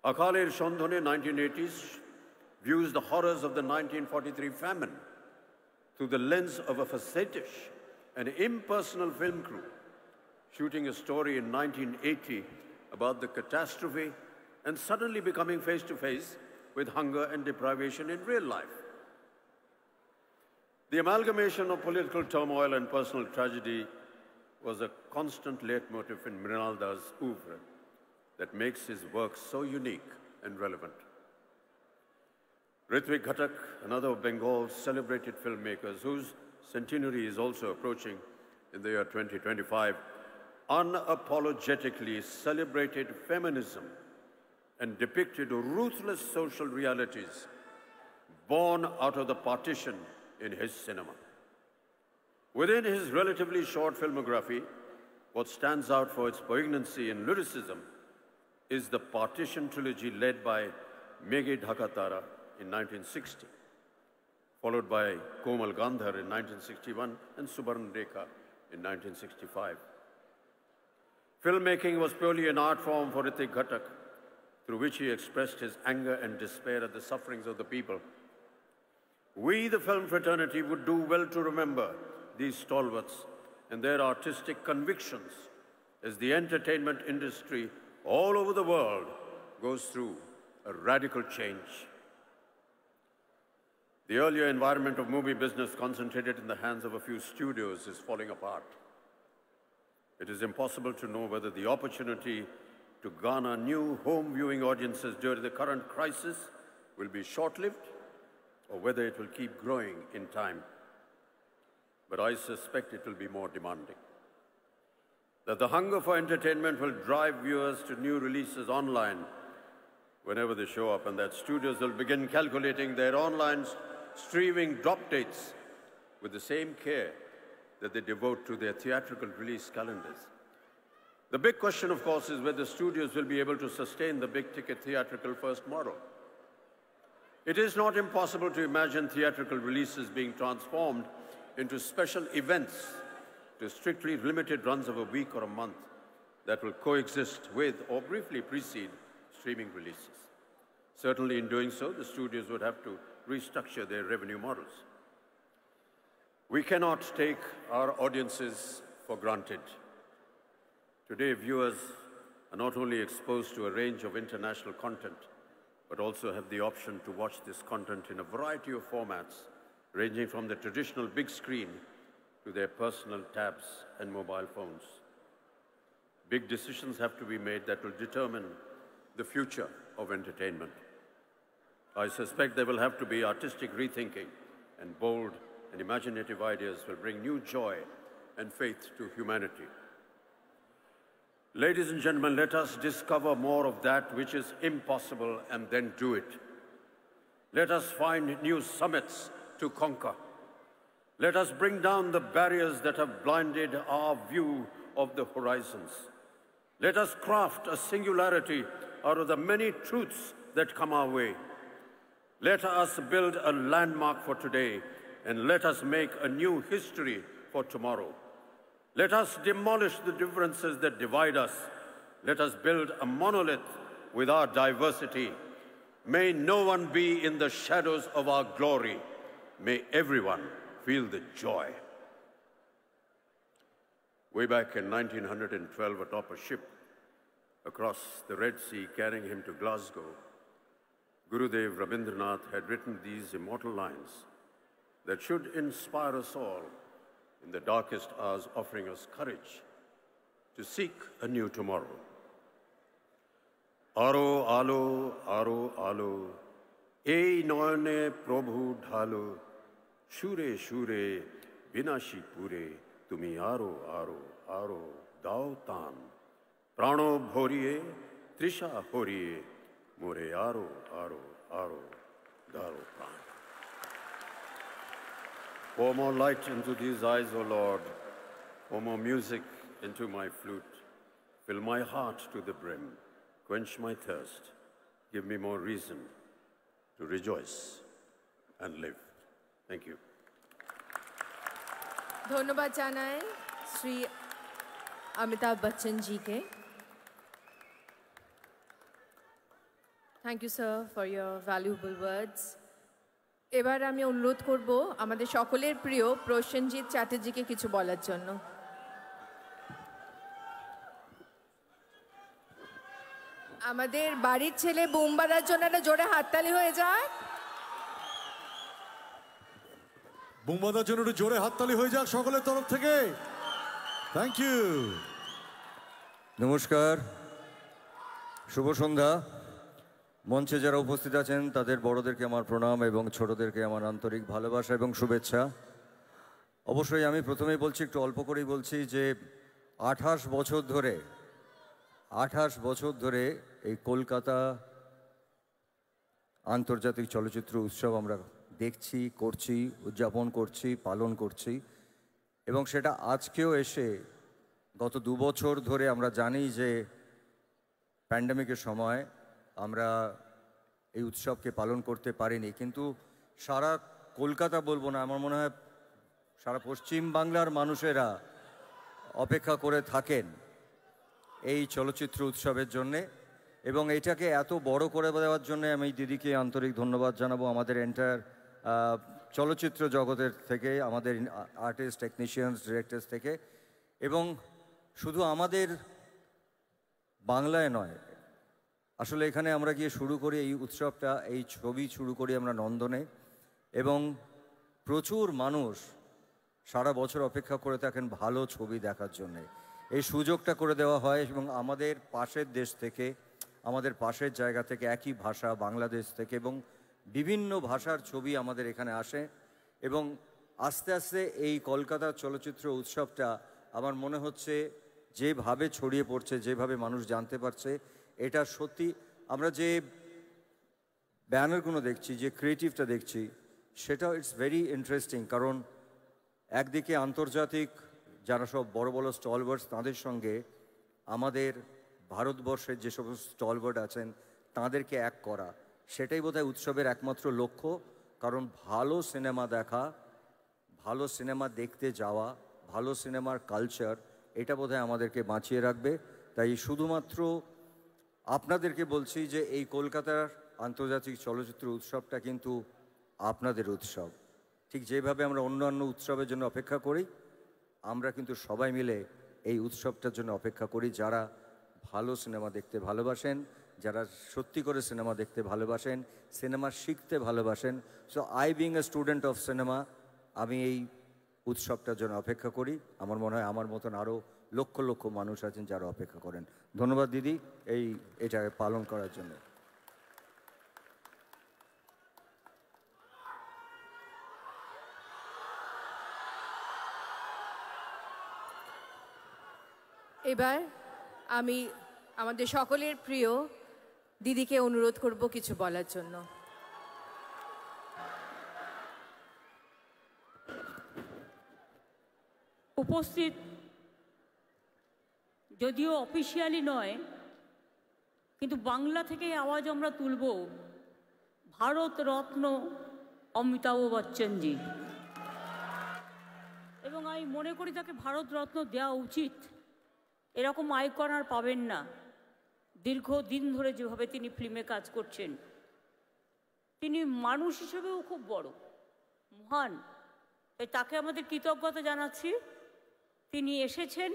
Akaler Shondhone, 1980s, views the horrors of the 1943 famine through the lens of a facetious and impersonal film crew, shooting a story in 1980 about the catastrophe and suddenly becoming face to face with hunger and deprivation in real life. The amalgamation of political turmoil and personal tragedy was a constant leitmotif in Mrinal Das' oeuvre that makes his work so unique and relevant. Ritwik Ghatak, another of Bengal's celebrated filmmakers, whose centenary is also approaching in the year 2025, unapologetically celebrated feminism and depicted ruthless social realities born out of the partition in his cinema. Within his relatively short filmography, what stands out for its poignancy and lyricism is the Partition trilogy led by Meghe Dhakatara in 1960, followed by Komal Gandhar in 1961 and Subarn Rekha in 1965. Filmmaking was purely an art form for Ritwik Ghatak, through which he expressed his anger and despair at the sufferings of the people. We, the film fraternity, would do well to remember these stalwarts and their artistic convictions as the entertainment industry all over the world goes through a radical change. The earlier environment of movie business concentrated in the hands of a few studios is falling apart. It is impossible to know whether the opportunity to garner new home viewing audiences during the current crisis will be short-lived or whether it will keep growing in time. But I suspect it will be more demanding. that the hunger for entertainment will drive viewers to new releases online whenever they show up, and that studios will begin calculating their online streaming drop dates with the same care that they devote to their theatrical release calendars. The big question, of course, is whether studios will be able to sustain the big-ticket theatrical first model. It is not impossible to imagine theatrical releases being transformed into special events to strictly limited runs of a week or a month that will coexist with or briefly precede streaming releases. Certainly in doing so, the studios would have to restructure their revenue models. We cannot take our audiences for granted. Today, viewers are not only exposed to a range of international content, but also have the option to watch this content in a variety of formats, ranging from the traditional big screen to their personal tabs and mobile phones. Big decisions have to be made that will determine the future of entertainment. I suspect there will have to be artistic rethinking, and bold and imaginative ideas will bring new joy and faith to humanity. Ladies and gentlemen, let us discover more of that which is impossible and then do it. Let us find new summits to conquer. Let us bring down the barriers that have blinded our view of the horizons. Let us craft a singularity out of the many truths that come our way. Let us build a landmark for today, and let us make a new history for tomorrow. Let us demolish the differences that divide us. Let us build a monolith with our diversity. May no one be in the shadows of our glory. May everyone feel the joy. Way back in 1912, atop a ship across the Red Sea carrying him to Glasgow, Gurudev Rabindranath had written these immortal lines that should inspire us all in the darkest hours, offering us courage to seek a new tomorrow. Aro alo, aro alo, ei noyane prabhu dhalo, shure shure, binashi pure, tumi aro aro aro, dao tan, prano bhoriye, trisha horiye, more aro aro aro, dao pran. Pour more light into these eyes, O Lord. Pour more music into my flute. Fill my heart to the brim. Quench my thirst. Give me more reason to rejoice and live. Thank you. धन्यवाद জানাই শ্রী অমিতাভ বচ্চন জি কে। Thank you, sir, for your valuable words. এবার আমি অনুরোধ করব আমাদের সকলের প্রিয় প্রসেনজিৎ চ্যাটার্জিকে কিছু বলার জন্য। আমাদের বাড়ির ছেলে বুম বাজার জন্য একটা জোরে হাততালি হয়ে যাক। বুম বাজার জন্য একটু জোরে হাততালি হয়ে যাক সকলের তরফ থেকে। Thank you. নমস্কার, শুভ সন্ধ্যা। মঞ্চে যারা উপস্থিত আছেন তাদের বড়দেরকে আমার প্রণাম এবং ছোটদেরকে আমার আন্তরিক ভালোবাসা এবং শুভেচ্ছা। অবশ্যই আমি প্রথমেই বলছি, একটু অল্প করেই বলছি যে 28 বছর ধরে এই কলকাতা আন্তর্জাতিক চলচ্চিত্র উৎসব আমরা দেখছি, করছি, উদযাপন করছি, পালন করছি, এবং সেটা আজকেও এসে গত 2 বছর ধরে আমরা জানি যে প্যান্ডেমিকের সময় আমরা এই উৎসবকে পালন করতে পারিনি, কিন্তু সারা কলকাতা বলবো না, আমার মনে হয় সারা পশ্চিম বাংলার মানুষেরা অপেক্ষা করে থাকেন এই চলচ্চিত্র উৎসবের জন্যে, এবং এটাকে এত বড় করে দেওয়ার জন্য আমি দিদিকে আন্তরিক ধন্যবাদ জানাবো। আমাদের এন্টায়ার চলচ্চিত্র জগতের থেকে, আমাদের আর্টিস্ট, টেকনিশিয়ানস, ডিরেক্টরস থেকে, এবং শুধু আমাদের বাংলায় নয়, আসলে এখানে আমরা গিয়ে শুরু করি এই উৎসবটা, এই ছবি শুরু করি আমরা নন্দনে, এবং প্রচুর মানুষ সারা বছর অপেক্ষা করে থাকেন ভালো ছবি দেখার জন্যে। এই সুযোগটা করে দেওয়া হয়, এবং আমাদের পাশের দেশ থেকে, আমাদের পাশের জায়গা থেকে, একই ভাষা বাংলাদেশ থেকে, এবং বিভিন্ন ভাষার ছবি আমাদের এখানে আসে, এবং আস্তে আস্তে এই কলকাতা চলচ্চিত্র উৎসবটা আমার মনে হচ্ছে যেভাবে ছড়িয়ে পড়ছে, যেভাবে মানুষ জানতে পারছে, এটা সত্যি আমরা যে ব্যানারগুলো দেখছি, যে ক্রিয়েটিভটা দেখছি, সেটা ইটস ভেরি ইন্টারেস্টিং। কারণ একদিকে আন্তর্জাতিক যারা সব বড় বড় স্টলওয়ার্ডস, তাদের সঙ্গে আমাদের ভারতবর্ষের যে সমস্ত স্টলওয়ার্ড আছেন তাদেরকে এক করা, সেটাই বোধহয় উৎসবের একমাত্র লক্ষ্য। কারণ ভালো সিনেমা দেখা, ভালো সিনেমা দেখতে যাওয়া, ভালো সিনেমার কালচার, এটা বোধহয় আমাদেরকে বাঁচিয়ে রাখবে। তাই শুধুমাত্র আপনাদেরকে বলছি যে এই কলকাতার আন্তর্জাতিক চলচ্চিত্র উৎসবটা কিন্তু আপনাদের উৎসব। ঠিক যেভাবে আমরা অন্যান্য উৎসবের জন্য অপেক্ষা করি, আমরা কিন্তু সবাই মিলে এই উৎসবটার জন্য অপেক্ষা করি, যারা ভালো সিনেমা দেখতে ভালোবাসেন, যারা সত্যি করে সিনেমা দেখতে ভালোবাসেন, সিনেমা শিখতে ভালোবাসেন। So I being a student of cinema, আমি এই উৎসবটার জন্য অপেক্ষা করি। আমার মনে হয় আমার মতন আরও লক্ষ লক্ষ মানুষ আছেন যারা অপেক্ষা করেন। ধন্যবাদ দিদি এটা পালন করার জন্য। এবার আমি আমাদের সকলের প্রিয় দিদিকে অনুরোধ করব কিছু বলার জন্য। উপস্থিত যদিও অফিসিয়ালি নয়, কিন্তু বাংলা থেকে আওয়াজ আমরা তুলব ভারত রত্ন অমিতাভ বচ্চনজি, এবং আমি মনে করি তাকে ভারত রত্ন দেওয়া উচিত। এরকম আইকন আর পাবেন না দীর্ঘদিন ধরে যেভাবে তিনি ফিল্মে কাজ করছেন। তিনি মানুষ হিসেবেও খুব বড়, মহান, তাকে আমাদের কৃতজ্ঞতা জানাচ্ছি। তিনি এসেছেন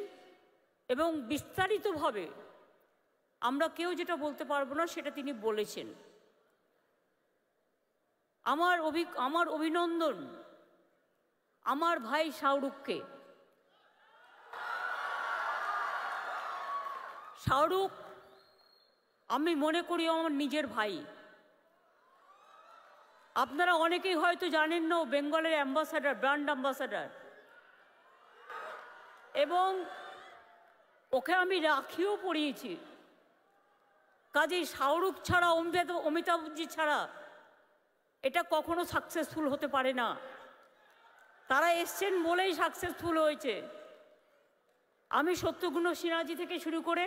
এবং বিস্তারিতভাবে আমরা কেউ যেটা বলতে পারবো না সেটা তিনি বলেছেন। আমার অভিনন্দন আমার ভাই শাহরুখকে। শাহরুখ আমি মনে করি আমার নিজের ভাই। আপনারা অনেকেই হয়তো জানেন না, ও বেঙ্গলের অ্যাম্বাসাডার, ব্র্যান্ড অ্যাম্বাসাডার, এবং ওকে আমি রাখিও পরিয়েছি। কাজেই শাহরুখ ছাড়া, অমিতাভজি ছাড়া এটা কখনো সাকসেসফুল হতে পারে না। তারা এসছেন বলেই সাকসেসফুল হয়েছে। আমি সত্যগুণ সিনহাজি থেকে শুরু করে,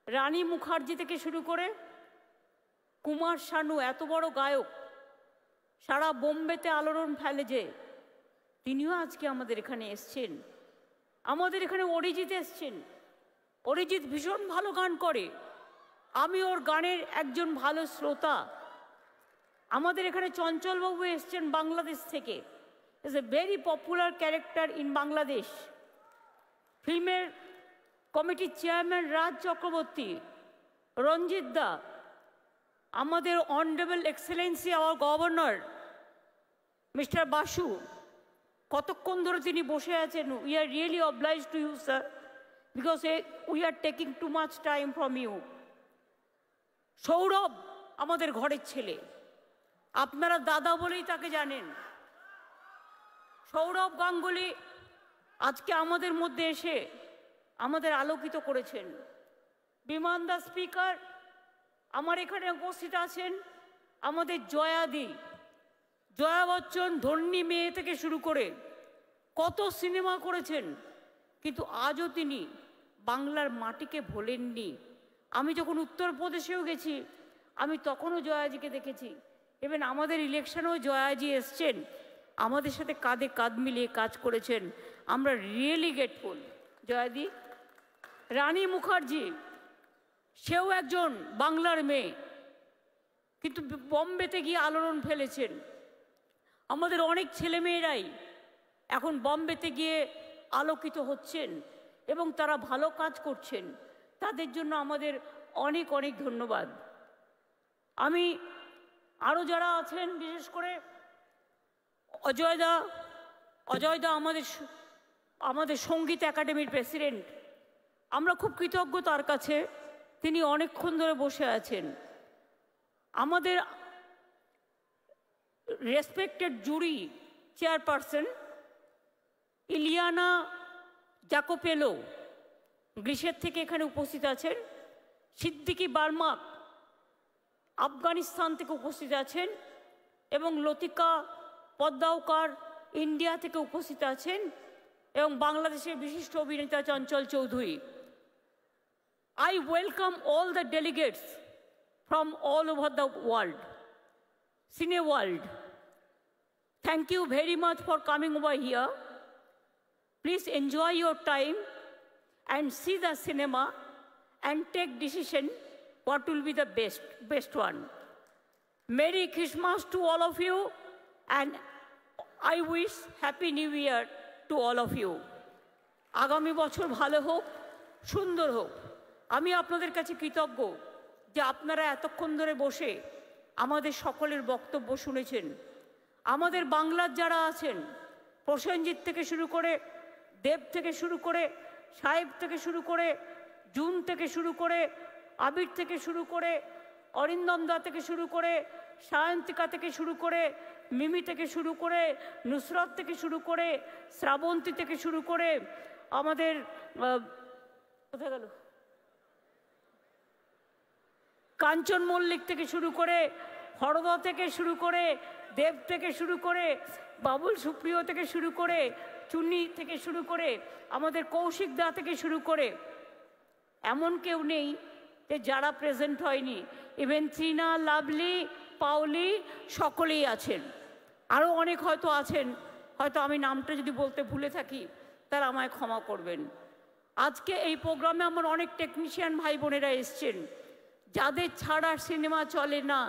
রানী মুখার্জি থেকে শুরু করে, কুমার শানু, এত বড় গায়ক, সারা বোম্বেতে আলোড়ন ফেলে যে, তিনিও আজকে আমাদের এখানে এসছেন। আমাদের এখানে অরিজিৎ এসছেন। অরিজিৎ ভীষণ ভালো গান করে, আমি ওর গানের একজন ভালো শ্রোতা। আমাদের এখানে চঞ্চলবাবু এসছেন বাংলাদেশ থেকে, is a very popular character in Bangladesh. ফিল্মের কমিটির চেয়ারম্যান রাজ চক্রবর্তী, রঞ্জিত দা, আমাদের honourable excellency our governor mister Basu, কতক্ষণ ধরে তিনি বসে আছেন। We are really obliged to you sir, because we are taking too much time from you. Sourav আমাদের ঘরের ছেলে, আপনারা দাদা বলেই তাকে জানেন। সৌরভ গাঙ্গুলি আজকে আমাদের মধ্যে এসে আমাদের আলোকিত করেছেন। বিমান দা স্পিকার আমার এখানে উপস্থিত আছেন। আমাদের জয়াদি, জয়া বচ্চন, ধর্নী মেয়ে থেকে শুরু করে কত সিনেমা করেছেন, কিন্তু আজও তিনি বাংলার মাটিকে ভোলেননি। আমি যখন উত্তরপ্রদেশেও গেছি, আমি তখনও জয়াজিকে দেখেছি। ইভেন আমাদের ইলেকশনেও জয়াজি এসছেন, আমাদের সাথে কাঁধে কাঁধ মিলিয়ে কাজ করেছেন। আমরা রিয়েলি গ্রেটফুল জয়াদি। রানী মুখার্জি, সেও একজন বাংলার মেয়ে, কিন্তু বম্বেতে গিয়ে আলোড়ন ফেলেছেন। আমাদের অনেক ছেলেমেয়েরাই এখন বম্বেতে গিয়ে আলোকিত হচ্ছেন এবং তারা ভালো কাজ করছেন। তাদের জন্য আমাদের অনেক অনেক ধন্যবাদ। আমি আরও যারা আছেন, বিশেষ করে অজয় দা আমাদের সঙ্গীত একাডেমির প্রেসিডেন্ট, আমরা খুব কৃতজ্ঞ তার কাছে। তিনি অনেকক্ষণ ধরে বসে আছেন। আমাদের রেসপেক্টেড জুরি চেয়ারপারসন ইলিয়ানা জাকোপেলো, গ্রিসের থেকে এখানে উপস্থিত আছেন, সিদ্দিকি বার্মা আফগানিস্তান থেকে উপস্থিত আছেন, এবং লতিকা পদ্মাওকার ইন্ডিয়া থেকে উপস্থিত আছেন, এবং বাংলাদেশের বিশিষ্ট অভিনেতা Chanchal Chowdhury. I welcome all the delegates from all over the world, cine world. Thank you very much for coming over here. Please enjoy your time and see the cinema and take decision what will be the best one. Merry Christmas to all of you, and I wish Happy New Year to all of you. আগামী বছর ভালো হোক, সুন্দর হোক। আমি আপনাদের কাছে কৃতজ্ঞ যে আপনারা এতক্ষণ ধরে বসে আমাদের সকলের বক্তব্য শুনেছেন। আমাদের বাংলার যারা আছেন, প্রসেনজিৎ থেকে শুরু করে, দেব থেকে শুরু করে, সাহেব থেকে শুরু করে, জুন থেকে শুরু করে, আবির থেকে শুরু করে, অরিন্দম দা থেকে শুরু করে, সায়ন্তিকা থেকে শুরু করে, মিমি থেকে শুরু করে, নুসরত থেকে শুরু করে, শ্রাবন্তী থেকে শুরু করে, আমাদের কোথায় গেল, কাঞ্চন মল্লিক থেকে শুরু করে, হরদা থেকে শুরু করে, দেব থেকে শুরু করে, বাবুল সুপ্রিয় থেকে শুরু করে, চুন্নি থেকে শুরু করে, আমাদের কৌশিক দা থেকে শুরু করে, এমন কেউ নেই যে যারা প্রেজেন্ট হয়নি। ইভেন ত্রিনা, লাভলি, পাওলি সকলেই আছেন। আরও অনেক হয়তো আছেন, হয়তো আমি নামটা যদি বলতে ভুলে থাকি তারা আমায় ক্ষমা করবেন। আজকে এই প্রোগ্রামে আমার অনেক টেকনিশিয়ান ভাই বোনেরা এসছেন, যাদের ছাড়া সিনেমা চলে না।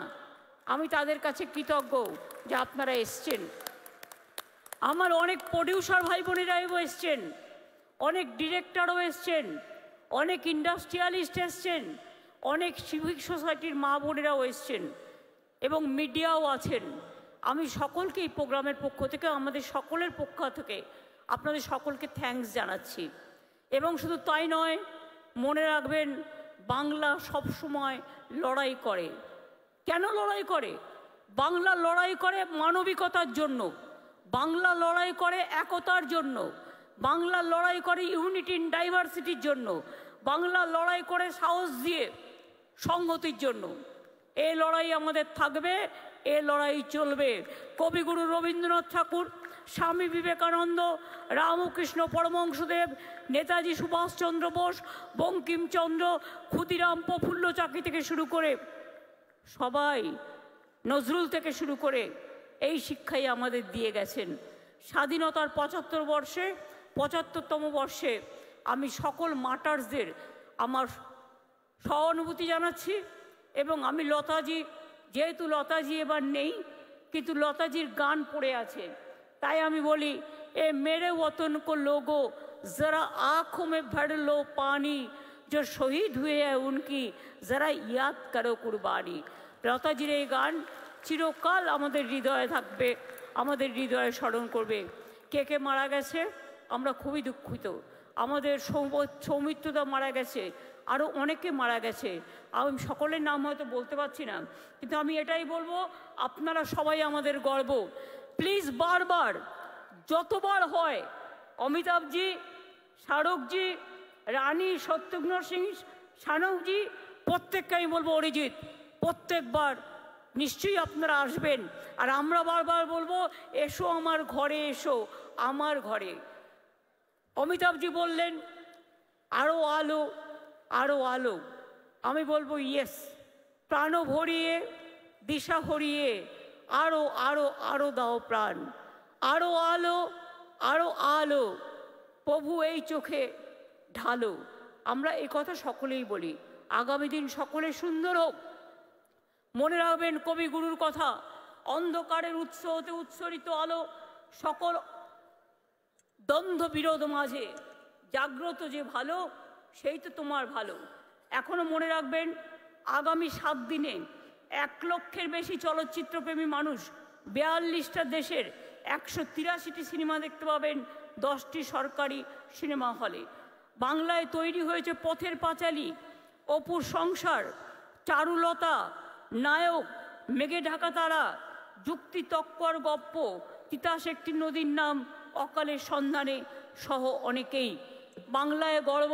আমি তাদের কাছে কৃতজ্ঞ যে আপনারা এসছেন। আমার অনেক প্রডিউসার ভাই বোনেরাও এসছেন, অনেক ডিরেক্টরও এসছেন, অনেক ইন্ডাস্ট্রিয়ালিস্ট এসছেন, অনেক সিভিক সোসাইটির মা বোনেরাও এসছেন, এবং মিডিয়াও আছেন। আমি সকলকে এই প্রোগ্রামের পক্ষ থেকে, আমাদের সকলের পক্ষ থেকে আপনাদের সকলকে থ্যাঙ্কস জানাচ্ছি। এবং শুধু তাই নয়, মনে রাখবেন বাংলা সবসময় লড়াই করে। কেন লড়াই করে? বাংলা লড়াই করে মানবিকতার জন্য, বাংলা লড়াই করে একতার জন্য, বাংলা লড়াই করে ইউনিটি ইন ডাইভার্সিটির জন্য, বাংলা লড়াই করে সাহস দিয়ে সংহতির জন্য। এই লড়াই আমাদের থাকবে, এই লড়াই চলবে। কবিগুরু রবীন্দ্রনাথ ঠাকুর, স্বামী বিবেকানন্দ, রামকৃষ্ণ পরমহংসদেব, নেতাজি সুভাষচন্দ্র বোস, বঙ্কিমচন্দ্র, ক্ষুদিরাম প্রফুল্ল চাকি থেকে শুরু করে সবাই, নজরুল থেকে শুরু করে এই শিক্ষাই আমাদের দিয়ে গেছেন। স্বাধীনতার ৭৫তম বর্ষে আমি সকল মার্টার্সদের আমার সহানুভূতি জানাচ্ছি। এবং আমি লতাজি, যেহেতু লতাজি এবার নেই, কিন্তু লতাজির গান পড়ে আছে, তাই আমি বলি, এ মেরে ওতন কো লোগো जरा आँखों में भर लो पानी, जो शहीद हुए हैं उनकी जरा याद करो कुर्बानी। লতাজির এই গান চিরকাল আমাদের হৃদয়ে থাকবে, আমাদের হৃদয়ে স্মরণ করবে। কে কে মারা গেছে আমরা খুবই দুঃখিত। আমাদের সৌমিত্রদা মারা গেছে, আরও অনেকে মারা গেছে। আমি সকলের নাম হয়তো বলতে পারছি না, কিন্তু আমি এটাই বলবো, আপনারা সবাই আমাদের গর্ব। প্লিজ বারবার যতবার হয়, অমিতাভজি, শাহরুখজি, রানী, শত্রুঘ্ন সিং, শাহনৌজি, প্রত্যেককে আমি বলবো, অরিজিৎ, প্রত্যেকবার নিশ্চয়ই আপনারা আসবেন। আর আমরা বারবার বলবো, এসো আমার ঘরে, এসো আমার ঘরে। অমিতাভজি বললেন আরও আলো, আরও আলো। আমি বলবো ইয়েস, প্রাণ ভরিয়ে, দিশা হরিয়ে, আরও আরও আরও দাও প্রাণ, আরও আলো, আরও আলো, প্রভু এই চোখে ঢালো। আমরা এ কথা সকলেই বলি। আগামী দিন সকলে সুন্দর হোক। মনে রাখবেন কবিগুরুর কথা, অন্ধকারের উৎস হতে উৎসরিত আলো, সকল দ্বন্দ্ব বিরোধ মাঝে জাগ্রত যে ভালো, সেই তো তোমার ভালো। এখনো মনে রাখবেন, আগামী 7 দিনে 1 লক্ষের বেশি চলচ্চিত্রপ্রেমী মানুষ 42টা দেশের 183টি সিনেমা দেখতে পাবেন 10টি সরকারি সিনেমা হলে। বাংলায় তৈরি হয়েছে পথের পাঁচালী, অপুর সংসার, চারুলতা, নায়ক, মেঘে ঢাকা তারা, যুক্তি তৎপর গপ্প, তিতাস একটি নদীর নাম, অকালের সন্ধানে সহ অনেকেই। বাংলায় গর্ব,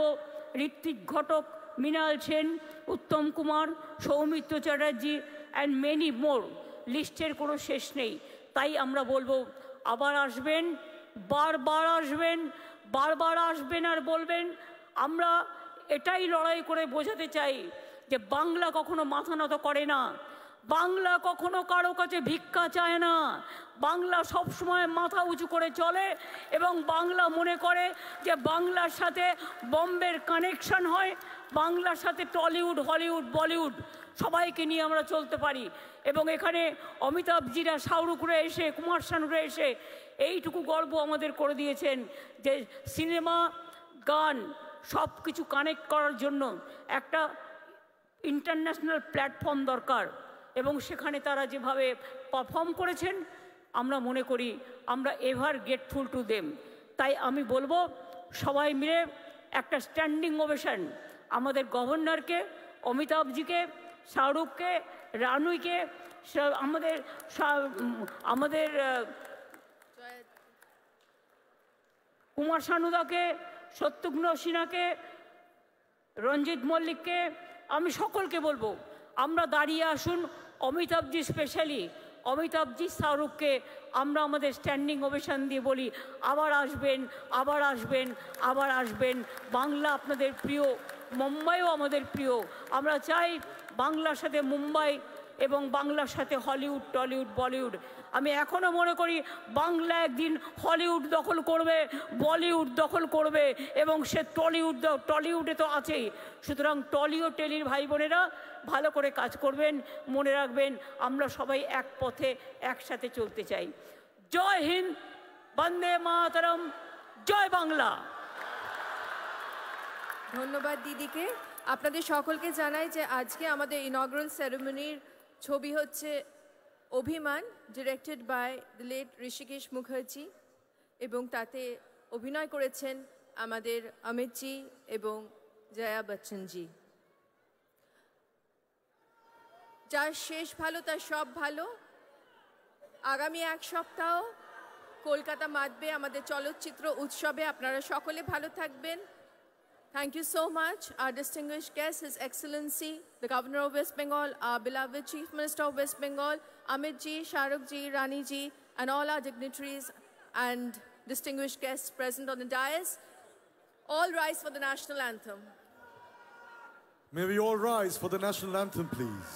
Ritwik Ghatak, Mrinal Sen, Uttam Kumar, Soumitra Chatterjee and many more. লিস্টের কোনো শেষ নেই। তাই আমরা বলবো আবার আসবেন, বারবার আসবেন, বারবার আসবেন আর বলবেন। আমরা এটাই লড়াই করে বোঝাতে চাই যে বাংলা কখনো মাথা নত করে না, বাংলা কখনো কারো কাছে ভিক্ষা চায় না, বাংলা সবসময় মাথা উঁচু করে চলে এবং বাংলা মনে করে যে বাংলার সাথে বম্বের কানেকশন হয়, বাংলার সাথে টলিউড, হলিউড, বলিউড সবাইকে নিয়ে আমরা চলতে পারি। এবং এখানে অমিতাভজিরা, শাহরুখরা এসে, কুমার শানুরা এসে এইটুকু গর্ব আমাদের করে দিয়েছেন যে সিনেমা, গান সব কিছু কানেক্ট করার জন্য একটা ইন্টারন্যাশনাল প্ল্যাটফর্ম দরকার। এবং সেখানে তারা যেভাবে পারফর্ম করেছেন আমরা মনে করি আমরা এভার গ্রেটফুল টু দেম। তাই আমি বলবো সবাই মিলে একটা স্ট্যান্ডিং ওভেশন আমাদের গভর্নরকে, অমিতাভজিকে, শাহরুখকে, রানুইকে, আমাদের আমাদের কুমার শানুদাকে, শত্রুঘ্ন সিনহাকে, রঞ্জিত মল্লিককে, আমি সকলকে বলবো আমরা দাঁড়িয়ে আসুন। অমিতাভজি স্পেশালি, অমিতাভজি, শাহরুখকে আমরা আমাদের স্ট্যান্ডিং ওভেশন দিয়ে বলি আবার আসবেন, আবার আসবেন, আবার আসবেন। বাংলা আপনাদের প্রিয়, মুম্বাইও আমাদের প্রিয়। আমরা চাই বাংলার সাথে মুম্বাই এবং বাংলার সাথে হলিউড, টলিউড, বলিউড। আমি এখনও মনে করি বাংলা একদিন হলিউড দখল করবে, বলিউড দখল করবে এবং সে টলিউডে তো আছেই। সুতরাং টলি ও টেলির ভাই বোনেরা ভালো করে কাজ করবেন। মনে রাখবেন আমরা সবাই এক পথে একসাথে চলতে চাই। জয় হিন্দ, বন্দে মাতরম, জয় বাংলা। ধন্যবাদ দিদিকে। আপনাদের সকলকে জানাই যে আজকে আমাদের ইনঅগ্রাল সেরেমনির ছবি হচ্ছে Abhimaan, directed by the late Hrishikesh Mukherjee, এবং তাতে অভিনয় করেছেন আমাদের অমিতজি এবং জয়া বচ্চনজি। যার শেষ ভালো তার সব ভালো। আগামী এক সপ্তাহ কলকাতা মাতবে আমাদের চলচ্চিত্র উৎসবে। আপনারা সকলে ভালো থাকবেন। Thank you so much. Our distinguished guest, His Excellency, the Governor of West Bengal, our beloved Chief Minister of West Bengal, Amit ji, Shahrukh ji, Rani ji, and all our dignitaries and distinguished guests present on the dais. All rise for the national anthem. May we all rise for the national anthem, please.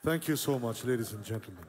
Thank you so much, ladies and gentlemen.